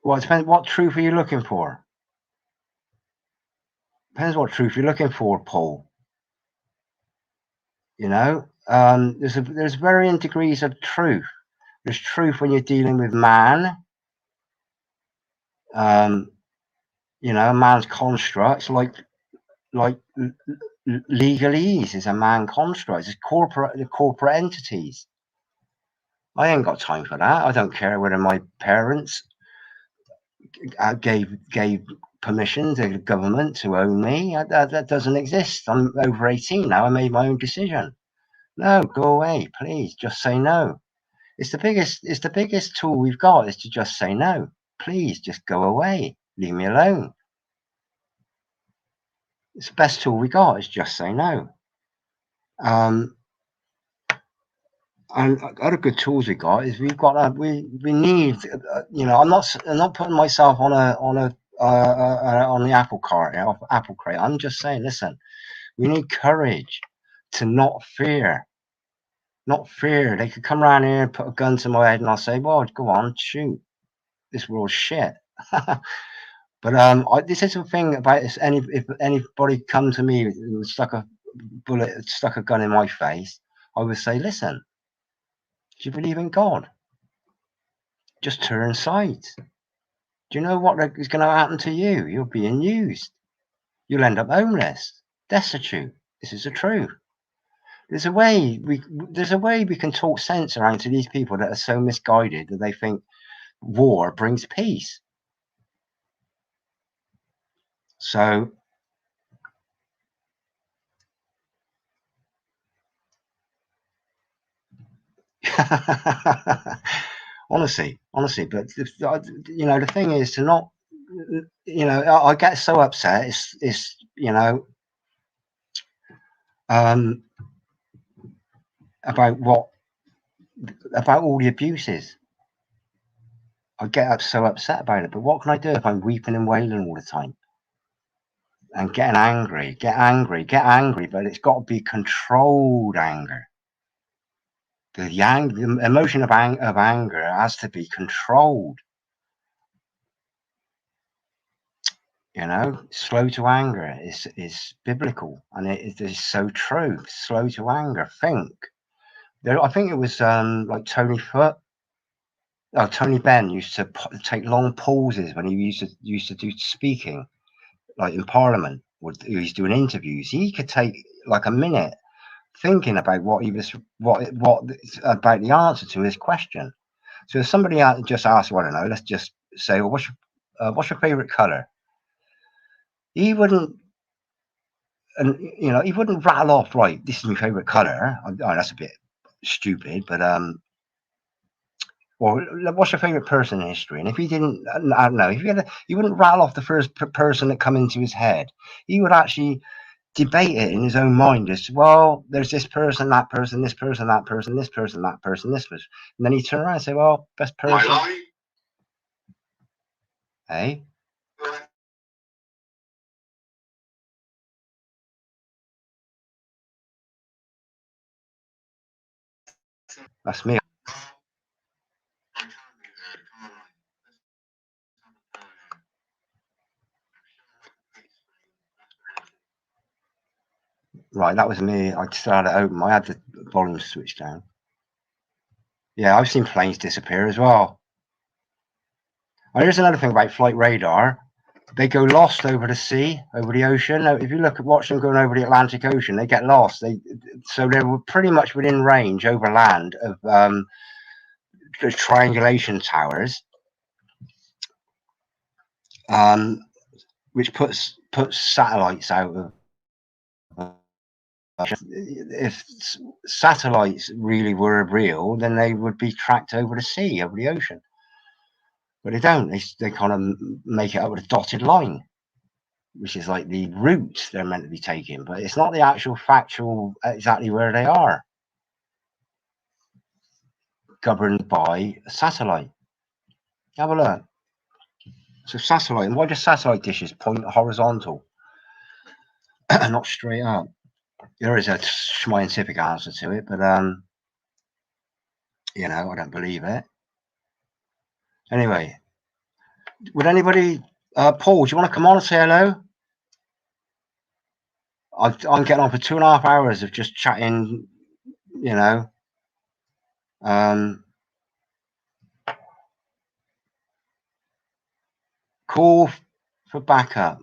well, it depends what truth are you looking for. Depends what truth you're looking for, Paul. You know, there's varying degrees of truth. There's truth when you're dealing with man. You know, man's constructs like legalese is a man construct. It's corporate entities. I ain't got time for that. I don't care whether my parents gave permission to the government to own me. That doesn't exist. I'm over 18 now. I made my own decision. No, go away, please. Just say no. It's the biggest tool we've got, is to just say no. Please just go away. Leave me alone. It's the best tool we got, is just say no. And other good tools we got is we've got we need, you know, I'm not putting myself on the apple cart, apple crate. I'm just saying, listen, we need courage to not fear. Not fear. They could come around here and put a gun to my head, and I'll say, well, go on, shoot. This world's shit. But this is the thing about this. If anybody come to me and stuck a gun in my face, I would say, listen, do you believe in God? Just turn sides. Do you know what is going to happen to you? You're being used. You'll end up homeless, destitute. This is the truth. There's a way we can talk sense around to these people that are so misguided that they think war brings peace. So honestly, but you know, the thing is to not, you know, I get so upset. It's you know, about all the abuses. I get so upset about it. But what can I do if I'm weeping and wailing all the time and getting angry? Get angry, but it's got to be controlled anger. The emotion of anger has to be controlled. You know, slow to anger is biblical, and it is so true. Slow to anger. Think. I think it was like Tony Foote. Tony Benn used to take long pauses when he used to do speaking, like in Parliament. He's doing interviews. He could take like a minute thinking about what about the answer to his question. So if somebody just asks, well, I don't know, let's just say, well, what's your favorite color? He wouldn't, and he wouldn't rattle off, right, this is my favorite color. Oh, that's a bit stupid, but or what's your favorite person in history? And if he didn't, I don't know, he wouldn't rattle off the first person that come into his head. He would actually debate it in his own mind as, well, there's this person, that person, this person, that person, this person, that person, this person. And then he'd turn around and say, well, best person. Hey? That's me. Right, that was me. I still had it open. I had the volume switched down. Yeah, I've seen planes disappear as well. And here's another thing about flight radar. They go lost over the sea, over the ocean. Now, if you watch them going over the Atlantic Ocean, they get lost. So they were pretty much within range over land of triangulation towers, which puts satellites out of. If satellites really were real, then they would be tracked over the sea, over the ocean. But they don't. They kind of make it up with a dotted line, which is like the route they're meant to be taking, but it's not the actual factual exactly where they are, governed by a satellite. Have a look. So satellite, and why do satellite dishes point horizontal, not straight up? There is a scientific answer to it, but I don't believe it. Anyway, would anybody, Paul, do you want to come on and say hello? I'm getting on for 2.5 hours of just chatting, call for backup.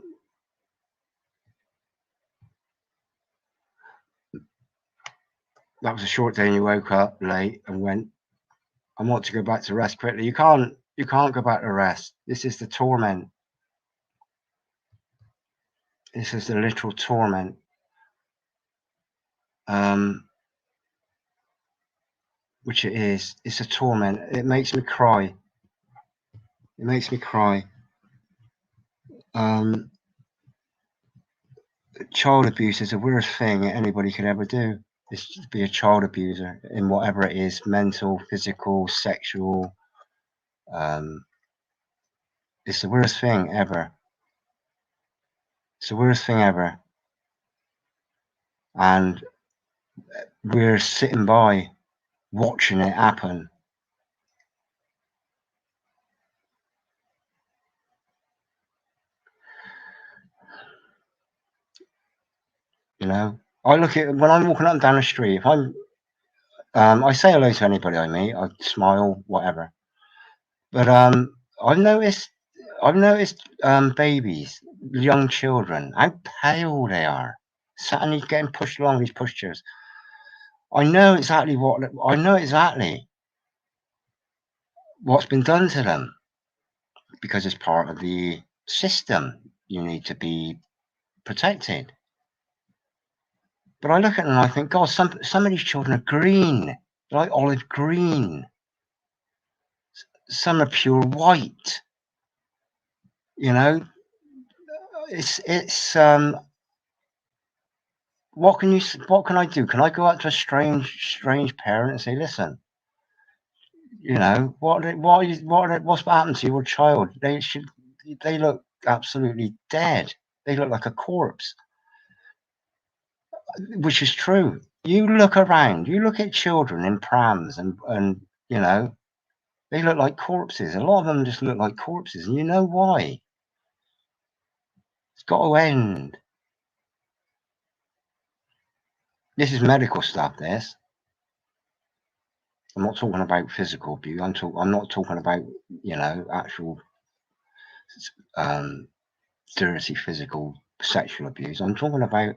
That was a short day and you woke up late and went, I want to go back to rest quickly. You can't go back to rest. This is the torment. This is the literal torment. Which it is. It's a torment. It makes me cry. It makes me cry. Child abuse is the worst thing anybody could ever do. Is to be a child abuser in whatever it is, mental, physical, sexual. It's the worst thing ever. It's the worst thing ever. And we're sitting by watching it happen. I look at when I'm walking up and down the street. If I say hello to anybody I meet, I smile, whatever. But I've noticed babies, young children, how pale they are, suddenly getting pushed along these pushchairs. I know exactly what's been done to them, because it's part of the system. You need to be protected. But I look at them and I think, God, some of these children are green, they're like olive green. Some are pure white. It's what can I do? Can I go up to a strange parent and say, listen, what's happened to your child? They look absolutely dead. They look like a corpse. Which is true. You look around, you look at children in prams and they look like corpses. A lot of them just look like corpses, and you know why? It's got to end. This is medical stuff, this. I'm not talking about physical abuse. I'm not talking about, you know, actual dirty physical sexual abuse. I'm talking about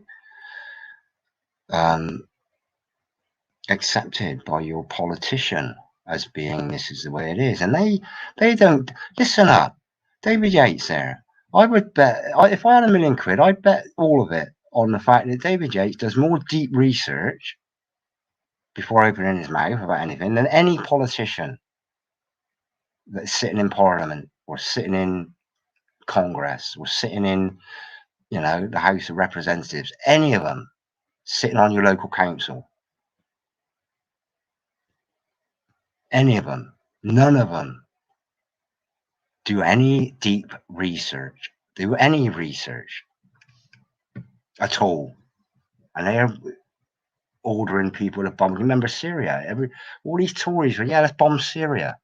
accepted by your politician as being this is the way it is, and they don't listen up. David Yates there. I would bet if I had £1 million, I'd bet all of it on the fact that David Yates does more deep research before opening his mouth about anything than any politician that's sitting in Parliament or sitting in Congress or sitting in, you know, the House of Representatives. Any of them sitting on your local council. Any of them. None of them do any deep research, do any research at all. And they're ordering people to bomb. Remember Syria? All these Tories were, yeah, let's bomb Syria.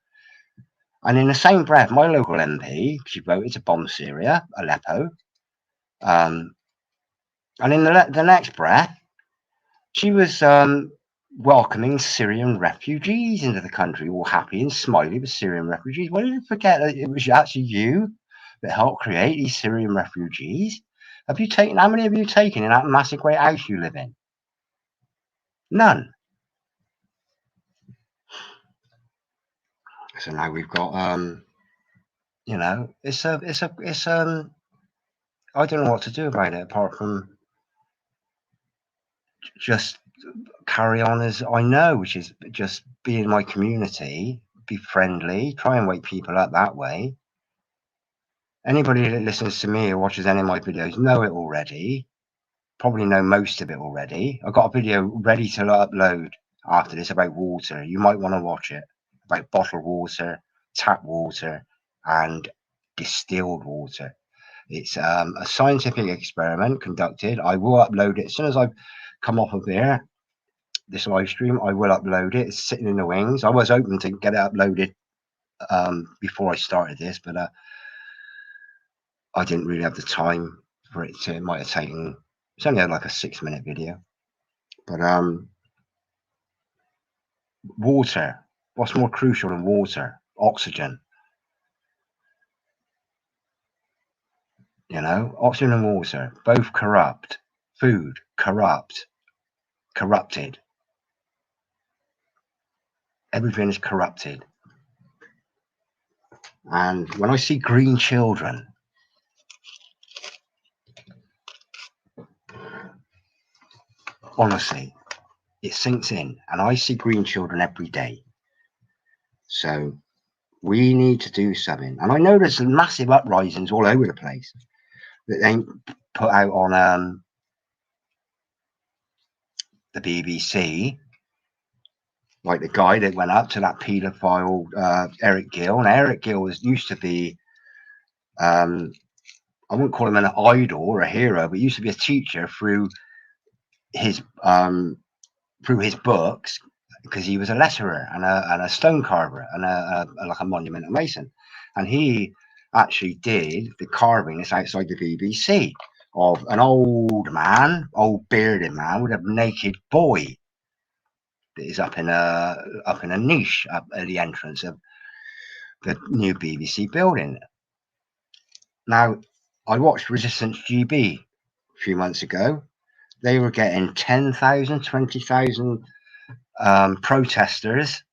And in the same breath, my local MP, she voted to bomb Syria, Aleppo. And in the next breath, she was welcoming Syrian refugees into the country, all happy and smiley with Syrian refugees. Why did you forget that it was actually you that helped create these Syrian refugees? How many have you taken in that massive great house you live in? None. So now we've got, you know, I don't know what to do about it apart from just carry on as I know, which is just be in my community, be friendly, try and wake people up that way. Anybody that listens to me or watches any of my videos know it already, probably know most of it already. I've got a video ready to upload after this about water. You might want to watch it, about bottled water, tap water, and distilled water. It's a scientific experiment conducted. I will upload it as soon as I've come off of there. This live stream, I will upload it. It's sitting in the wings. I was hoping to get it uploaded before I started this, but I didn't really have the time for it to. It might have taken. It's only like a 6-minute video, but water. What's more crucial than water? Oxygen. You know, oxygen and water both corrupt. Food corrupt. Corrupted. Everything is corrupted. And when I see green children, honestly, it sinks in. And I see green children every day. So we need to do something. And I know there's some massive uprisings all over the place that they put out on the BBC. Like the guy that went up to that paedophile Eric Gill. And Eric Gill used to be, I wouldn't call him an idol or a hero, but he used to be a teacher through his books, because he was a letterer and a stone carver and like a monumental mason. And he actually did the carving that's outside the BBC of an old bearded man with a naked boy that is up in a niche up at the entrance of the new BBC building. Now, I watched Resistance GB a few months ago. They were getting 10,000, 20,000 protesters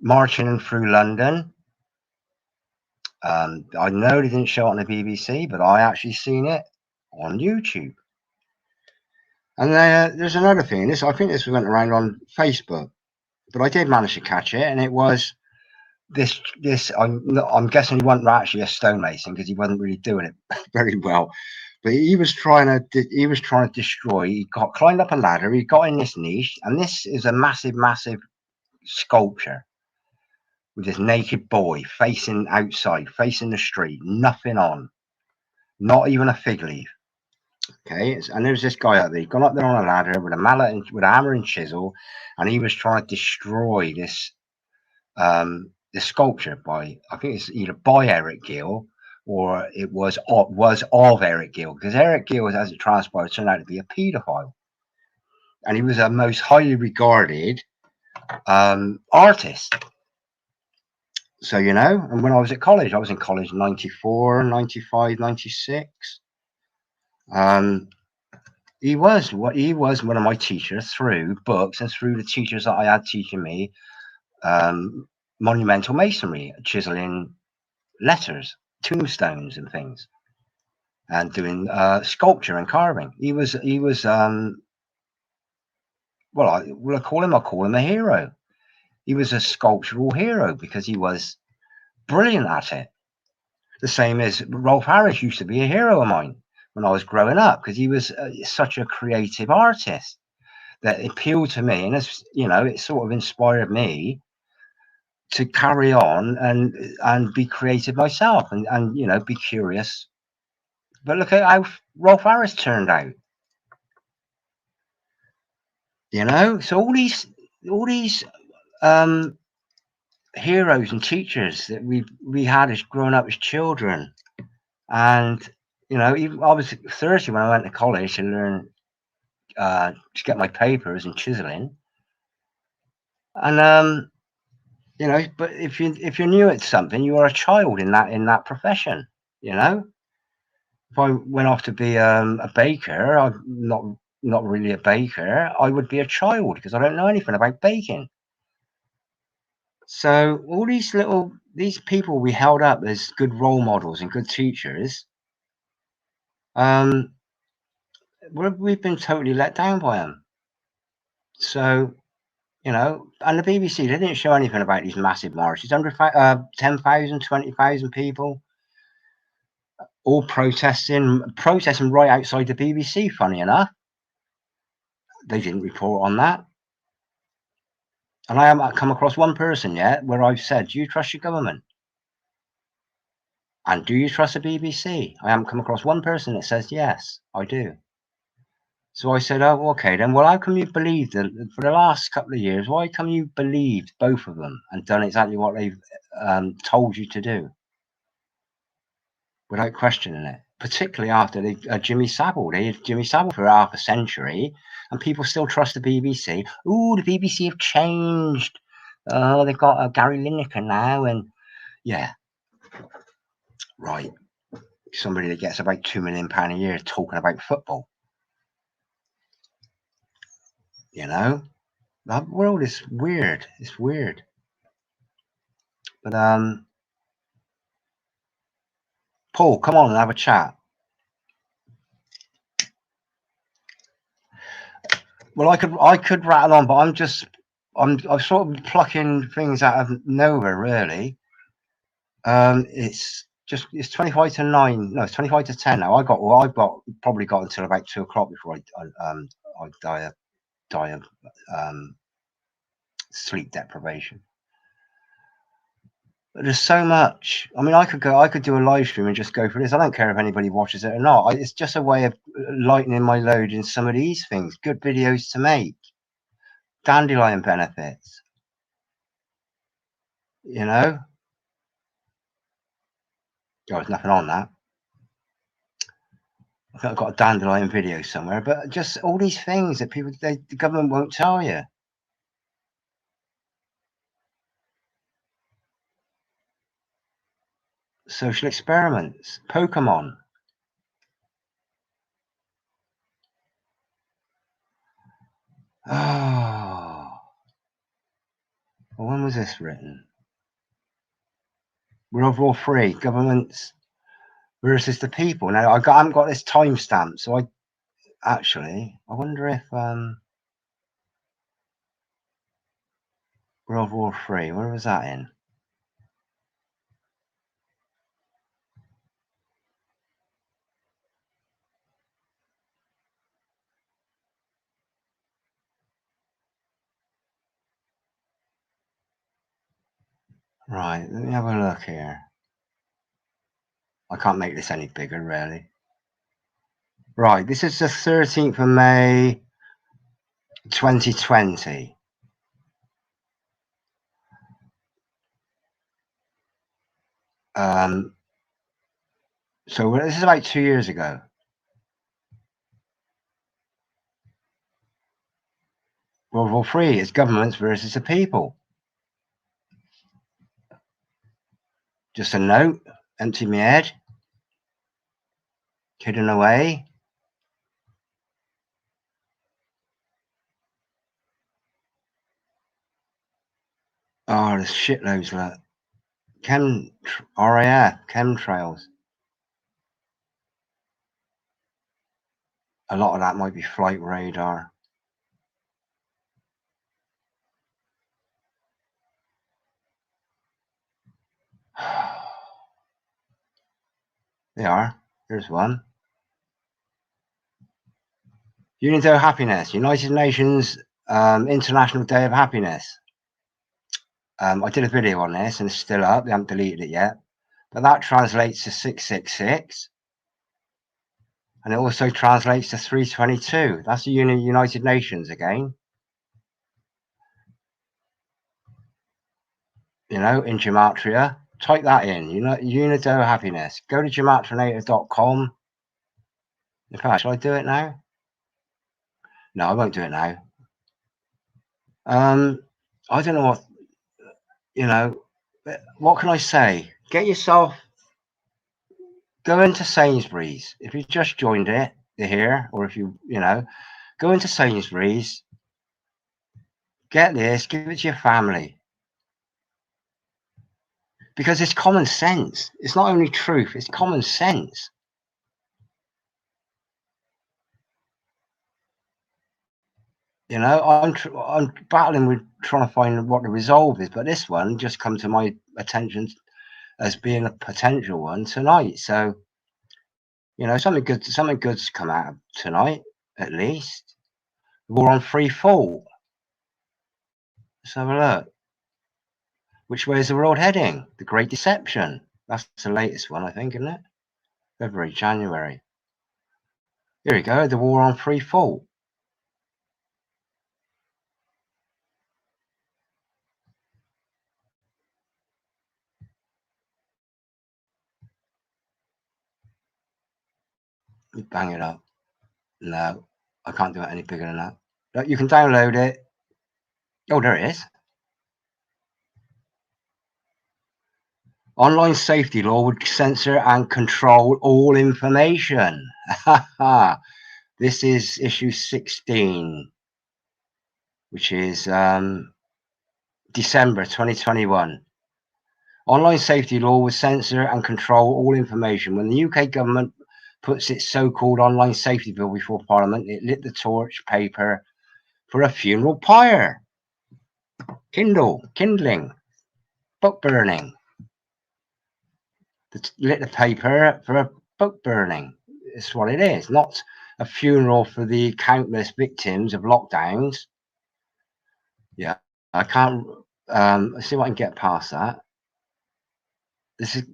marching through London. I know they didn't show it on the BBC, but I actually seen it on YouTube. And there's another thing. I think this went around on Facebook, but I did manage to catch it, and it was this. I'm guessing he wasn't actually a stonemason because he wasn't really doing it very well. But he was trying to destroy. He climbed up a ladder. He got in this niche, and this is a massive, massive sculpture with this naked boy facing outside, facing the street, nothing on, not even a fig leaf. Okay, and there's this guy up there. He'd gone up there on a ladder with a mallet and with a hammer and chisel, and he was trying to destroy this sculpture by, I think it's either by Eric Gill or it was of Eric Gill, because Eric Gill, as it transpired, turned out to be a paedophile, and he was a most highly regarded artist. So, you know, and when I was at college, I was in college 94, 95, 96. He was one of my teachers through books and through the teachers that I had teaching me monumental masonry, chiseling letters, tombstones and things, and doing sculpture and carving. He was well, I call him a hero. He was a sculptural hero because he was brilliant at it. The same as Rolf Harris used to be a hero of mine when I was growing up, because he was such a creative artist that appealed to me, and it's, you know, it sort of inspired me to carry on and be creative myself, and you know, be curious. But look at how Rolf Harris turned out. You know, so all these heroes and teachers that we had as growing up as children, and you know, even I was 30 when I went to college to learn to get my papers in chiseling, and you know, but if you're new at something, you are a child in that profession. You know, if I went off to be a baker, I'm not really a baker. I would be a child because I don't know anything about baking. So all these people we held up as good role models and good teachers, we've been totally let down by them. So, you know, and the BBC, they didn't show anything about these massive marches. 10,000, 20,000 people all protesting right outside the BBC. Funny enough, they didn't report on that. And I haven't come across one person yet where I've said, do you trust your government? And do you trust the BBC? I haven't come across one person that says, yes, I do. So I said, oh, okay, then, well, how come you believed that for the last couple of years? Why come you believed both of them and done exactly what they've told you to do without questioning it? Particularly after Jimmy Savile. They had Jimmy Savile for half a century, and people still trust the BBC. Ooh, the BBC have changed. Oh, they've got Gary Lineker now, and yeah, right. Somebody that gets about £2 million a year talking about football. You know, that world is weird. It's weird. But Paul, come on and have a chat. Well, I could rattle on, but I'm sort of plucking things out of nowhere, really. It's 25 to 9. No, it's 25 to 10 now. I've probably got until about 2 o'clock before I die of sleep deprivation. But there's so much. I mean, I could do a live stream and just go for this. I don't care if anybody watches it or not. It's just a way of lightening my load in some of these things. Good videos to make. Dandelion benefits. You know? Oh, there's nothing on that. I think I've got a dandelion video somewhere, but just all these things that the government won't tell you. Social experiments, Pokemon. Oh, well, when was this written? World War III, governments versus the people. Now I haven't got this timestamp, so I wonder if World War III, where was that in? Right, let me have a look here. I can't make this any bigger, really. Right, this is the 13th of May, 2020. So this is about 2 years ago. World War III is governments versus the people. Just a note, empty my head, kidding away. Oh, there's shitloads of that. RAF, chemtrails. A lot of that might be flight radar. They are. Here's one. Unity of Happiness, United Nations International Day of Happiness. I did a video on this and it's still up. They haven't deleted it yet. But that translates to 666. And it also translates to 322. That's the United Nations again. You know, in gematria. Type that in. Unity of Happiness. Go to gematrinator.com. In fact, shall I do it now? No, I won't do it now. I don't know what, you know, what can I say? Get yourself, go into Sainsbury's. If you just joined it, you're here, or if you know, go into Sainsbury's, get this, give it to your family. Because it's common sense. It's not only truth, it's common sense. You know, I'm battling with trying to find what the resolve is, but this one just come to my attention as being a potential one tonight. So, you know, something good's come out of tonight, at least. War on free fall. Let's have a look. Which way is the world heading? The Great Deception. That's the latest one, I think, isn't it? February, January. Here we go. The war on free fall. You bang it up. No, I can't do it any bigger than that. Look, you can download it. Oh, there it is. Online safety law would censor and control all information. This is issue 16, which is December 2021. Online safety law would censor and control all information. When the UK government puts its so-called online safety bill before Parliament, it lit the torch paper for a funeral pyre. Kindling, book burning. Lit the paper for a book burning. It's what it is, not a funeral for the countless victims of lockdowns. Yeah, I can't let's see if I can get past that. This is,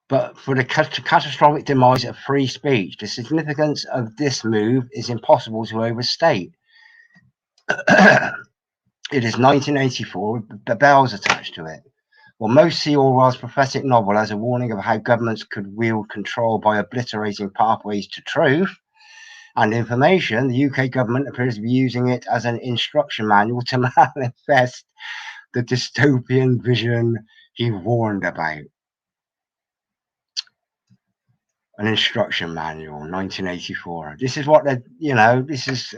but for the catastrophic demise of free speech, the significance of this move is impossible to overstate. It is 1984 with the bells attached to it. Well, most see Orwell's prophetic novel as a warning of how governments could wield control by obliterating pathways to truth and information. The UK government appears to be using it as an instruction manual to manifest the dystopian vision he warned about. An instruction manual, 1984. This is what they're, you know, this is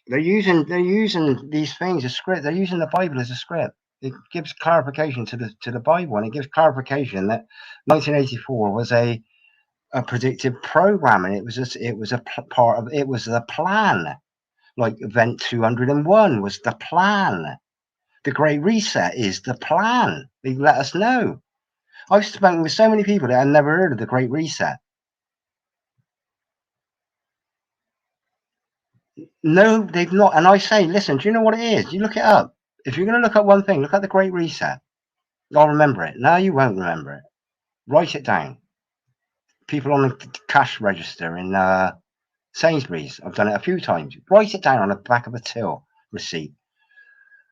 they're using these things as script. They're using the Bible as a script. It gives clarification to the Bible, and it gives clarification that 1984 was a predictive program, and it was a part of it was the plan. Like Event 201 was the plan. The Great Reset is the plan. They let us know. I've spoken with so many people that have never heard of the Great Reset. No, they've not. And I say, listen, do you know what it is? You look it up. If you're going to look at one thing, look at the Great Reset. I'll remember it. No, you won't remember it. Write it down. People on the cash register in Sainsbury's, I've done it a few times. Write it down on the back of a till receipt.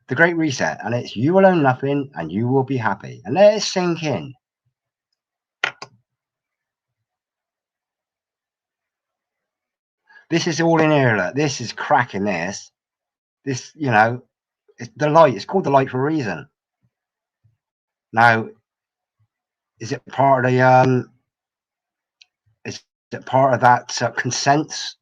The Great Reset, and it's you will own nothing and you will be happy. And let it sink in. This is all in here. Look, this is cracking. This, you know, it's the light. It's called the light for a reason. Now, is it part of the is it part of that consent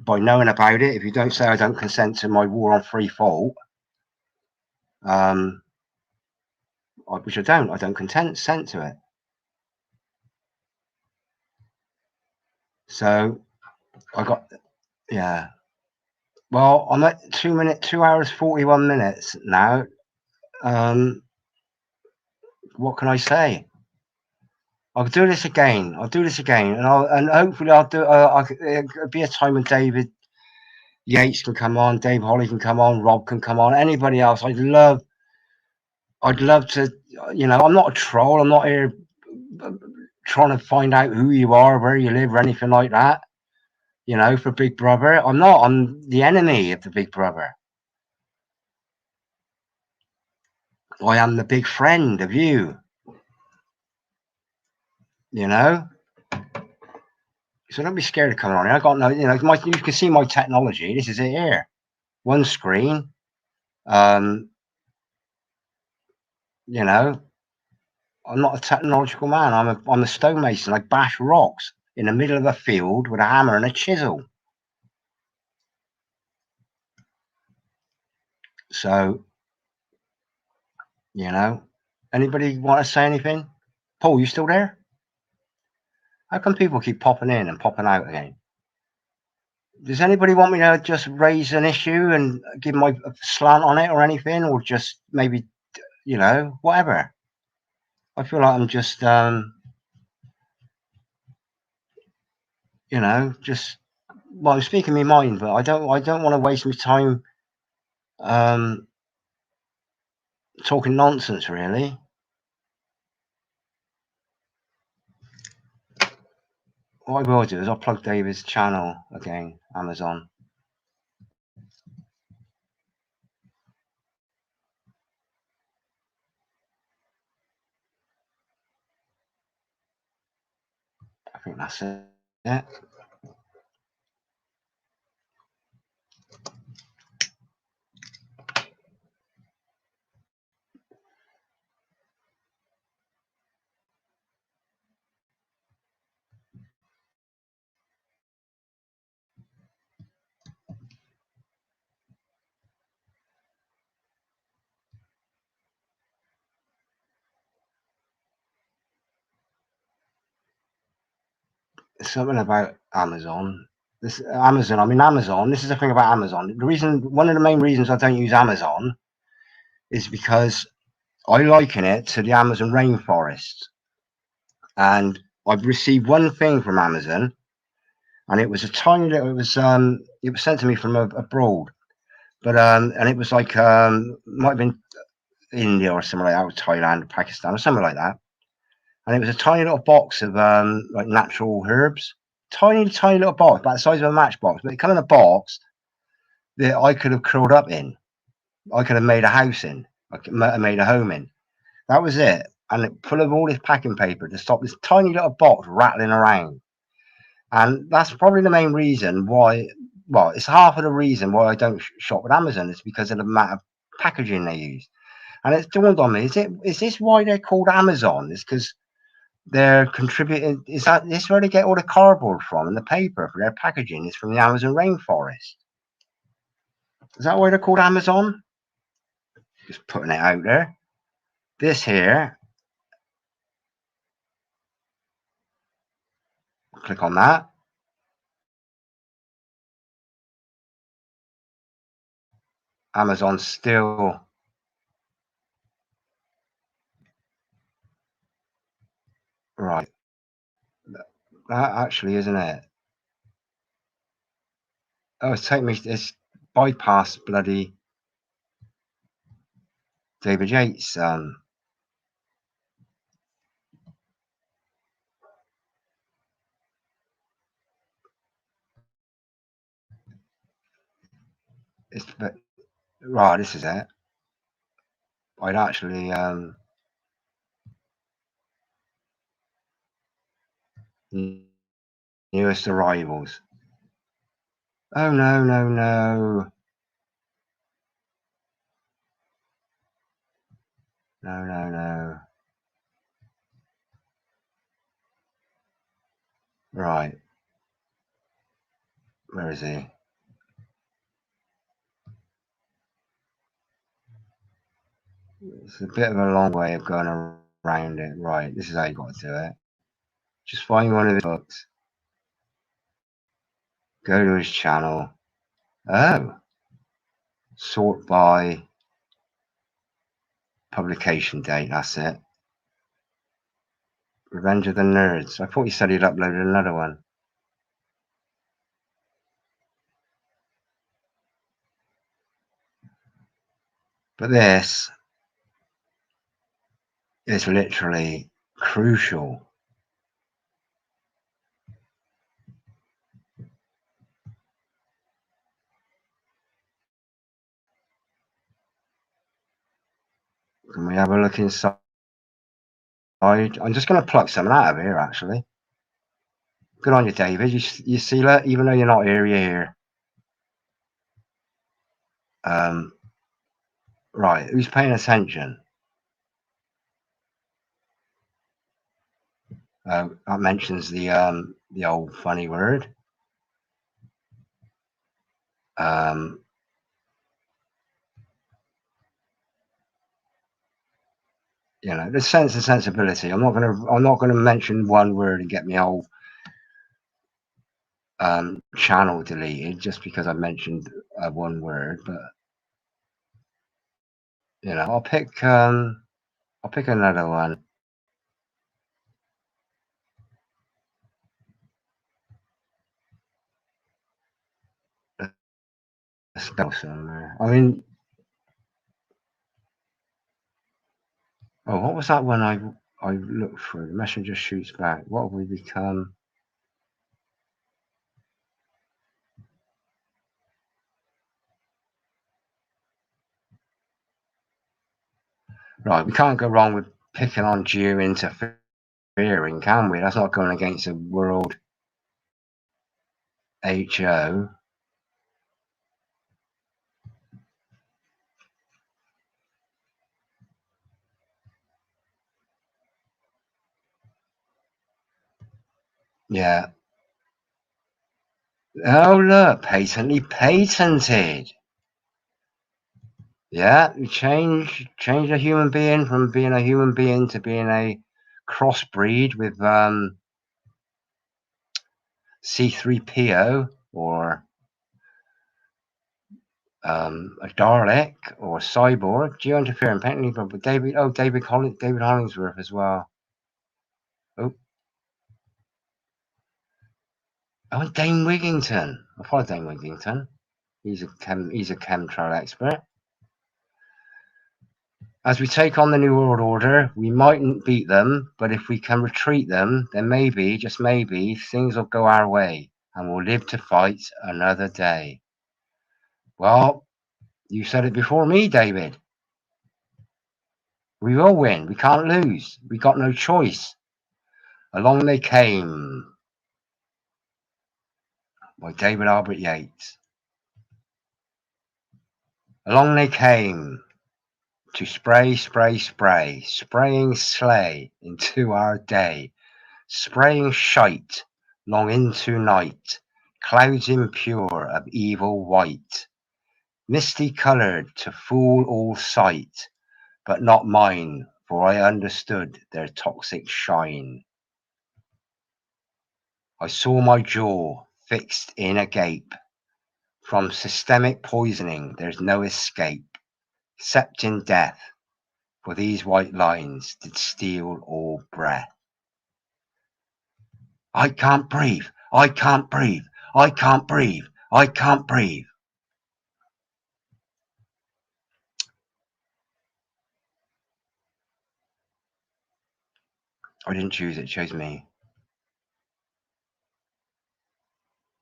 by knowing about it? If you don't say I don't consent to my war on free thought, which I don't consent to it. So I got, yeah. Well, I'm at 2 hours 41 minutes now. What can I say? I'll do this again. I'll do this again, and hopefully I'll do. It'll be a time when David Yates can come on, Dave Holly can come on, Rob can come on, anybody else. I'd love to. You know, I'm not a troll. I'm not here trying to find out who you are, where you live, or anything like that. You know, for Big Brother, I'm not. I'm the enemy of the Big Brother. I am the big friend of you. You know. So don't be scared of coming on here. I got no, you know, you can see my technology. This is it here. One screen. You know, I'm not a technological man. I'm a stonemason. I bash rocks in the middle of a field with a hammer and a chisel. So, you know, anybody want to say anything? Paul, you still there? How come people keep popping in and popping out again? Does anybody want me to just raise an issue and give my slant on it or anything, or just maybe, you know, whatever? I feel like I'm just, you know, just, well, I'm speaking my mind, but I don't want to waste my time talking nonsense, really. What I will do is I'll plug David's channel again, Amazon. I think that's it. Something about Amazon. This Amazon. I mean, Amazon. This is the thing about Amazon. One of the main reasons I don't use Amazon is because I liken it to the Amazon rainforest, and I've received one thing from Amazon, and it was a tiny little. It was sent to me from abroad, but and it was like might have been India or somewhere like that, or Thailand, or Pakistan, or something like that. And it was a tiny little box of like natural herbs, tiny little box, about the size of a matchbox. But it came in a box that I could have curled up in. I could have made a house in. I could have made a home in. That was it. And it full of all this packing paper to stop this tiny little box rattling around. And that's probably the main reason why. Well, it's half of the reason why I don't shop with Amazon. It's because of the amount of packaging they use. And it's dawned on me: is this why they're called Amazon? It's because they're contributing. Is this where they get all the cardboard from and the paper for their packaging? Is from the Amazon rainforest. Is that why they're called Amazon? Just putting it out there. This here, click on that. Amazon still right. That actually isn't it. Oh, it's taking me. It's bypass bloody David Yates. It's right. This is it. I'd actually Newest arrivals. Oh no, no, no. No, no, no. Right. Where is he? It's a bit of a long way of going around it. Right. This is how you got to do it. Just find one of his books. Go to his channel. Oh. Sort by publication date. That's it. Revenge of the Nerds. I thought you said he'd uploaded another one. But this is literally crucial. Can we have a look inside? I'm just going to pluck something out of here, actually. Good on you, David. You see that? Even though you're not here, you're here. Right. Who's paying attention? That mentions the old funny word. You know, the sense and sensibility. I'm not gonna mention one word and get me whole channel deleted just because I mentioned one word. But you know, I'll pick another one. Let's go somewhere. I mean, oh, what was that one I looked through? The messenger shoots back. What have we become? Right, we can't go wrong with picking on due interfering, can we? That's not going against the world HO. Yeah. Oh, look, patently patented. Yeah, you change a human being from being a human being to being a crossbreed with C3PO or a Dalek or a cyborg. Geointerfering patently, but David Hollingsworth as well. Oh, and Dane Wigington. I follow Dane Wigington. He's a chemtrail expert. As we take on the New World Order, we mightn't beat them, but if we can retreat them, then maybe, just maybe, things will go our way, and we'll live to fight another day. Well, you said it before me, David. We will win. We can't lose. We got no choice. Along they came. By David Albert Yates. Along they came. To spray, spray, spray, spraying sleigh into our day, spraying shite long into night, clouds impure of evil white, misty coloured to fool all sight, but not mine, for I understood their toxic shine. I saw my jaw fixed in a gape, from systemic poisoning there's no escape, except in death. For these white lines did steal all breath. I can't breathe. I can't breathe. I can't breathe. I can't breathe. I didn't choose it. It chose me.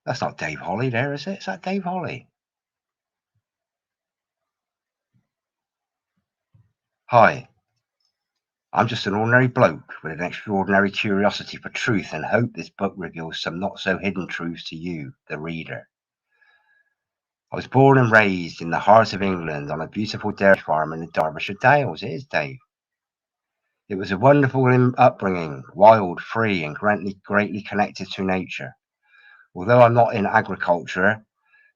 That's not Dave Holly there, is it? Is that Dave Holly? Hi. I'm just an ordinary bloke with an extraordinary curiosity for truth and hope this book reveals some not so hidden truths to you, the reader. I was born and raised in the heart of England on a beautiful dairy farm in the Derbyshire Dales. It is, Dave. It was a wonderful upbringing, wild, free, and greatly connected to nature. Although I'm not in agriculture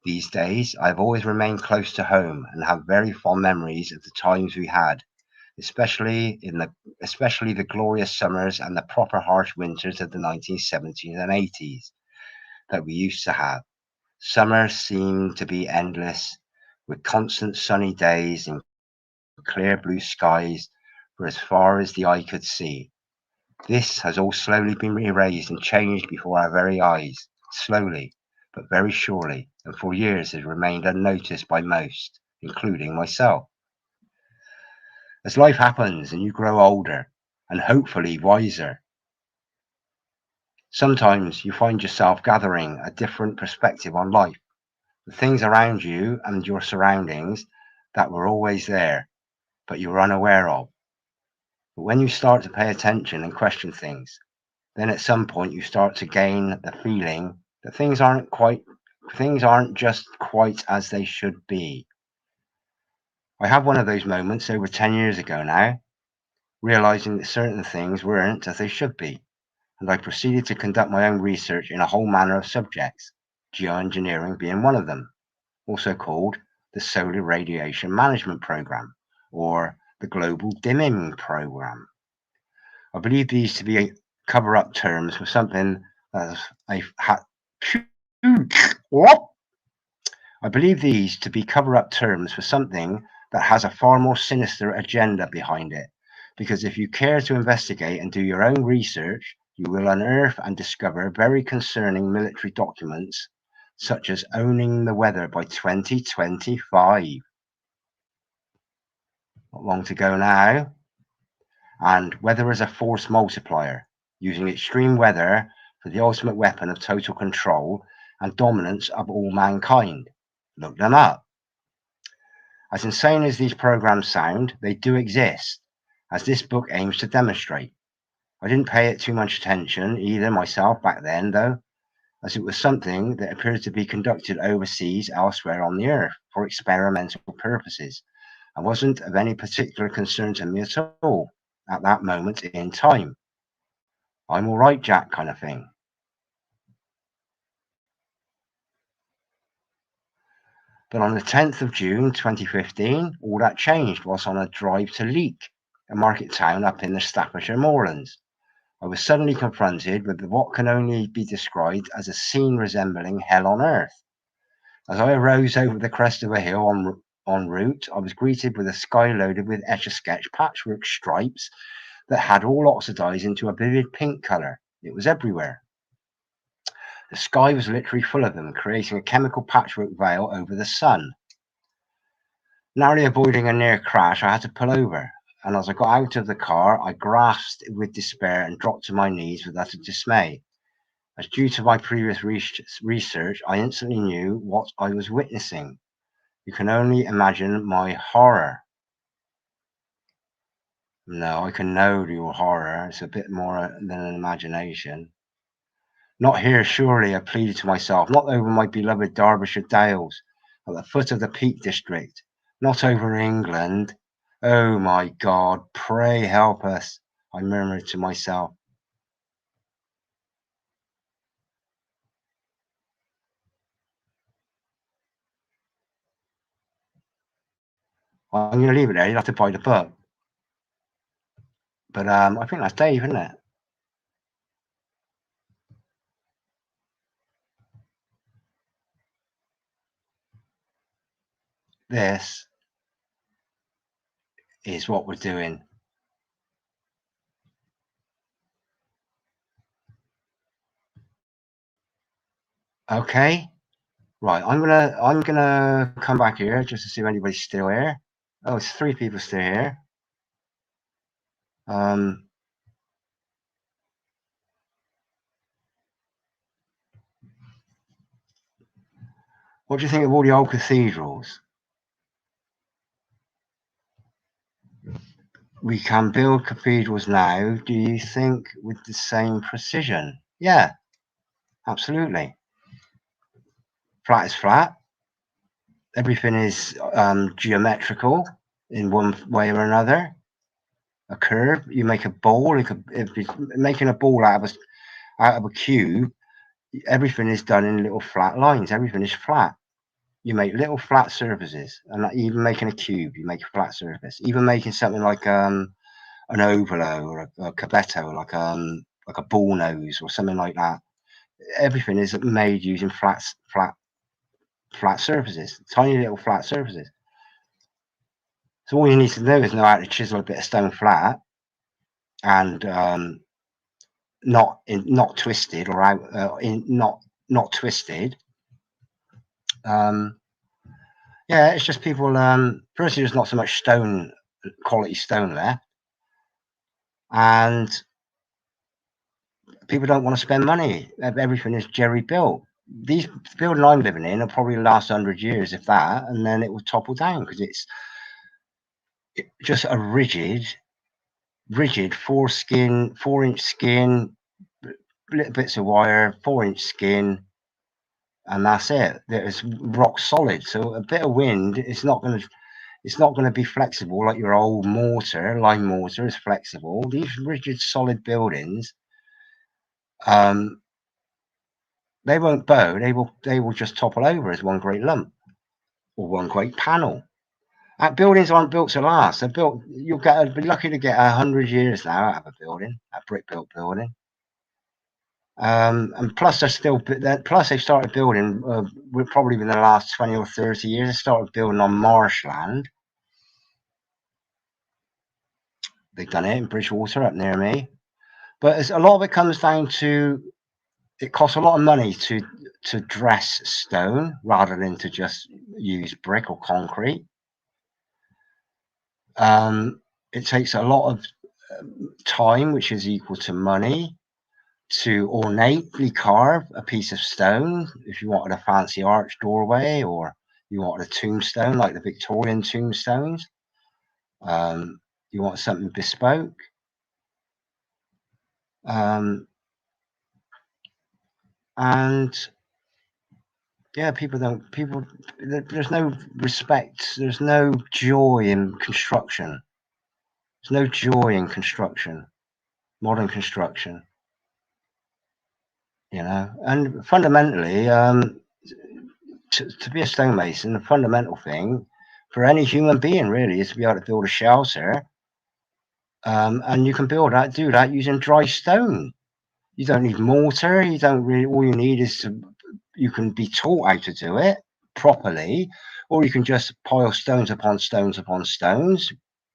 these days, I've always remained close to home and have very fond memories of the times we had, especially the glorious summers and the proper harsh winters of the 1970s and 80s that we used to have. Summer seemed to be endless, with constant sunny days and clear blue skies for as far as the eye could see. This has all slowly been erased and changed before our very eyes, slowly, but very surely, and for years has remained unnoticed by most, including myself. As life happens and you grow older, and hopefully wiser, sometimes you find yourself gathering a different perspective on life, the things around you and your surroundings that were always there, but you were unaware of. But when you start to pay attention and question things, then at some point you start to gain the feeling that things aren't just quite as they should be. I had one of those moments over 10 years ago now, realizing that certain things weren't as they should be, and I proceeded to conduct my own research in a whole manner of subjects, geoengineering being one of them, also called the Solar Radiation Management Program, or the Global Dimming Program. I believe these to be cover-up terms for something that has a far more sinister agenda behind it. Because if you care to investigate and do your own research, you will unearth and discover very concerning military documents, such as owning the weather by 2025. Not long to go now. And weather as a force multiplier, using extreme weather for the ultimate weapon of total control and dominance of all mankind. Look them up. As insane as these programs sound, they do exist, as this book aims to demonstrate. I didn't pay it too much attention either myself back then, though, as it was something that appeared to be conducted overseas elsewhere on the earth for experimental purposes, and wasn't of any particular concern to me at all at that moment in time. I'm all right, Jack, kind of thing. But on the 10th of June 2015, all that changed whilst on a drive to Leek, a market town up in the Staffordshire moorlands. I was suddenly confronted with what can only be described as a scene resembling hell on earth. As I arose over the crest of a hill en route, I was greeted with a sky loaded with etch-a-sketch patchwork stripes that had all oxidized into a vivid pink colour. It was everywhere. The sky was literally full of them, creating a chemical patchwork veil over the sun. Narrowly avoiding a near crash, I had to pull over, and as I got out of the car, I grasped with despair and dropped to my knees with utter dismay. As due to my previous research, I instantly knew what I was witnessing. You can only imagine my horror. No, I can know your horror. It's a bit more than an imagination. Not here, surely, I pleaded to myself, not over my beloved Derbyshire Dales, at the foot of the Peak District, not over England. Oh my God, pray help us, I murmured to myself. I'm going to leave it there, you'll have to buy the book. But I think that's Dave, isn't it? This is what we're doing. Okay, right. I'm gonna come back here just to see if anybody's still here. Oh, it's 3 people still here. What do you think of all the old cathedrals? we can build cathedrals now, do you think, with the same precision? Yeah, absolutely. Flat is flat. Everything is geometrical in one way or another. A curve, you make a ball. If it's making a ball out of a cube, everything is done in little flat lines. Everything is flat. You make little flat surfaces, and like even making a cube, you make a flat surface. Even making something like an ovalo or a cavetto, like a ball nose or something like that. Everything is made using flat surfaces, tiny little flat surfaces. So all you need to know is know how to chisel a bit of stone flat, and not twisted or out not twisted. Yeah, it's just people. Firstly, there's not so much quality stone there, and people don't want to spend money. Everything is jerry built. These building I'm living in will probably last 100 years, if that, and then it will topple down because it's just a rigid 4-inch skin, little bits of wire, 4-inch skin, and that's it. It's rock solid. So a bit of wind, it's not going to be flexible like your old lime mortar is flexible. These rigid solid buildings, they won't bow. They will just topple over as one great lump or one great panel. Buildings aren't built to last. They're built. You'll be lucky to get 100 years now out of a building, a brick built building. And plus they're still. Plus they started building. Probably within the last 20 or 30 years, they started building on marshland. They've done it in Bridgewater up near me, but a lot of it comes down to it costs a lot of money to dress stone rather than to just use brick or concrete. It takes a lot of time, which is equal to money, to ornately carve a piece of stone. If you wanted a fancy arch doorway, or you wanted a tombstone like the Victorian tombstones, you want something bespoke. And yeah, there's no respect, there's no joy in construction. There's no joy in construction, modern construction, you know. And fundamentally, to be a stonemason, the fundamental thing for any human being really is to be able to build a shelter. And you can do that using dry stone. You don't need mortar. You don't really. All you need is you can be taught how to do it properly, or you can just pile stones upon stones upon stones,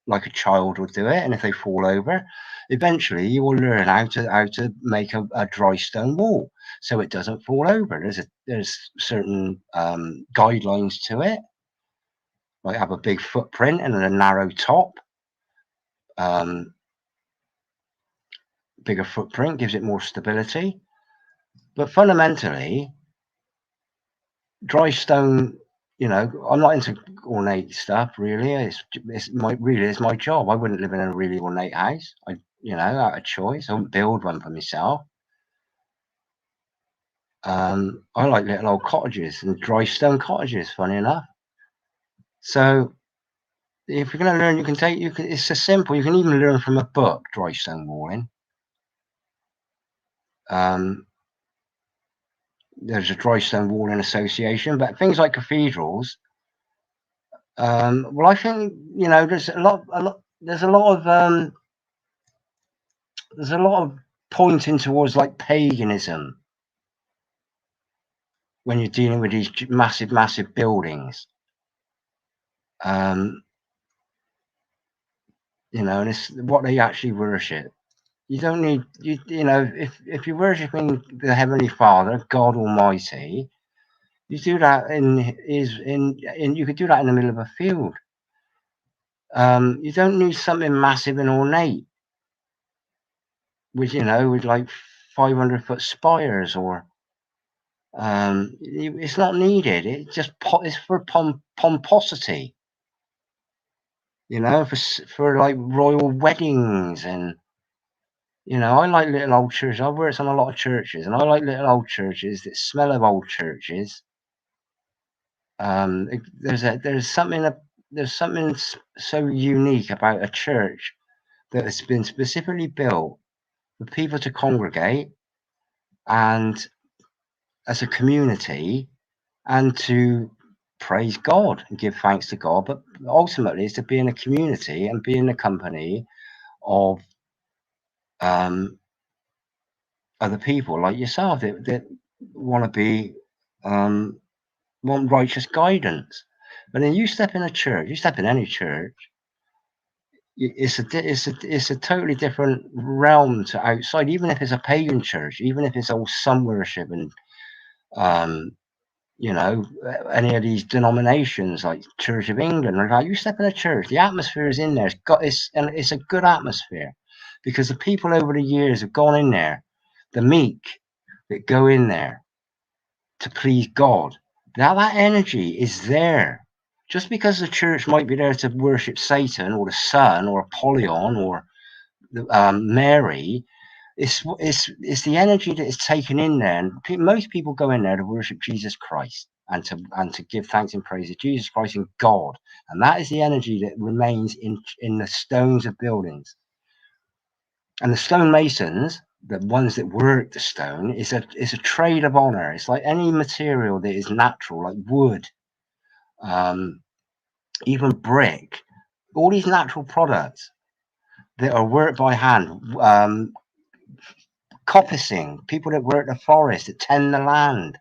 like a child would do it. And if they fall over, eventually you will learn how to make a dry stone wall so it doesn't fall over. There's certain guidelines to it, like have a big footprint and a narrow top. Bigger footprint gives it more stability, but fundamentally, dry stone, you know, I'm not into ornate stuff really. It's my job. I wouldn't live in a really ornate house. Out of choice, I wouldn't build one for myself. I like little old cottages and dry stone cottages, funny enough. So if you're going to learn, it's so simple. You can even learn from a book, dry stone walling. There's a dry stone walling association, but things like cathedrals, well, I think, you know, there's a lot of pointing towards like paganism when you're dealing with these massive buildings. You know, and it's what they actually worship. You don't need, you know, if you're worshiping the Heavenly Father, God Almighty, you do that you could do that in the middle of a field. You don't need something massive and ornate with like 500-foot spires, or it's not needed. It's for pomposity. you know, for like royal weddings. And you know, I like little old churches. I've worked on a lot of churches, and I like little old churches that smell of old churches. There's something so unique about a church that has been specifically built for people to congregate and as a community and to praise God and give thanks to God, but ultimately it's to be in a community and be in the company of other people like yourself that want to be want righteous guidance. But then you step in a church, you step in any church, it's a totally different realm to outside. Even if it's a pagan church, even if it's all sun worship and you know, any of these denominations like Church of England, like you step in a church, the atmosphere is in there. It's a good atmosphere because the people over the years have gone in there, the meek that go in there to please God. Now that energy is there. Just because the church might be there to worship Satan or the sun or Apollyon or Mary, it's the energy that is taken in there. And most people go in there to worship Jesus Christ and to give thanks and praise to Jesus Christ and God. And that is the energy that remains in the stones of buildings. And the stonemasons, the ones that work the stone, is a trade of honor. It's like any material that is natural, like wood, even brick, all these natural products that are worked by hand. Coppicing, people that work the forest, that tend the land.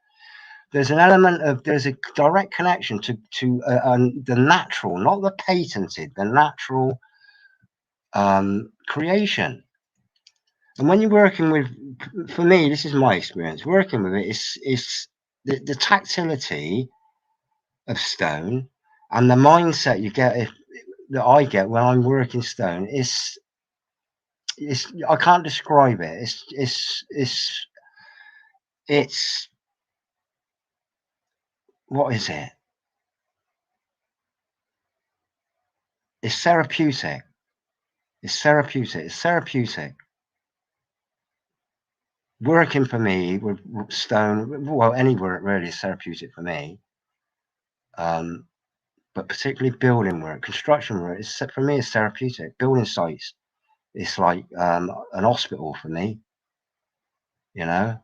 There's a direct connection to the natural, not the patented, the natural creation. And when you're working with, for me, this is my experience, working with it is the tactility of stone and the mindset you get that I get when I'm working stone is I can't describe it. It's what is it? It's therapeutic. It's therapeutic. It's therapeutic. Working for me with stone, well, any work really is therapeutic for me. But particularly building work, construction work, for me, it's therapeutic. Building sites, it's like an hospital for me, you know.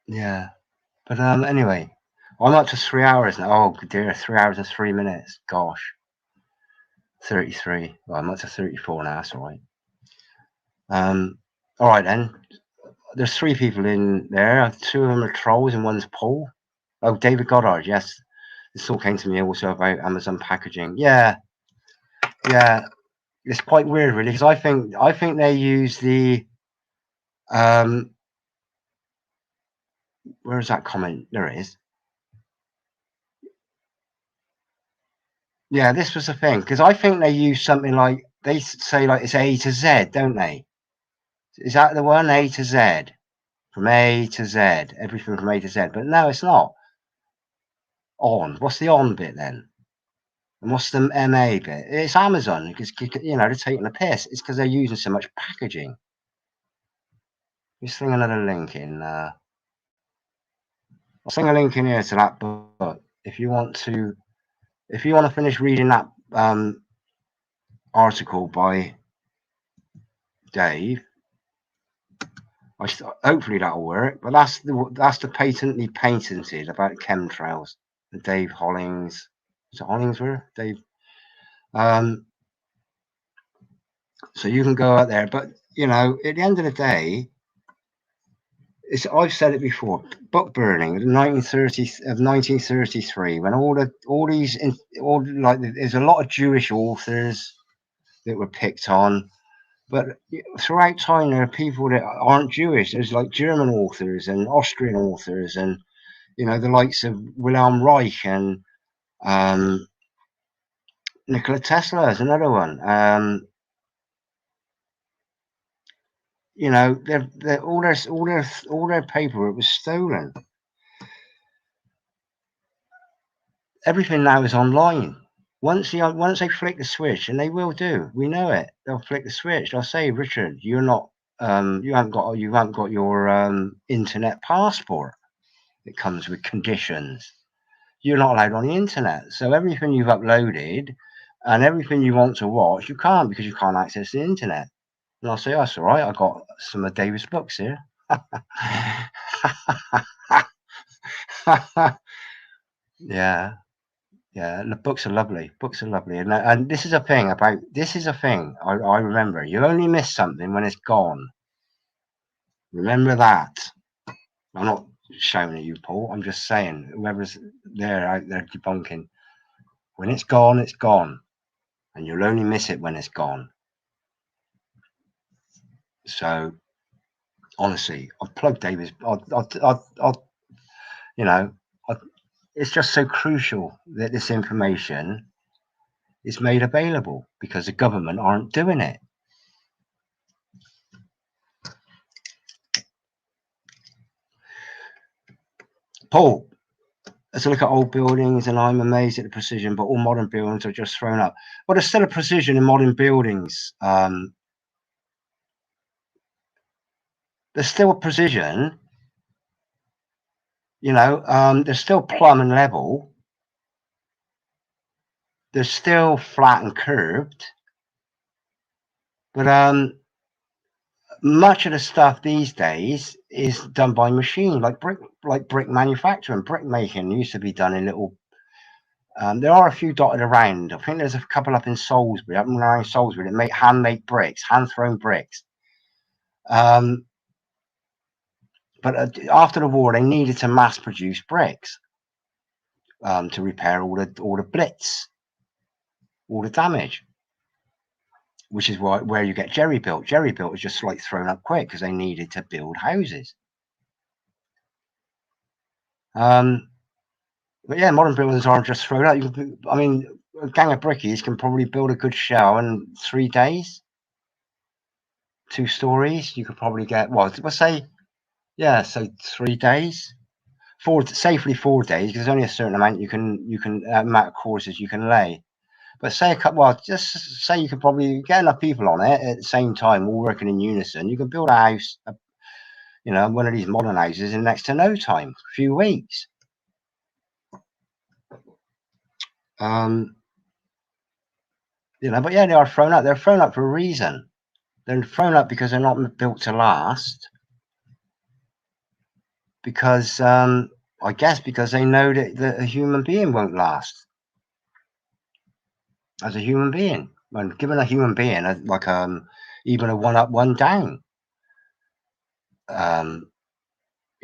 Yeah, but anyway, I'm up to 3 hours now. Oh dear, 3 hours and 3 minutes. Gosh, 33. Well, I'm up to 34 now. That's all right. All right then. There's 3 people in there. 2 of them are trolls and one's Paul. Oh, David Goddard. Yes, this all came to me also about Amazon packaging. Yeah. It's quite weird, really, because I think they use the where is that comment? There it is. Yeah, this was the thing, because I think they use something like, they say like it's A to Z, don't they? Is that the one? A to Z, from A to Z, everything from A to Z. But no, it's not. On. What's the on bit then? And what's the MA bit? It's Amazon, because, you know, they're taking the piss. It's because they're using so much packaging. Let's sling another link in. I'll sling a link in here to that book if you want to finish reading that article by Dave. Hopefully that'll work. But that's the patently patented about chemtrails. Dave Hollings. Is it Hollingsworth? Dave. So you can go out there, but you know, at the end of the day, I've said it before. Book burning, the 1933, when there's a lot of Jewish authors that were picked on, but throughout time there are people that aren't Jewish. There's like German authors and Austrian authors, and you know, the likes of Wilhelm Reich and Nikola Tesla is another one. You know, all their paperwork was stolen. Everything now is online. Once they flick the switch, and they will do, we know it. They'll flick the switch. They'll say, Richard, you're not, you haven't got your internet passport. It comes with conditions. You're not allowed on the internet. So everything you've uploaded and everything you want to watch, you can't, because you can't access the internet. And I'll say, oh, that's all right. I got some of David's books here. Yeah. Yeah, the books are lovely. Books are lovely, and this is a thing I remember. You only miss something when it's gone. Remember that. I'm not shouting at you, Paul. I'm just saying, whoever's there out there debunking, when it's gone, and you'll only miss it when it's gone. So, honestly, I've plugged David's. It's just so crucial that this information is made available, because the government aren't doing it. Paul, let's look at old buildings, and I'm amazed at the precision, but all modern buildings are just thrown up. But there's still a precision in modern buildings. There's still a precision, there's still plumb and level. There's still flat and curved. But much of the stuff these days is done by machine, like brick manufacturing. Brick making used to be done in little. There are a few dotted around. I think there's a couple up in Salisbury, up around Salisbury, that make handmade bricks, hand-thrown bricks. But after the war, they needed to mass-produce bricks to repair all the blitz, all the damage. Which is where you get jerry built. Jerry built was just like thrown up quick because they needed to build houses. But yeah, modern buildings aren't just thrown up. I mean, a gang of brickies can probably build a good shell in 3 days. 2 stories, you could probably get, well, let's say, yeah, so 3 days, safely 4 days, because there's only a certain amount amount of courses you can lay. But say just say you could probably get enough people on it at the same time, all working in unison. You can build a house, one of these modern houses in next to no time, a few weeks. But yeah, they are thrown up. They're thrown up for a reason. They're thrown up because they're not built to last. Because I guess because they know that a human being won't last. As a human being, when given a human being even a 1 up, 1 down, with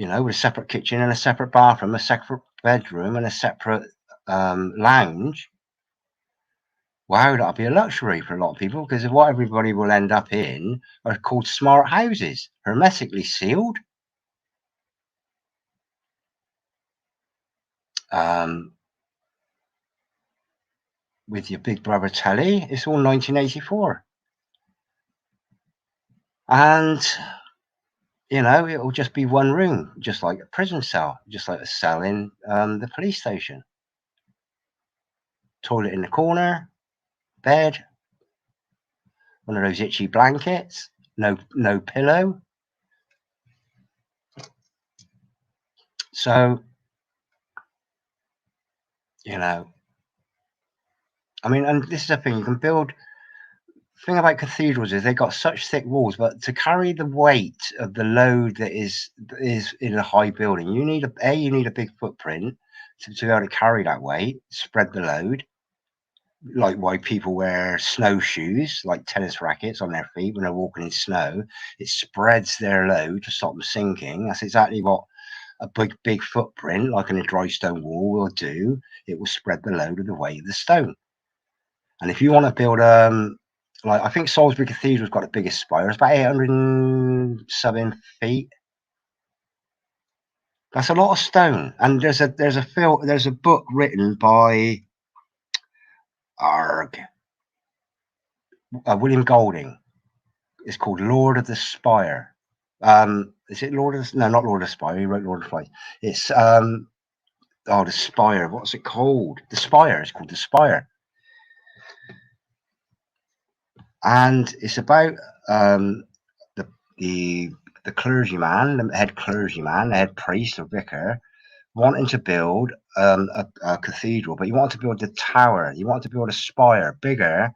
a separate kitchen and a separate bathroom, a separate bedroom, and a separate lounge. Wow, that'll be a luxury for a lot of people, because what everybody will end up in are called smart houses, hermetically sealed. With your Big Brother telly. It's all 1984. And, it'll just be 1 room, just like a prison cell, just like a cell in the police station. Toilet in the corner, bed, one of those itchy blankets, no pillow. So, I mean, and this is the thing, you can build. The thing about cathedrals is they've got such thick walls, but to carry the weight of the load that is in a high building, you need a big footprint to be able to carry that weight, spread the load. Like why people wear snowshoes, like tennis rackets, on their feet when they're walking in snow. It spreads their load to stop them sinking. That's exactly what a big footprint, like in a dry stone wall, will do. It will spread the load of the weight of the stone. And if you want to build I think Salisbury Cathedral's got the biggest spire. It's about 800-something feet. That's a lot of stone. And there's a book written by Arg. William Golding. It's called Lord of the Spire. Is it Lord of the, no, not Lord of the Spire. He wrote Lord of the Flies. It's oh, the Spire. What's it called? The Spire. It's called The Spire. And it's about the clergyman, the head clergyman, the head priest or vicar, wanting to build a cathedral, but you want to build the tower. You want to build a spire bigger,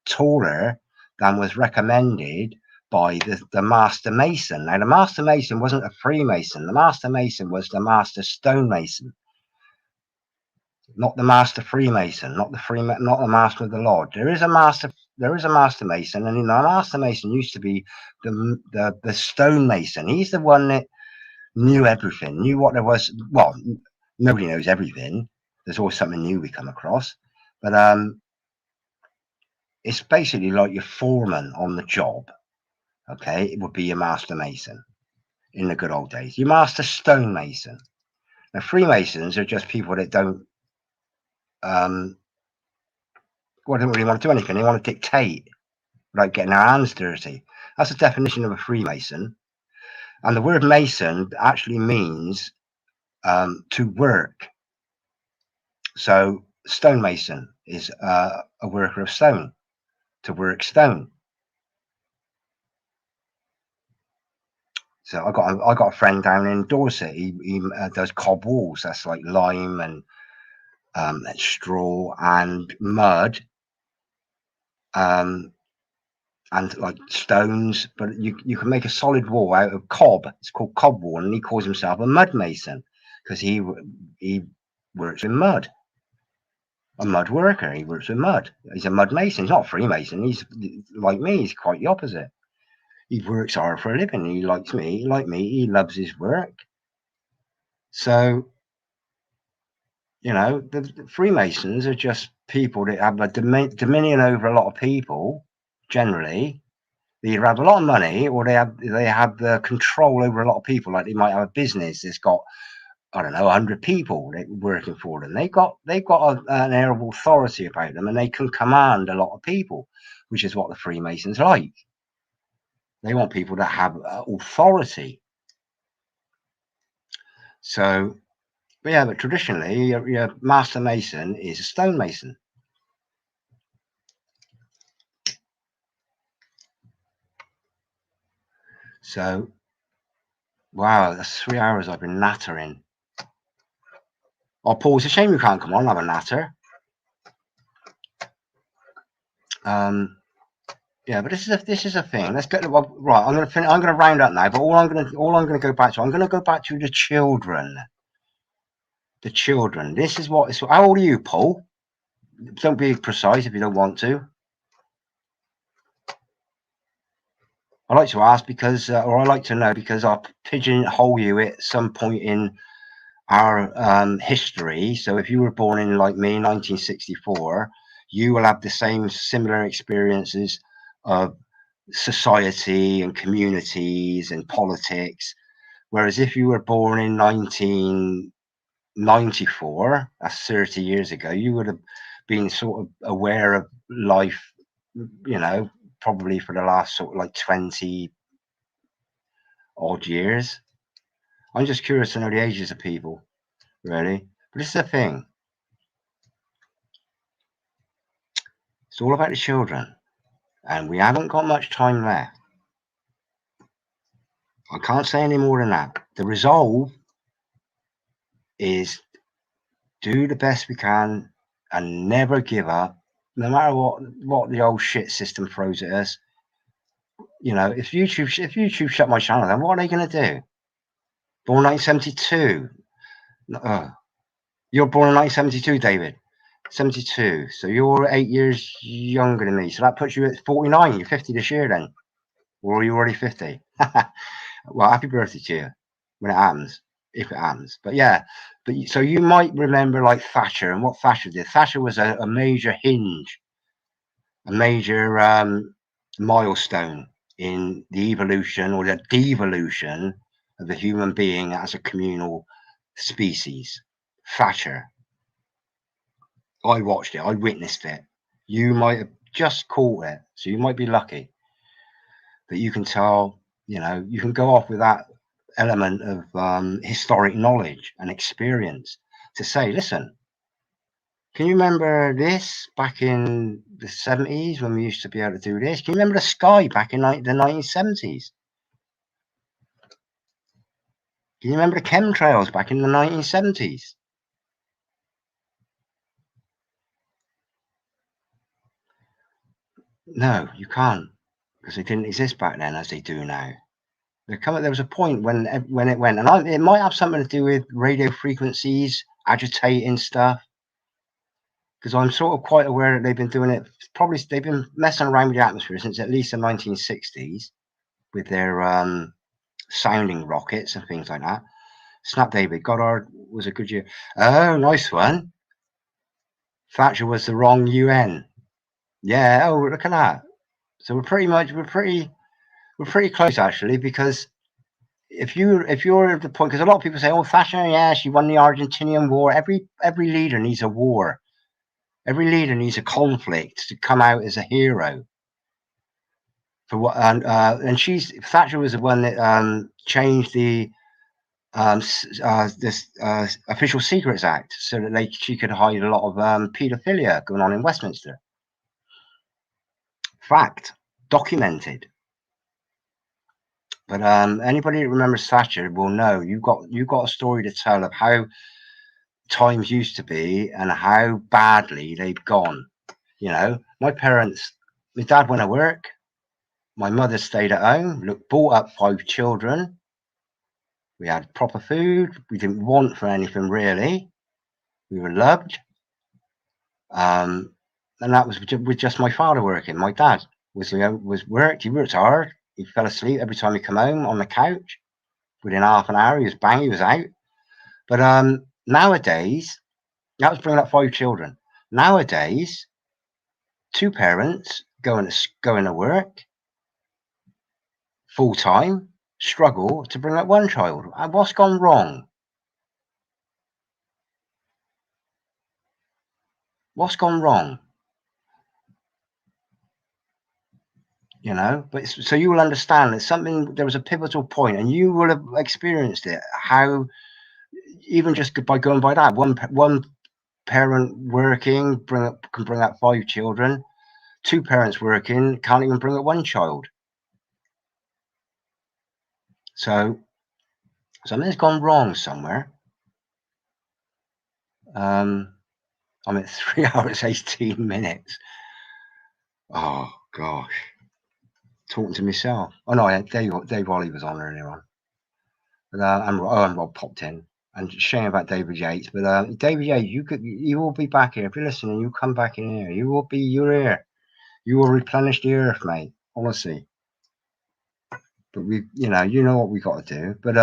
taller than was recommended by the master mason. Now, the master mason wasn't a Freemason. The master mason was the master stonemason, not the master Freemason, not the master of the lodge. There is a master mason, and the master mason used to be the stonemason. He's the one that knew everything, knew what there was. Well, nobody knows everything. There's always something new we come across, but it's basically like your foreman on the job. Okay, it would be your master mason in the good old days. Your master stonemason. Now, Freemasons are just people that don't don't really want to do anything. They want to dictate without getting their hands dirty. That's the definition of a Freemason. And the word mason actually means to work. So stonemason is a worker of stone, to work stone. So I got a friend down in Dorset. He does cob walls. That's like lime and straw and mud, and like stones. But you can make a solid wall out of cob. It's called cob wall, and he calls himself a mud mason because he works with mud. A mud worker. He works with mud. He's a mud mason. He's not a Freemason. He's like me. He's quite the opposite. He works hard for a living. He likes me. Like me, he loves his work. So, you know, the Freemasons are just people that have a dominion over a lot of people. Generally, they either have a lot of money or they have the control over a lot of people. Like they might have a business that's got, I don't know, 100 people working for them. They've got an air of authority about them, and they can command a lot of people, which is what the Freemasons like. They want people that have authority. So, but yeah, but traditionally, your master mason is a stonemason. So, wow, that's 3 hours I've been nattering. Oh, Paul, it's a shame you can't come on and have a natter. Yeah, but this is a thing. Let's get right. I'm gonna round up now. But all I'm gonna go back to. I'm gonna go back to the children. The children. This is what. How old are you, Paul? Don't be precise if you don't want to. I like to ask because, or I like to know because I'll pigeonhole you at some point in our history. So if you were born in, like me, 1964, you will have the same similar experiences of society and communities and politics. Whereas if you were born in 1994, that's 30 years ago, you would have been sort of aware of life, you know, probably for the last sort of like 20 odd years. I'm just curious to know the ages of people, really. But this is the thing. It's all about the children. And we haven't got much time left. I can't say any more than that. The resolve is do the best we can and never give up, no matter what the old shit system throws at us. You know, if YouTube shut my channel, then what are they going to do? Born 1972. You're born in 1972, David. 72. So you're 8 years younger than me. So that puts you at 49. You're 50 this year then. Or are you already 50? Well, happy birthday to you when it happens, if it happens. But yeah, so you might remember like Thatcher and what Thatcher did. Thatcher was a major hinge, a major milestone in the evolution or the devolution of the human being as a communal species. Thatcher. I watched it. I witnessed it. You might have just caught it, so you might be lucky. But you can tell, you know, you can go off with that element of historic knowledge and experience to say, listen, can you remember this back in the 70s when we used to be able to do this? Can you remember the sky back in the 1970s? Can you remember the chemtrails back in the 1970s? No, you can't, because they didn't exist back then as they do now. There was a point when it went, and it might have something to do with radio frequencies agitating stuff, because I'm sort of quite aware that they've been doing it. Probably they've been messing around with the atmosphere since at least the 1960s with their sounding rockets and things like that. Snap David Goddard was a good year. Oh, nice one. Thatcher was the wrong UN. Yeah. Oh, look at that. So we're pretty close actually, because if you're at the point, because a lot of people say, oh, Thatcher, yeah, she won the Argentinian War. Every leader needs a war. Every leader needs a conflict to come out as a hero. For what? And Thatcher was the one that changed the this Official Secrets Act so that she could hide a lot of paedophilia going on in Westminster. Fact, documented. But anybody that remembers Thatcher will know you've got a story to tell of how times used to be and how badly they've gone. You know, my dad went to work, my mother stayed at home, brought up 5 children. We had proper food. We didn't want for anything really. We were loved. And that was with just my father working. My dad was worked. He worked hard. He fell asleep every time he come home on the couch. Within half an hour, he was bang. He was out. But nowadays, that was bringing up 5 children. Nowadays, 2 parents going to work full time, struggle to bring up 1 child. What's gone wrong? What's gone wrong? You know, but so you will understand that there was a pivotal point, and you will have experienced it. How even just by going by that, one parent working can bring up 5 children. 2 parents working can't even bring up 1 child. So something's gone wrong somewhere. I'm at 3 hours 18 minutes. Oh gosh, talking to myself. Oh no, Dave Ollie was on earlier on. But and Rob popped in, and shame about David Yates. But David Yates, you will be back here if you're listening. You come back in here. You're here. You will replenish the earth, mate. Honestly. But you know what we got to do. But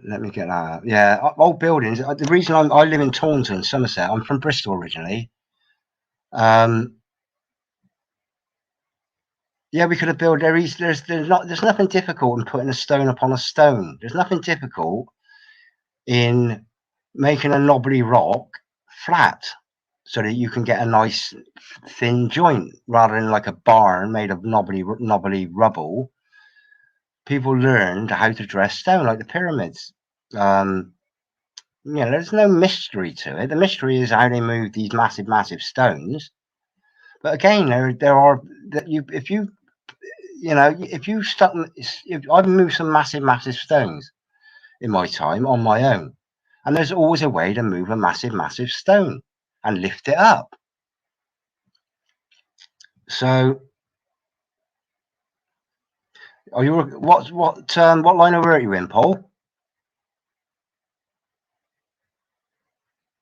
let me get that out. Yeah, old buildings. The reason I live in Taunton, Somerset. I'm from Bristol originally. Yeah, we could have built. There's nothing difficult in putting a stone upon a stone. There's nothing difficult in making a knobbly rock flat so that you can get a nice thin joint rather than like a barn made of knobbly rubble. People learned how to dress stone like the pyramids. There's no mystery to it. The mystery is how they move these massive stones. But again, there are that if I've moved some massive stones in my time on my own, and there's always a way to move a massive stone and lift it up. So, what line of work are you in, Paul?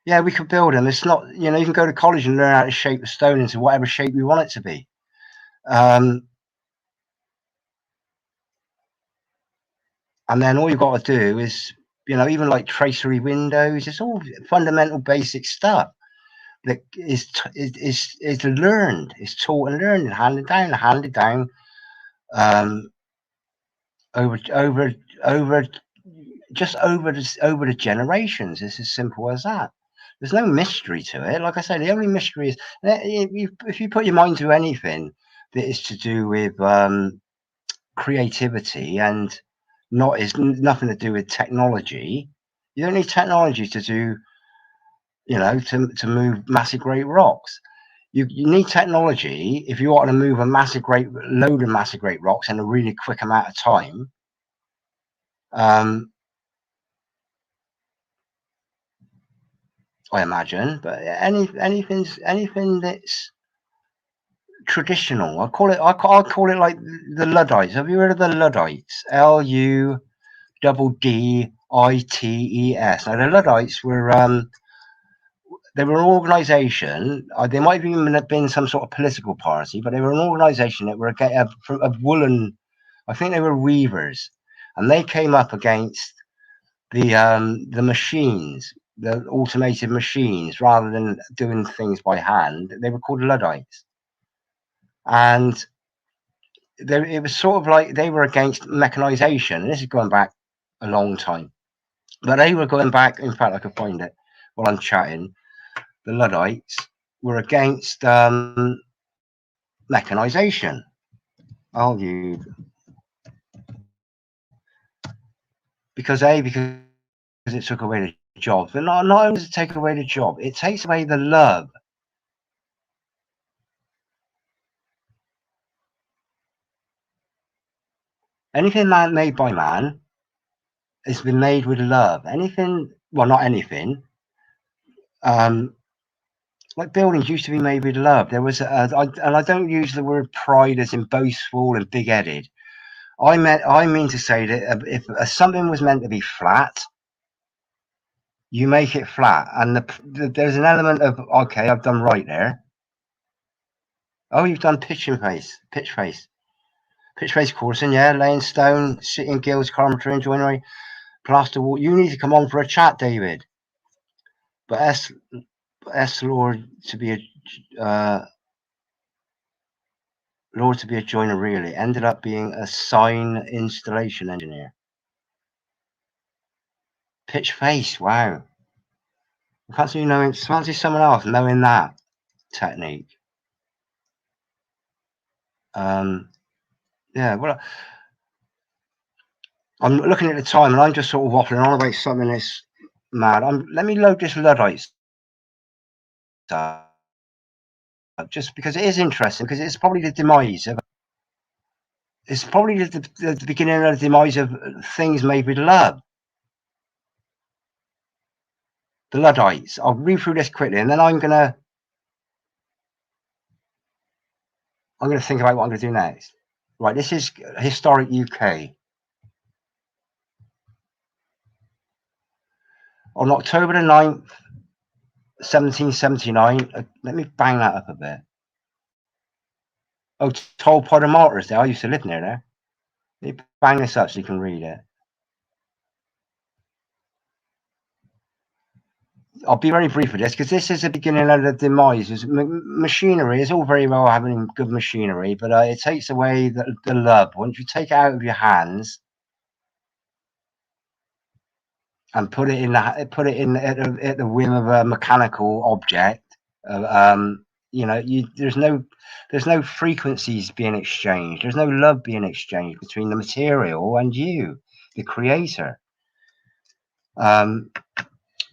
Yeah, we could build them. It's not, you can go to college and learn how to shape the stone into whatever shape you want it to be. And then all you've got to do is, even like tracery windows, it's all fundamental basic stuff that is learned, is taught and learned and handed down over the generations. It's as simple as that. There's no mystery to it. Like I say, the only mystery is if you put your mind to anything that is to do with creativity and nothing to do with technology. You don't need technology to do, you know, to move massive great rocks. You need technology if you want to move a load of massive great rocks in a really quick amount of time. I imagine, but anything that's traditional. I call it like the Luddites. Have you heard of the Luddites? Luddites. Now the Luddites were they were an organisation. They might have even been some sort of political party, but they were an organisation that were of woolen. I think they were weavers, and they came up against the machines, the automated machines, rather than doing things by hand. They were called Luddites, and it was sort of like they were against mechanization. And this is going back a long time, but they were going back. In fact, I could find it while I'm chatting. The Luddites were against mechanization. Because it took away the job. But not only does it take away the job, it takes away the love. Anything made by man has been made with love. Anything, well, not anything. Like buildings used to be made with love. There was, and I don't use the word pride as in boastful and big-headed. I mean to say that if something was meant to be flat, you make it flat, and there's an element of, okay, I've done right there. Oh, you've done pitch face coursing, yeah, laying stone, sitting guilds, carpentry, joinery, plaster wall. You need to come on for a chat, David. But Lord to be a joiner really ended up being a sign installation engineer. Pitch face, wow. I fancy someone else knowing that technique. Yeah, well, I'm looking at the time and I'm just sort of waffling on about something that's mad. Let me load this Luddite stuff just because it is interesting, because it's probably the demise of. It's probably the beginning of the demise of things made with love. The Luddites. I'll read through this quickly, and then I'm gonna think about what I'm gonna do next. Right, this is historic UK. On October the 9th, 1779. Let me bang that up a bit. Oh, Toll Pod of Martyrs there. I used to live near there. Let me bang this up so you can read it. I'll be very brief with this because this is the beginning of the demise. Machinery is all very well having good machinery, but it takes away the love. Once you take it out of your hands and put it in at the whim of a mechanical object, you know, there's no frequencies being exchanged. There's no love being exchanged between the material and you, the creator.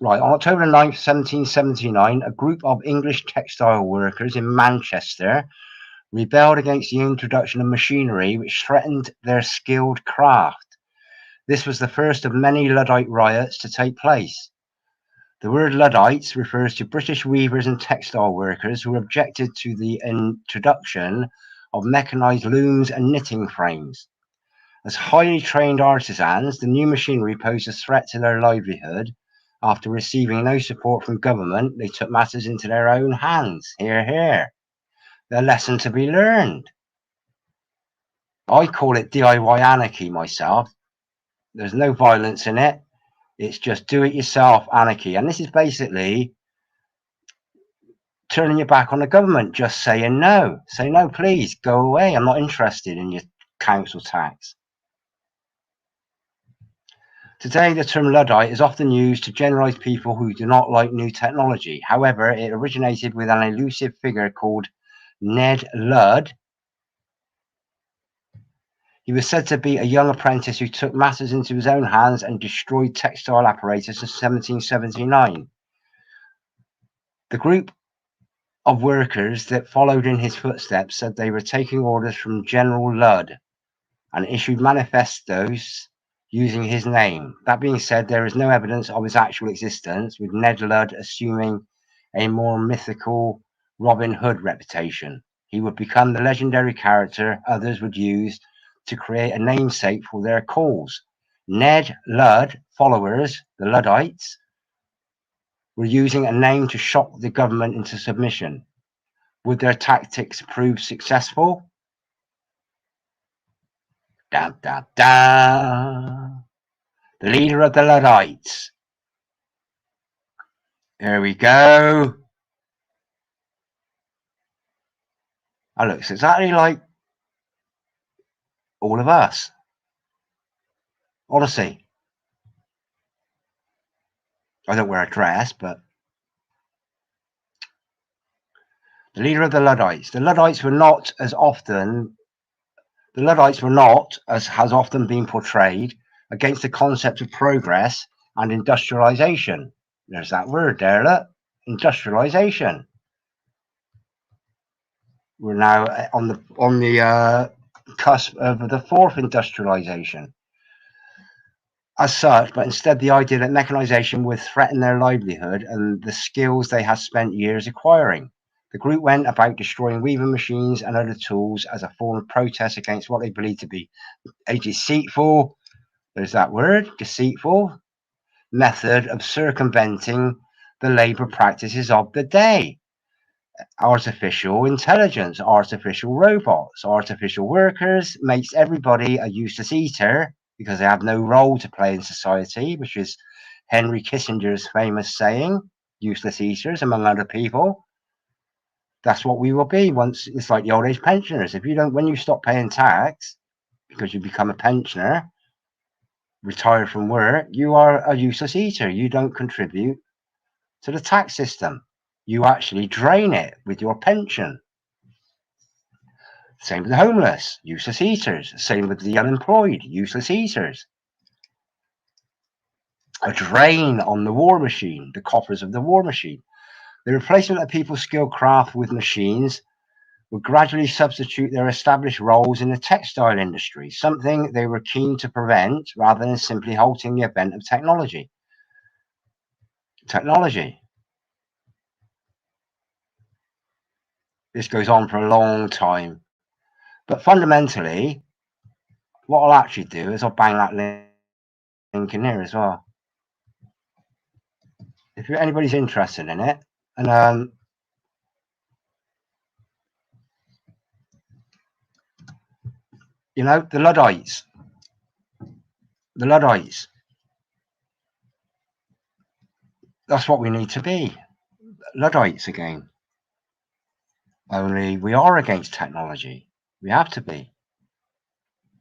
Right, on October 9th, 1779, a group of English textile workers in Manchester rebelled against the introduction of machinery which threatened their skilled craft. This was the first of many Luddite riots to take place. The word Luddites refers to British weavers and textile workers who objected to the introduction of mechanized looms and knitting frames. As highly trained artisans, the new machinery posed a threat to their livelihood. After receiving no support from government, they took matters into their own hands. Hear, hear. The lesson to be learned. I call it DIY anarchy myself. There's no violence in it. It's just do-it-yourself anarchy. And this is basically turning your back on the government, just saying no. Say, no, please, go away. I'm not interested in your council tax. Today, the term Luddite is often used to generalize people who do not like new technology. However, it originated with an elusive figure called Ned Ludd. He was said to be a young apprentice who took matters into his own hands and destroyed textile apparatus in 1779. The group of workers that followed in his footsteps said they were taking orders from General Ludd and issued manifestos using his name. That being said, there is no evidence of his actual existence, with Ned Ludd assuming a more mythical Robin Hood reputation. He would become the legendary character others would use to create a namesake for their cause. Ned Ludd followers, the Luddites, were using a name to shock the government into submission. Would their tactics prove successful? Da, da, da. The leader of the Luddites. Here we go. That looks exactly like all of us. Honestly. I don't wear a dress, but the leader of the Luddites. The Luddites were not, as has often been portrayed, against the concept of progress and industrialization. There's that word there, look. Industrialization. We're now on the cusp of the fourth industrialization. As such, but instead the idea that mechanization would threaten their livelihood and the skills they had spent years acquiring. The group went about destroying weaving machines and other tools as a form of protest against what they believed to be a deceitful, there's that word, deceitful, method of circumventing the labor practices of the day. Artificial intelligence, artificial robots, artificial workers makes everybody a useless eater because they have no role to play in society, which is Henry Kissinger's famous saying, useless eaters, among other people. That's what we will be once. It's like the old age pensioners. If you don't, when you stop paying tax because you become a pensioner, retire from work, you are a useless eater. You don't contribute to the tax system. You actually drain it with your pension. Same with the homeless, useless eaters. Same with the unemployed, useless eaters. A drain on the war machine, the coffers of the war machine. The replacement of people's skilled craft with machines would gradually substitute their established roles in the textile industry, something they were keen to prevent rather than simply halting the advent of technology. This goes on for a long time. But fundamentally, what I'll actually do is I'll bang that link in here as well. If anybody's interested in it, and you know, the Luddites, that's what we need to be, Luddites again. Only we are against technology. We have to be.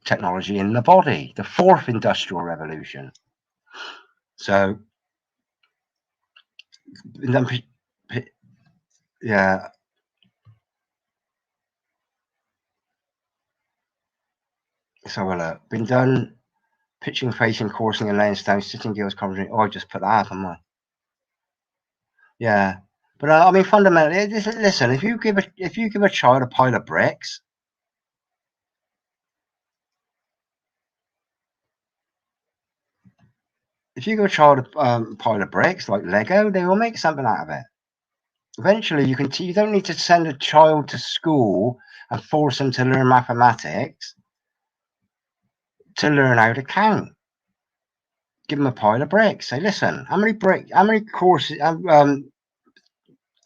Technology in the body, the fourth industrial revolution. So, yeah. So we'll been done pitching, facing, coursing, and laying stones, sitting girls, conjuring. Oh, I just put that up, haven't I? Yeah, but I mean, fundamentally, listen. If you give a child a pile of bricks, if you give a child a pile of bricks like Lego, they will make something out of it. Eventually, you don't need to send a child to school and force them to learn mathematics to learn how to count. Give them a pile of bricks. Say, listen, how many courses, how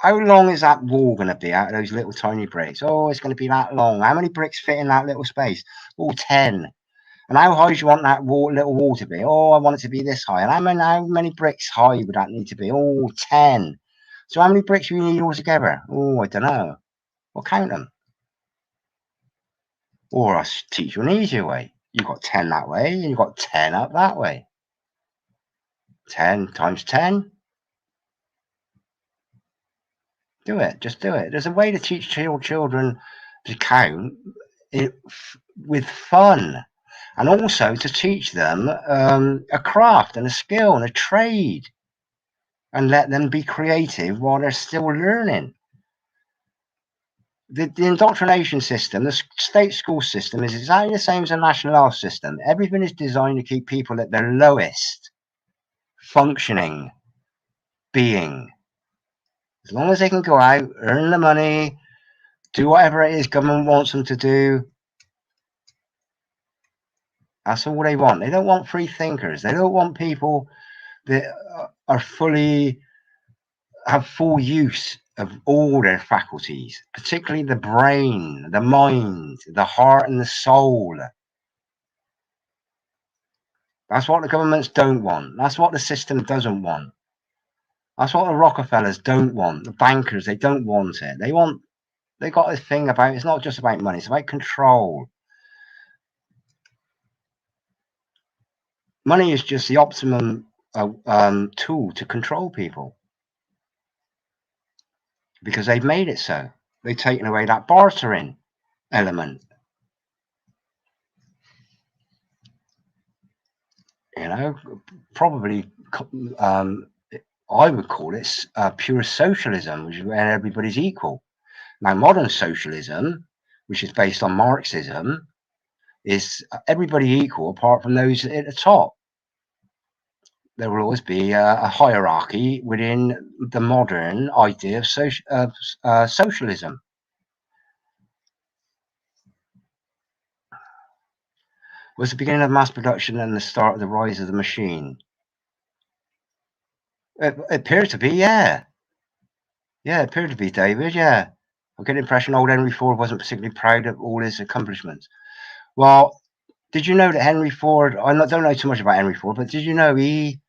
long is that wall going to be out of those little tiny bricks? Oh, it's going to be that long. How many bricks fit in that little space? Oh, 10. And how high do you want that little wall to be? Oh, I want it to be this high. And how many bricks high would that need to be? Oh, 10. So how many bricks do we need altogether? Oh, I don't know. We'll count them. Or I'll teach you an easier way. You've got 10 that way, and you've got 10 up that way. 10 times 10. Do it. Just do it. There's a way to teach children to count with fun, and also to teach them a craft and a skill and a trade, and let them be creative while they're still learning. The indoctrination system, the state school system, is exactly the same as the national health system. Everything is designed to keep people at their lowest functioning being. As long as they can go out, earn the money, do whatever it is government wants them to do, that's all they want. They don't want free thinkers. They don't want people that are have full use of all their faculties, particularly the brain, the mind, the heart, and the soul. That's what the governments don't want. That's what the system doesn't want. That's what the Rockefellers don't want. The bankers, they don't want it. They got this thing about, it's not just about money, it's about control. Money is just the optimum tool to control people, because they've made it so. They've taken away that bartering element. You know, probably I would call it pure socialism, which is where everybody's equal. Now, modern socialism, which is based on Marxism, is everybody equal apart from those at the top. There will always be a hierarchy within the modern idea of socialism. Was the beginning of mass production and the start of the rise of the machine? It appeared to be, yeah. Yeah, it appeared to be, David, yeah. I get the impression old Henry Ford wasn't particularly proud of all his accomplishments. Well, did you know that Henry Ford, I don't know too much about Henry Ford, but did you know he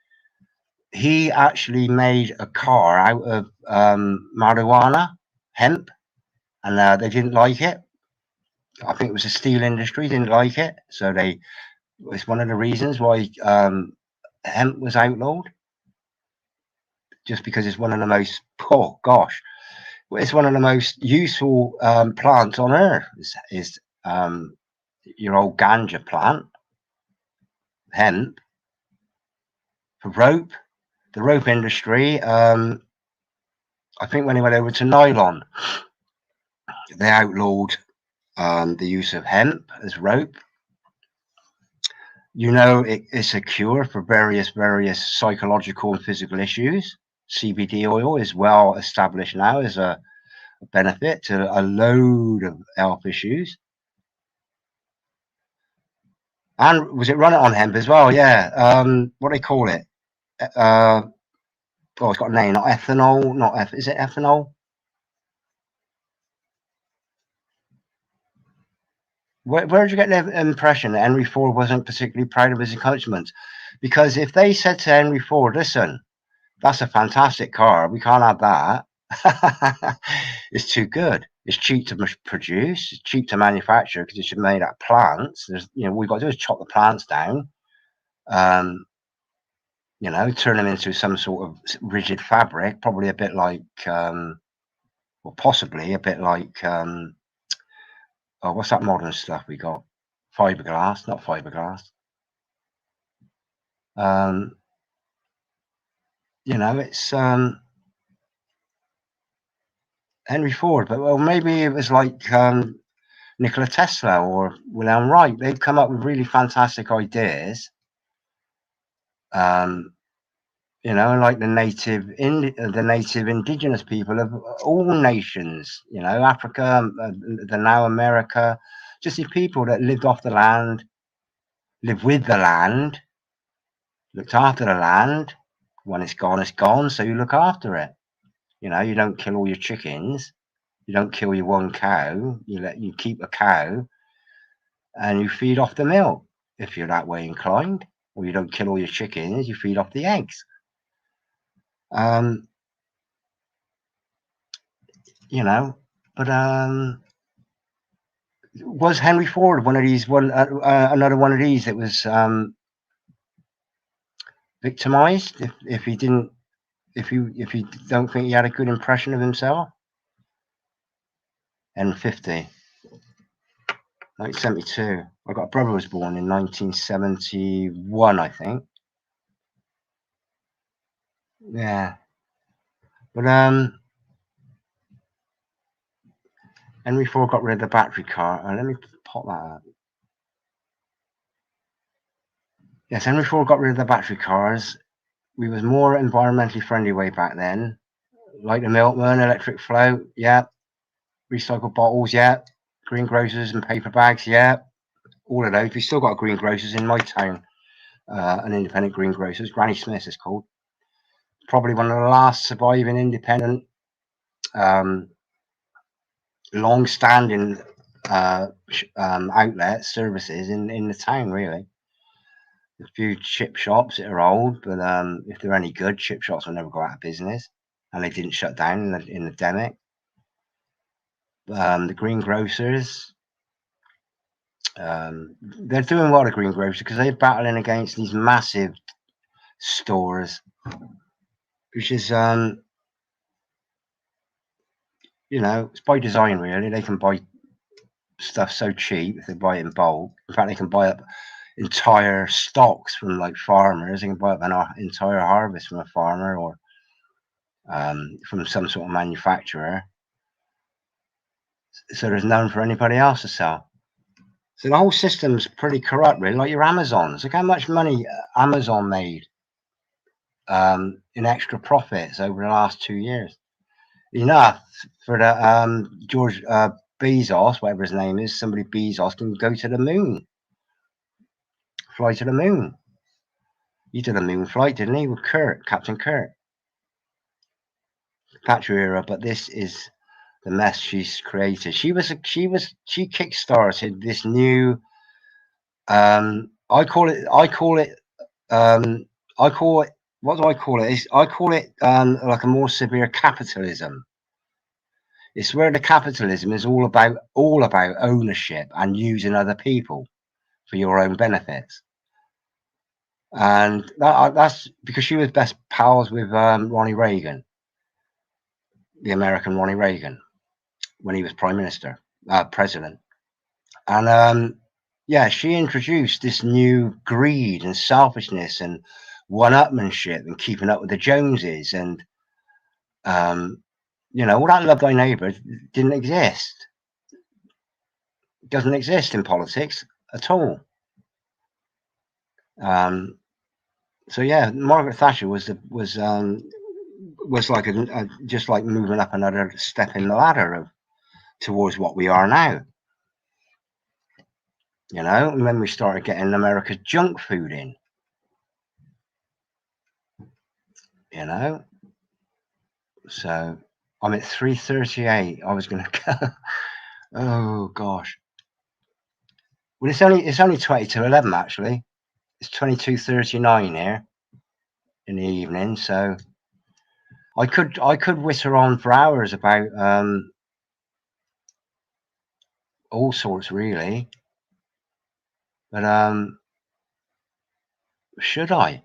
actually made a car out of marijuana, hemp, and they didn't like it. I think it was the steel industry didn't like it, so it's one of the reasons why hemp was outlawed, just because it's one of the most, oh gosh, it's one of the most useful plants on earth is your old ganja plant, hemp, for rope, the rope industry. I think when they went over to nylon, they outlawed the use of hemp as rope. You know, it's a cure for various psychological and physical issues. CBD oil is well established now as a benefit to a load of health issues. And was it run it on hemp as well? Yeah. What do they call it? Oh, it's got a name. Not ethanol. Is it ethanol? Where did you get the impression that Henry Ford wasn't particularly proud of his accomplishments? Because if they said to Henry Ford, listen, that's a fantastic car, we can't have that. It's too good. It's cheap to produce. It's cheap to manufacture because it's made out of plants. We've got to do is chop the plants down, turn them into some sort of rigid fabric, probably a bit like, or possibly a bit like, what's that modern stuff we got? Fiberglass, not fiberglass. It's Henry Ford, but well, maybe it was like Nikola Tesla or Wilhelm Reich. They've come up with really fantastic ideas. Like the native indigenous people of all nations. Africa, the now America, just the people that lived off the land, lived with the land, looked after the land. When it's gone, so you look after it. You don't kill all your chickens. You don't kill your one cow. You keep a cow and you feed off the milk if you're that way inclined. Or you don't kill all your chickens, you feed off the eggs. Was Henry Ford one of these, another one of these that was victimized if he didn't, if you don't think he had a good impression of himself. N50, 1972. I got a brother who was born in 1971, I think. Yeah, but Henry Ford got rid of the battery car. Let me pop that up. Yes, Henry Ford got rid of the battery cars. We was more environmentally friendly way back then. Like the milkman, electric float, yeah. Recycled bottles, yeah. Green grocers and paper bags, yeah. All of those. We still got green grocers in my town. An independent green grocers, Granny Smith's is called. Probably one of the last surviving independent, long-standing outlet services in the town, really. A few chip shops that are old, but if they're any good, chip shops will never go out of business, and they didn't shut down in the demic. The green grocers, they're doing well, the green grocers, because they're battling against these massive stores, which is you know, it's by design, really. They can buy stuff so cheap if they buy it in bulk. In fact, they can buy up entire stocks from like farmers. They can buy up an entire harvest from a farmer or from some sort of manufacturer. So there's none for anybody else to sell. So the whole system's pretty corrupt, really. Like your Amazons. Look how much money Amazon made in extra profits over the last 2 years. Enough for the George Bezos, whatever his name is, somebody Bezos, can go to the moon. Fly to the moon. He did a moon flight, didn't he, with Kurt, Captain Kurt. Thatcher era, but this is the mess she's created. She kick-started this new I call it what do I call it? I call it like a more severe capitalism. It's where the capitalism is all about ownership and using other people for your own benefits. And that's because she was best pals with Ronnie Reagan, the American Ronnie Reagan, when he was prime minister, president. And yeah, she introduced this new greed and selfishness and one-upmanship and keeping up with the Joneses, and you know, all that love thy neighbor didn't exist. It doesn't exist in politics at all. So yeah, Margaret Thatcher was like just like moving up another step in the ladder towards what we are now. You know, and then we started getting America's junk food in. You know, so I'm at 3:38. I was gonna go. Oh gosh. Well, it's only 20 to 11 actually. It's 22:39 here in the evening, so I could whitter on for hours about all sorts really, but should I?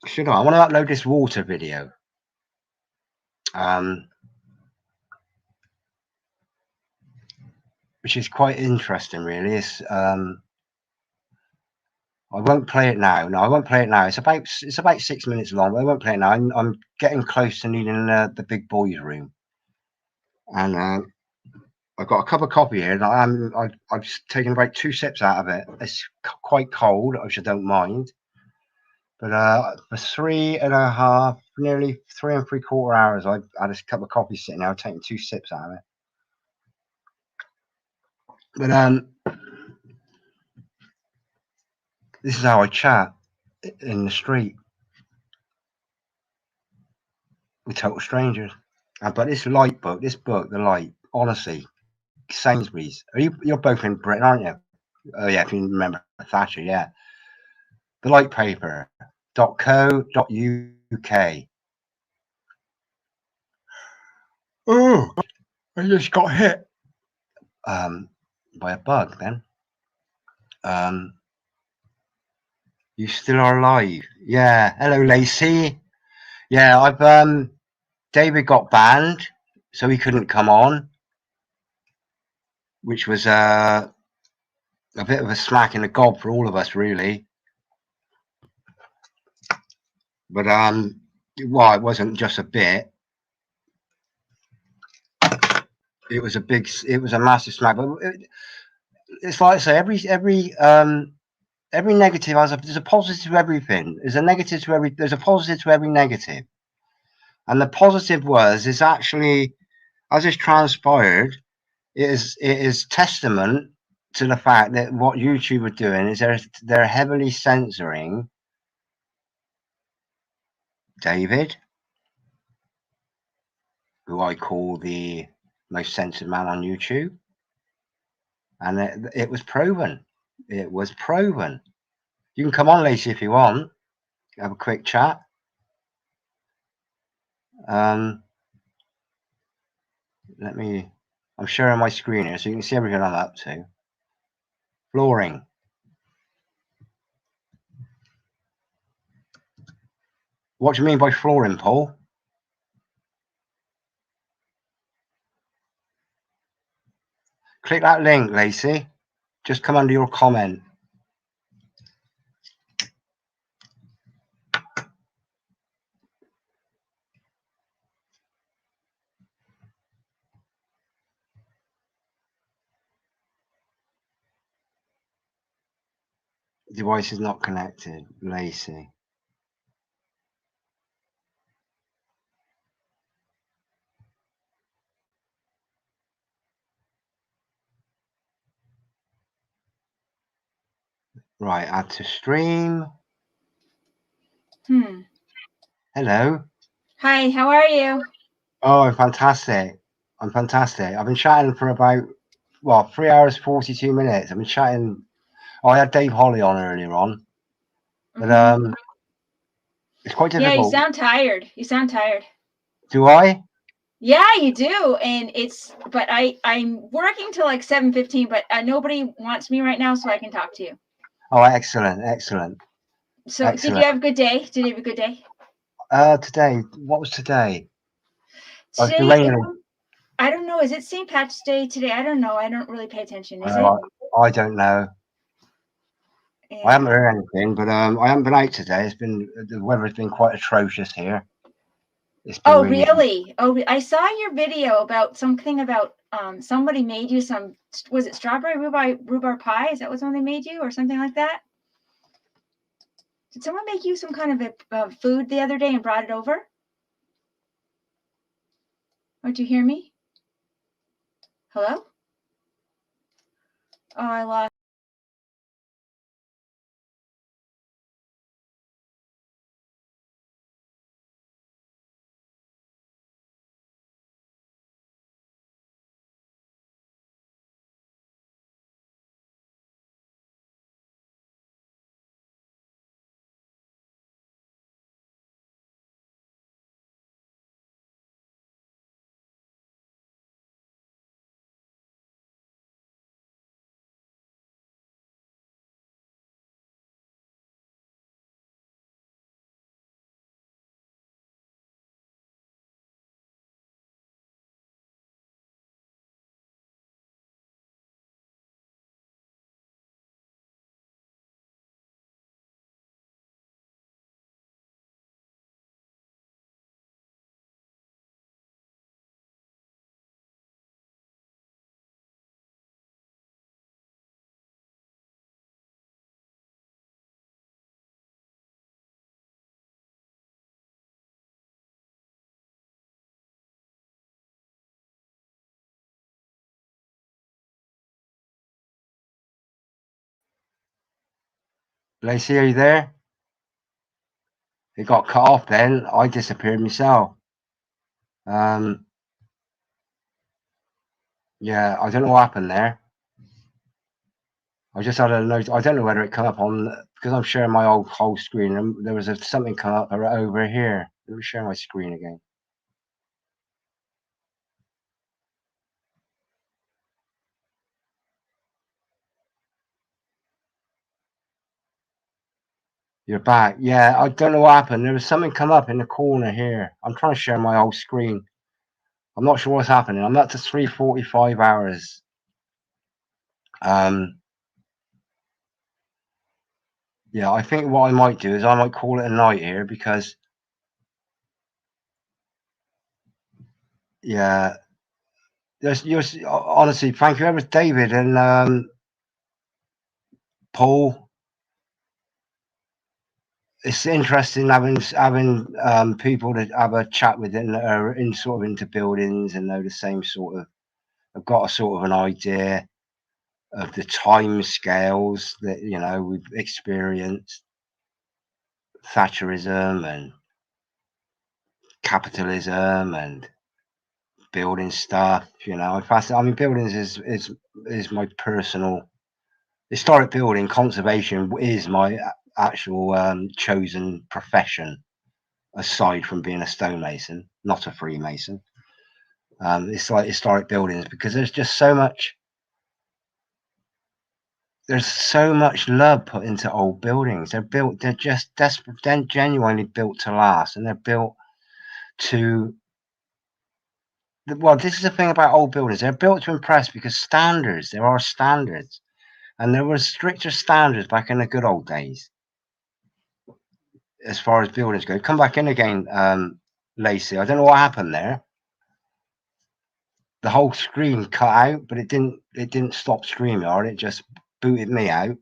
Should I? I want to upload this water video. Which is quite interesting, really. It's I won't play it now. No, I won't play it now. It's about 6 minutes long, but I won't play it now. I'm getting close to needing the big boys' room, and I've got a cup of coffee here, and I've just taken about 2 sips out of it. It's quite cold, which I don't mind. But for 3.5, nearly 3 3/4 hours, I had this cup of coffee sitting there, taking 2 sips out of it. But this is how I chat in the street with total strangers. But this book, The Light, honestly, Sainsbury's. You're both in Britain, aren't you? Oh yeah, if you remember Thatcher, yeah. thelightpaper.co.uk. Oh, I just got hit by a bug then. You still are alive. Yeah. Hello, Lacey. Yeah, I've David got banned, so he couldn't come on, which was a bit of a smack in the gob for all of us, really. But well, it wasn't just a bit. It was a massive smack. But it's like I say, every negative there's a positive to everything. There's a negative to every. There's a positive to every negative. And the positive is actually, as it's transpired, it is testament to the fact that what YouTube are doing is they're heavily censoring David, who I call the most censored man on YouTube, and it was proven. It was proven. You can come on, Lacey, if you want. Have a quick chat. I'm sharing my screen here so you can see everything I'm up to. Flooring. What do you mean by flooring, Paul? Click that link, Lacey. Just come under your comment. Device is not connected, Lacey. Right, add to stream. Hello. Hi, how are you? Oh, I'm fantastic. I'm fantastic. I've been chatting for about, 3 hours, 42 minutes. I've been chatting. Oh, I had Dave Holly on earlier on. But it's quite difficult. Yeah, you sound tired. You sound tired. Do I? Yeah, you do. And but I'm working till like 7:15, but nobody wants me right now, so I can talk to you. Oh, excellent, excellent. So excellent. Did you have a good day? Did you have a good day? Today, what was today? Today, I don't know. Is it St. Patrick's Day today? I don't know. I don't really pay attention. Is it? I don't know. Yeah. I haven't heard anything, but I haven't been out today. The weather's been quite atrocious here. Oh, really? Oh, I saw your video about something about somebody made you some, was it strawberry rhubarb pie? Is that what someone made you or something like that? Did someone make you some kind of a food the other day and brought it over? Oh, did you hear me? Hello? Oh, I lost. Lacey, are you there? It got cut off then. I disappeared myself. Yeah, I don't know what happened there. I just had a note. I don't know whether it come up on, because I'm sharing my whole screen, and there was something come up over here. Let me share my screen again. You're back. Yeah, I don't know what happened. There was something come up in the corner here. I'm trying to share my whole screen. I'm not sure what's happening. I'm up to 3:45 hours. Yeah, I think what I might do is I might call it a night here because, yeah, there's honestly, thank you ever, David and Paul. It's interesting having people that have a chat with that are in sort of into buildings and know the same sort of, have got a sort of an idea of the time scales that, you know, we've experienced, Thatcherism and capitalism and building stuff. You know, I mean, buildings is my personal, historic building conservation is my actual chosen profession, aside from being a stonemason, not a Freemason. It's like historic buildings because there's just so much. There's so much love put into old buildings. They're built. They're just desperate. They're genuinely built to last, and they're built to. Well, this is the thing about old buildings. They're built to impress because standards. There are standards, and there were stricter standards back in the good old days. As far as buildings go, come back in again, Lacey. I don't know what happened there. The whole screen cut out, but it didn't. It didn't stop StreamYard. It just booted me out,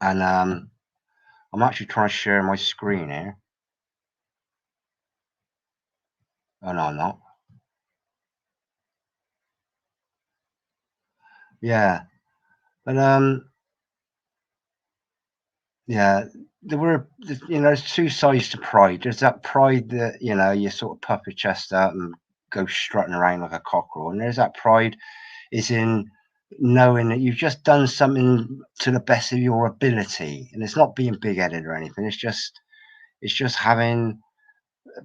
and I'm actually trying to share my screen here. Oh no, I'm not. Yeah, but yeah, there were, you know, there's two sides to pride. There's that pride that, you know, you sort of puff your chest out and go strutting around like a cockerel, and there's that pride is in knowing that you've just done something to the best of your ability, and it's not being big-headed or anything. It's just having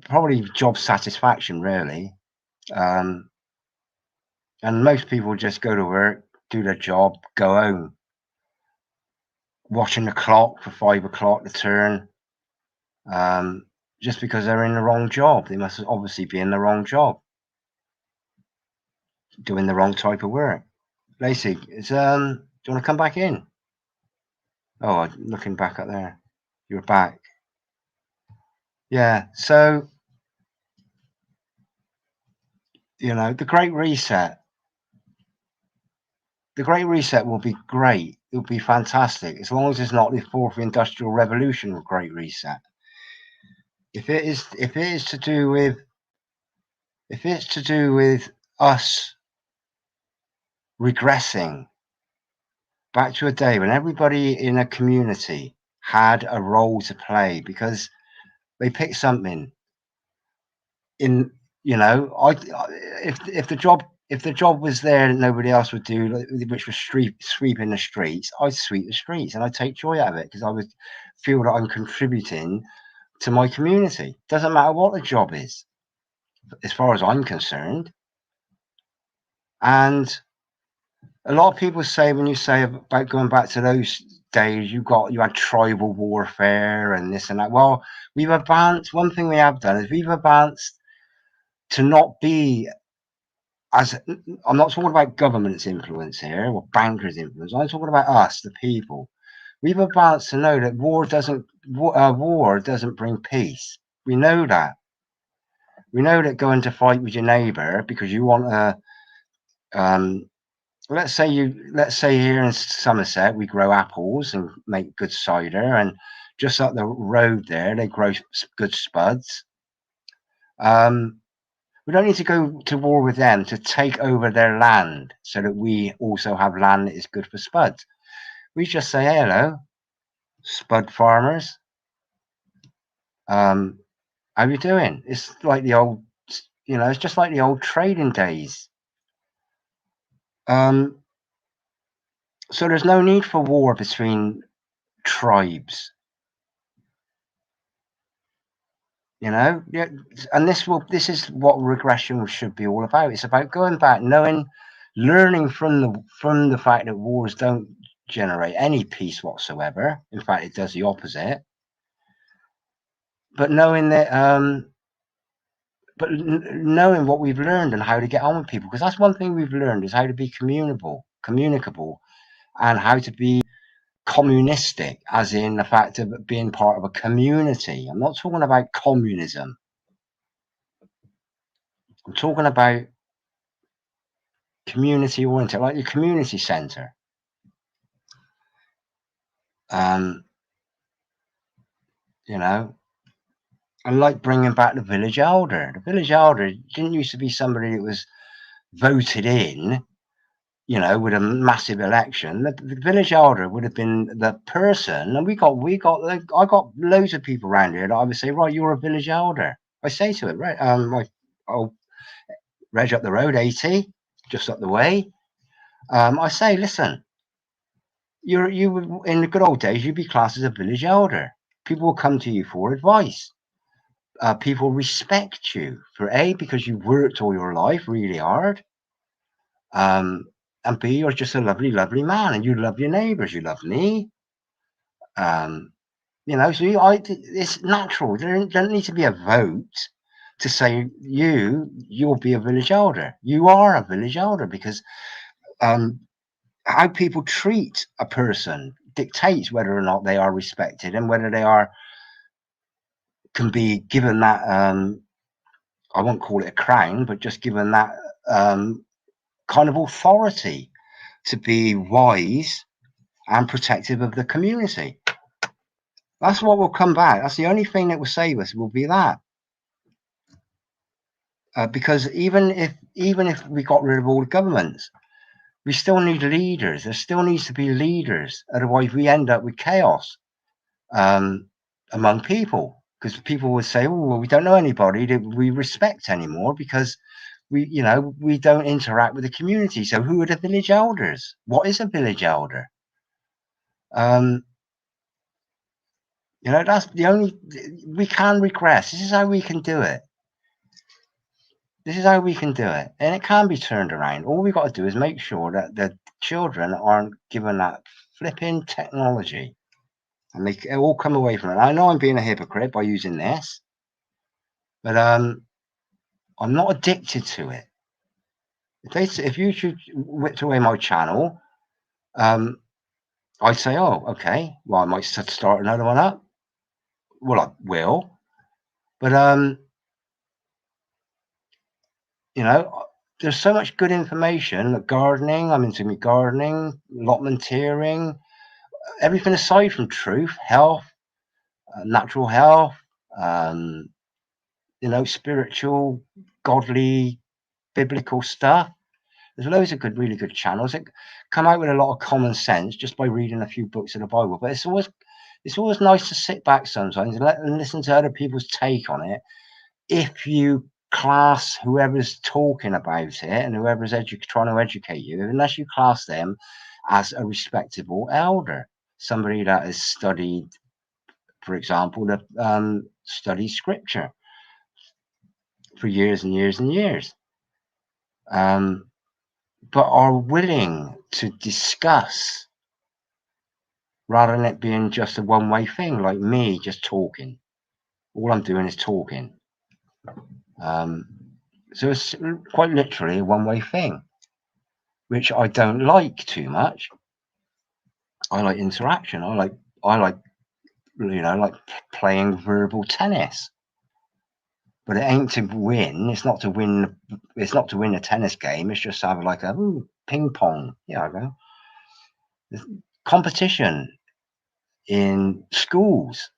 probably job satisfaction, really. And most people just go to work, do their job, go home, watching the clock for 5 o'clock to turn. Just because they're in the wrong job. They must obviously be in the wrong job, doing the wrong type of work. Lacey, do you want to come back in? Oh, looking back up there, you're back. Yeah, so, you know, the Great Reset will be great. It'll be fantastic as long as it's not the fourth industrial revolution of Great Reset. If it's to do with us regressing back to a day when everybody in a community had a role to play because they picked something in, you know, if the job was there and nobody else would do, which was sweeping the streets, I'd sweep the streets and I'd take joy out of it because I would feel that I'm contributing to my community. Doesn't matter what the job is, as far as I'm concerned. And a lot of people say, when you say about going back to those days, you had tribal warfare and this and that. Well, we've advanced. One thing we have done is we've advanced to not be as, I'm not talking about government's influence here or bankers' influence. I'm talking about us, the people. We've advanced to know that war doesn't bring peace. We know that. We know that going to fight with your neighbor because you want a let's say here in Somerset we grow apples and make good cider, and just up the road there they grow good spuds. We don't need to go to war with them to take over their land so that we also have land that is good for spuds. We just say, hey, hello, spud farmers. How you doing? It's like the old, you know, it's just like the old trading days. So there's no need for war between tribes. You know, yeah, and this is what regression should be all about. It's about going back, learning from the fact that wars don't generate any peace whatsoever. In fact, it does the opposite. but knowing that, knowing what we've learned and how to get on with people, because that's one thing we've learned, is how to be communicable, and how to be communistic, as in the fact of being part of a community. I'm not talking about communism. I'm talking about community oriented, like your community centre. You know, I like bringing back the village elder. The village elder didn't used to be somebody that was voted in, you know, with a massive election. The village elder would have been the person, and I got loads of people around here that I would say, right, you're a village elder. I say to it, right, I'll reg up the road, 80, just up the way. I say, listen, you would, in the good old days, you'd be classed as a village elder. People will come to you for advice. People respect you because you worked all your life really hard. And B, you're just a lovely, lovely man, and you love your neighbours. You love me. You know, so it's natural. There doesn't need to be a vote to say you'll be a village elder. You are a village elder, because how people treat a person dictates whether or not they are respected, and whether they can be given that, I won't call it a crown, but just given that kind of authority to be wise and protective of the community. That's what will come back. That's the only thing that will save us, will be that. Because even if we got rid of all the governments, we still need leaders. There still needs to be leaders. Otherwise, we end up with chaos among people, because people would say, "Oh, well, we don't know anybody that we respect anymore, because we don't interact with the community. So who are the village elders? What is a village elder?" That's the only, we can regress. This is how we can do it. This is how we can do it. And it can be turned around. All we've got to do is make sure that the children aren't given that flipping technology, and they all come away from it. I know I'm being a hypocrite by using this, but I'm not addicted to it. If YouTube whipped away my channel, I'd say, oh, okay, well, I might start another one up. Well, I will. But, there's so much good information. Gardening, I'm into gardening, allotmenteering, everything aside from truth, health, natural health, spiritual, godly, biblical stuff. There's loads of really good channels that come out with a lot of common sense just by reading a few books of the Bible. But it's always nice to sit back sometimes and listen to other people's take on it. If you class whoever's talking about it and whoever's trying to educate you, unless you class them as a respectable elder, somebody that has studied, for example, studied scripture for years and years and years, but are willing to discuss, rather than it being just a one-way thing, like me just talking. All I'm doing is talking. So it's quite literally a one-way thing, which I don't like too much. I like interaction. I like like playing verbal tennis. But it ain't to win. It's not to win. It's not to win a tennis game. It's just to have like a ping pong. Yeah, I go. Competition in schools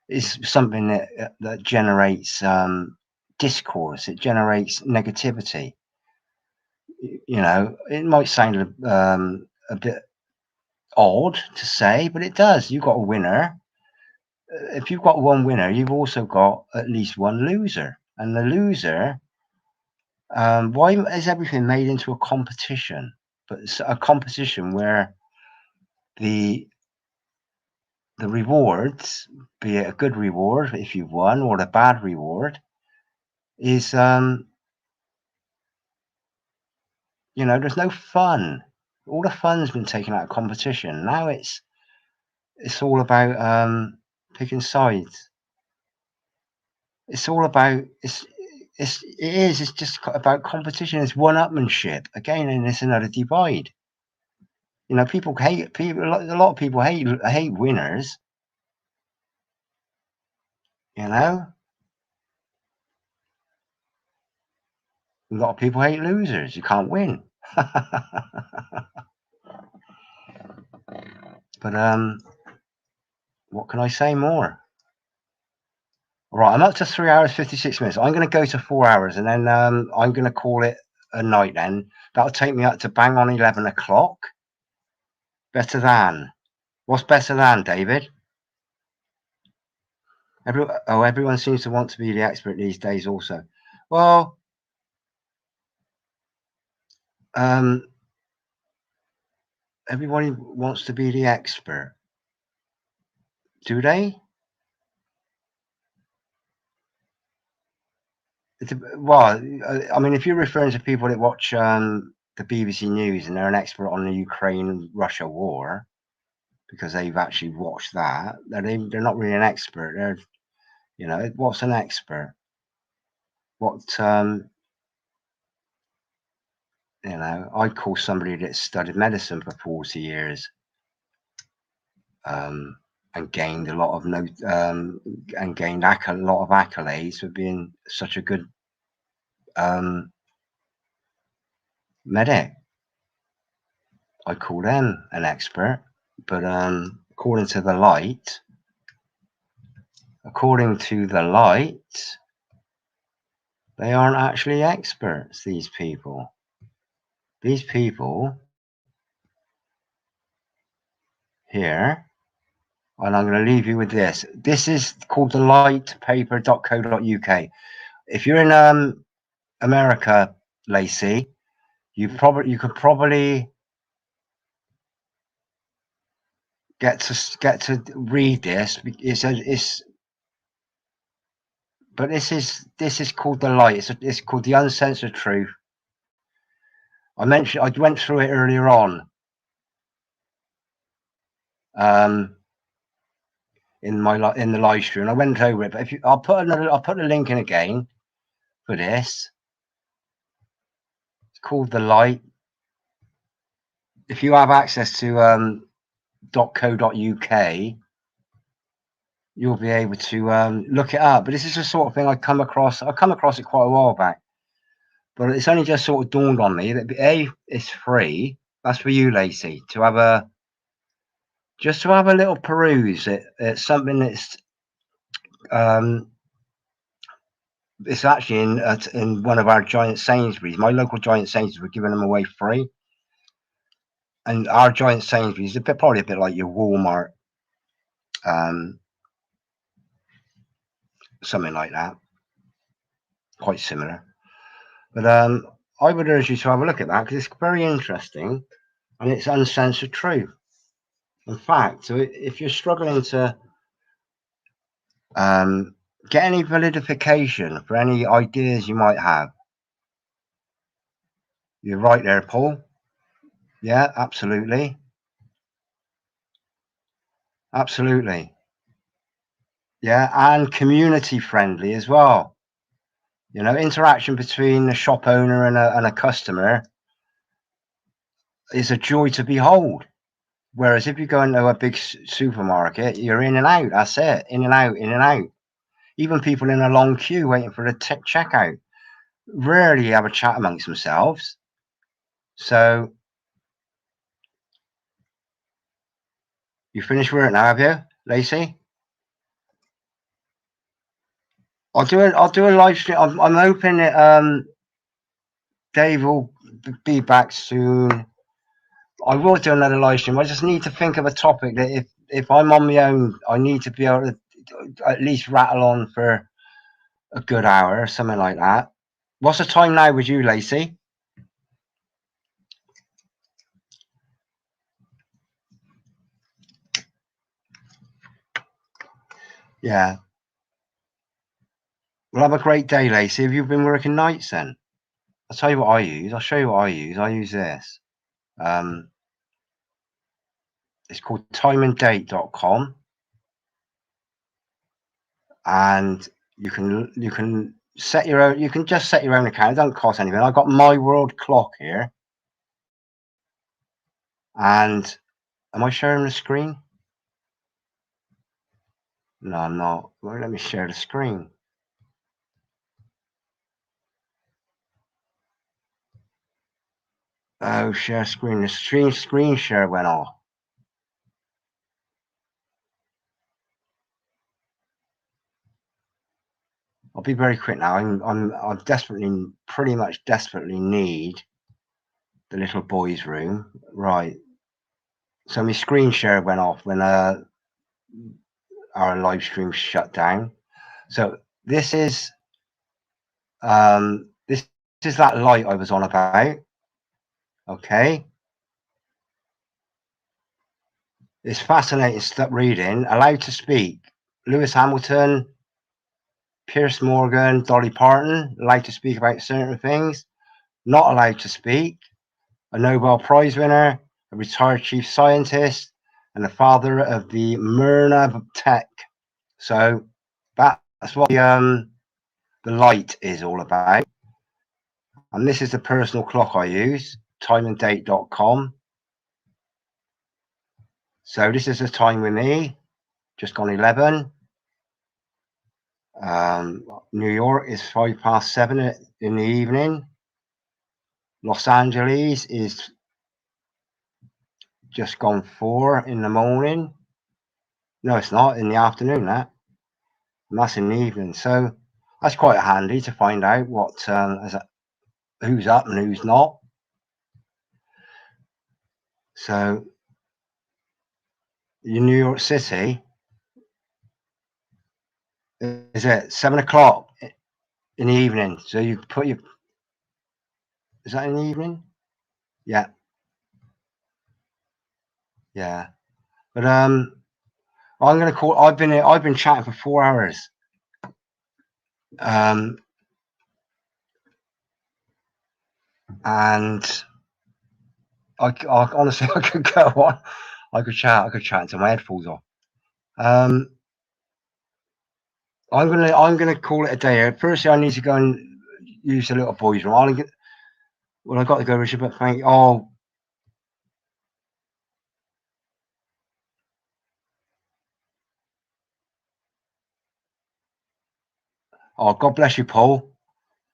is something that generates discourse. It generates negativity. It might sound a bit odd to say, but it does. You've got a winner. If you've got one winner, you've also got at least one loser. And the loser, why is everything made into a competition? But it's a competition where the rewards, be it a good reward if you've won, or the bad reward, is there's no fun. All the fun's been taken out of competition. Now it's all about picking sides. It's all about it's just about competition. It's one-upmanship again, and it's another divide. You know, people hate people. A lot of people hate winners. You know, a lot of people hate losers. You can't win. But what can I say more? All right, I'm up to 3 hours 56 minutes. I'm going to go to 4 hours, and then I'm going to call it a night. Then that'll take me up to bang on 11 o'clock. Better than. What's better than, David? Everyone seems to want to be the expert these days. Also, well, everybody wants to be the expert. Do they? Well, I mean, if you're referring to people that watch the BBC News and they're an expert on the Ukraine-Russia war because they've actually watched that, they're not really an expert. They're, you know, what's an expert? What you know, I'd call somebody that studied medicine for 40 years and gained a lot of and gained a lot of accolades for being such a good medic. I call them an expert, but according to the light, they aren't actually experts. These people here, and I'm going to leave you with this. This is called the lightpaper.co.uk. If you're in America, Lacey, you could probably get to read this. But this is called the light. It's called the uncensored truth. I went through it earlier on in the live stream. I went over it, but I'll put the link in again for this. It's called the light. If you have access to .co.uk, you'll be able to look it up. But this is the sort of thing I come across it quite a while back, but it's only just sort of dawned on me that it's free. That's for you, Lacey, to have a little peruse at something that's it's actually in one of our giant Sainsbury's. My local giant Sainsbury's, we're giving them away free. And our giant Sainsbury's is probably a bit like your Walmart, something like that, quite similar. But I would urge you to have a look at that because it's very interesting and it's uncensored truth. In fact, so if you're struggling to get any validification for any ideas you might have, you're right there, Paul. Yeah, absolutely. Absolutely. Yeah, and community friendly as well. You know, interaction between a shop owner and a customer is a joy to behold. Whereas if you go into a big supermarket, you're in and out. That's it. In and out, in and out. Even people in a long queue waiting for the checkout rarely have a chat amongst themselves. So you finished work now, have you, Lacey? I'll do a live stream. I'm hoping that Dave will be back soon. I will do another live stream. I just need to think of a topic that if I'm on my own, I need to be able to at least rattle on for a good hour or something like that. What's the time now with you, Lacey? Yeah. Well, have a great day, Lacey. Have you been working nights then? I'll tell you what I use. I'll show you what I use. I use this. It's called timeanddate.com. And you can set your own. You can just set your own account. It doesn't cost anything. I've got my world clock here, and am I sharing the screen? No, I'm not. Well, let me share the screen. Oh, share screen. The screen share went off. I'll be very quick now. I'm desperately, pretty much desperately need the little boy's room. Right. So my screen share went off when our live stream shut down. So this is this is that light I was on about. Okay. It's fascinating stuff reading. Allowed to speak. Lewis Hamilton, Pierce Morgan, Dolly Parton, allowed to speak about certain things. Not allowed to speak. A Nobel Prize winner, a retired chief scientist, and the father of the Myrna of tech. So that's what the light is all about. And this is the personal clock I use, timeanddate.com. So this is the time with me, just gone 11. New York is 7:05 in the evening. Los Angeles is just gone 4 in the morning. No, it's not, in the afternoon, and that's in the evening. So that's quite handy to find out what who's up and who's not. So in New York City is at 7 o'clock in the evening. So you put your, is that in the evening? Yeah. Yeah. But I'm gonna call. I've been chatting for 4 hours. And I honestly, I could go on. I could chat until my head falls off. I'm gonna call it a day. Firstly, I need to go and use the little boys' room. I've got to go, Richard. But thank you. Oh, God bless you, Paul.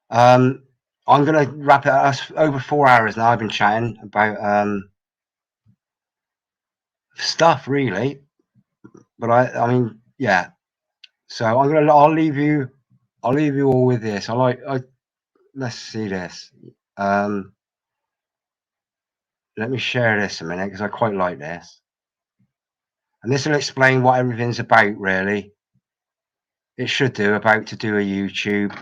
I'm gonna wrap it up. Over 4 hours now. I've been chatting about stuff, really. But I mean, yeah. So I'll leave you all with this. Let's see this. Let me share this a minute because I quite like this. And this will explain what everything's about, really. It should do, about to do a YouTube.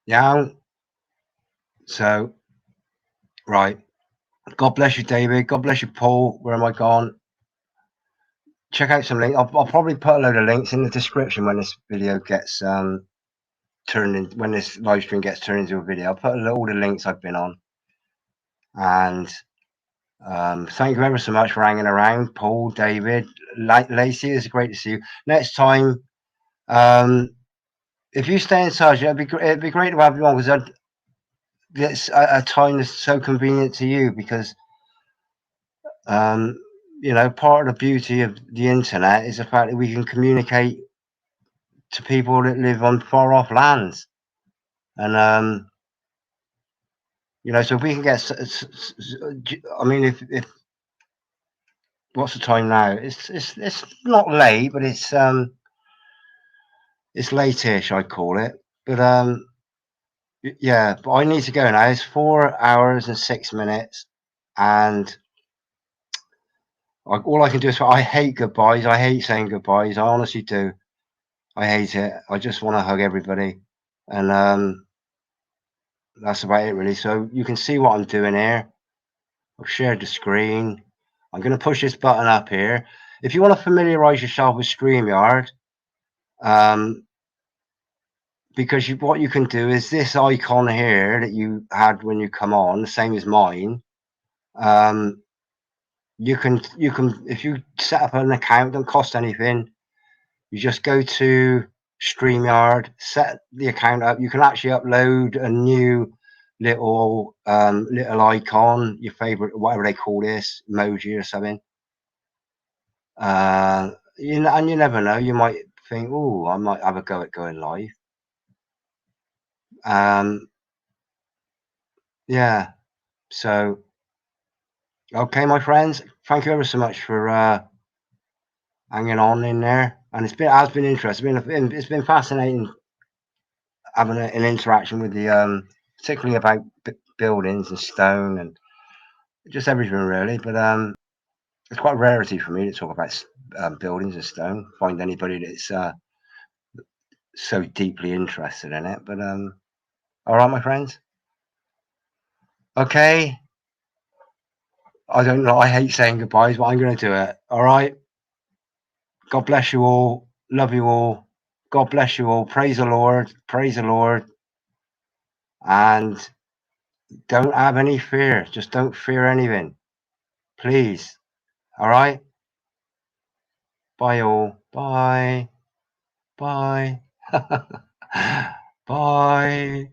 Yeah. So, right. God bless you, David. God bless you, Paul. Where am I gone? Check out some links. I'll probably put a load of links in the description when this video gets turned in. When this live stream gets turned into a video, I'll put all the links I've been on. And thank you ever so much for hanging around, Paul, David, Lacey. It's great to see you. Next time, if you stay in touch, it'd be great to have you on, because it's a time that's so convenient to you, because you know, part of the beauty of the internet is the fact that we can communicate to people that live on far off lands. And you know, so if we can get, I mean, if what's the time now? It's not late, but it's late-ish, I'd call it. But yeah, but I need to go now. It's 4 hours and 6 minutes, and all I can do is, I hate goodbyes. I hate saying goodbyes. I honestly do. I hate it. I just want to hug everybody, and that's about it, really. So you can see what I'm doing here. I've shared the screen. I'm going to push this button up here. If you want to familiarize yourself with StreamYard, because what you can do is this icon here that you had when you come on, the same as mine. You can if you set up an account, don't cost anything. You just go to StreamYard, set the account up. You can actually upload a new little icon, your favorite, whatever they call this, emoji or something. You know, and you never know, you might think, oh, I might have a go at going live. Yeah, so okay, my friends, thank you ever so much for hanging on in there, and it has been interesting. It's been fascinating having an interaction with the particularly about buildings and stone and just everything, really. But it's quite a rarity for me to talk about buildings and stone. Find anybody that's so deeply interested in it. But all right, my friends. Okay. I don't know. I hate saying goodbyes, but I'm going to do it. All right. God bless you all. Love you all. God bless you all. Praise the Lord. Praise the Lord. And don't have any fear. Just don't fear anything. Please. All right. Bye all. Bye. Bye. Bye.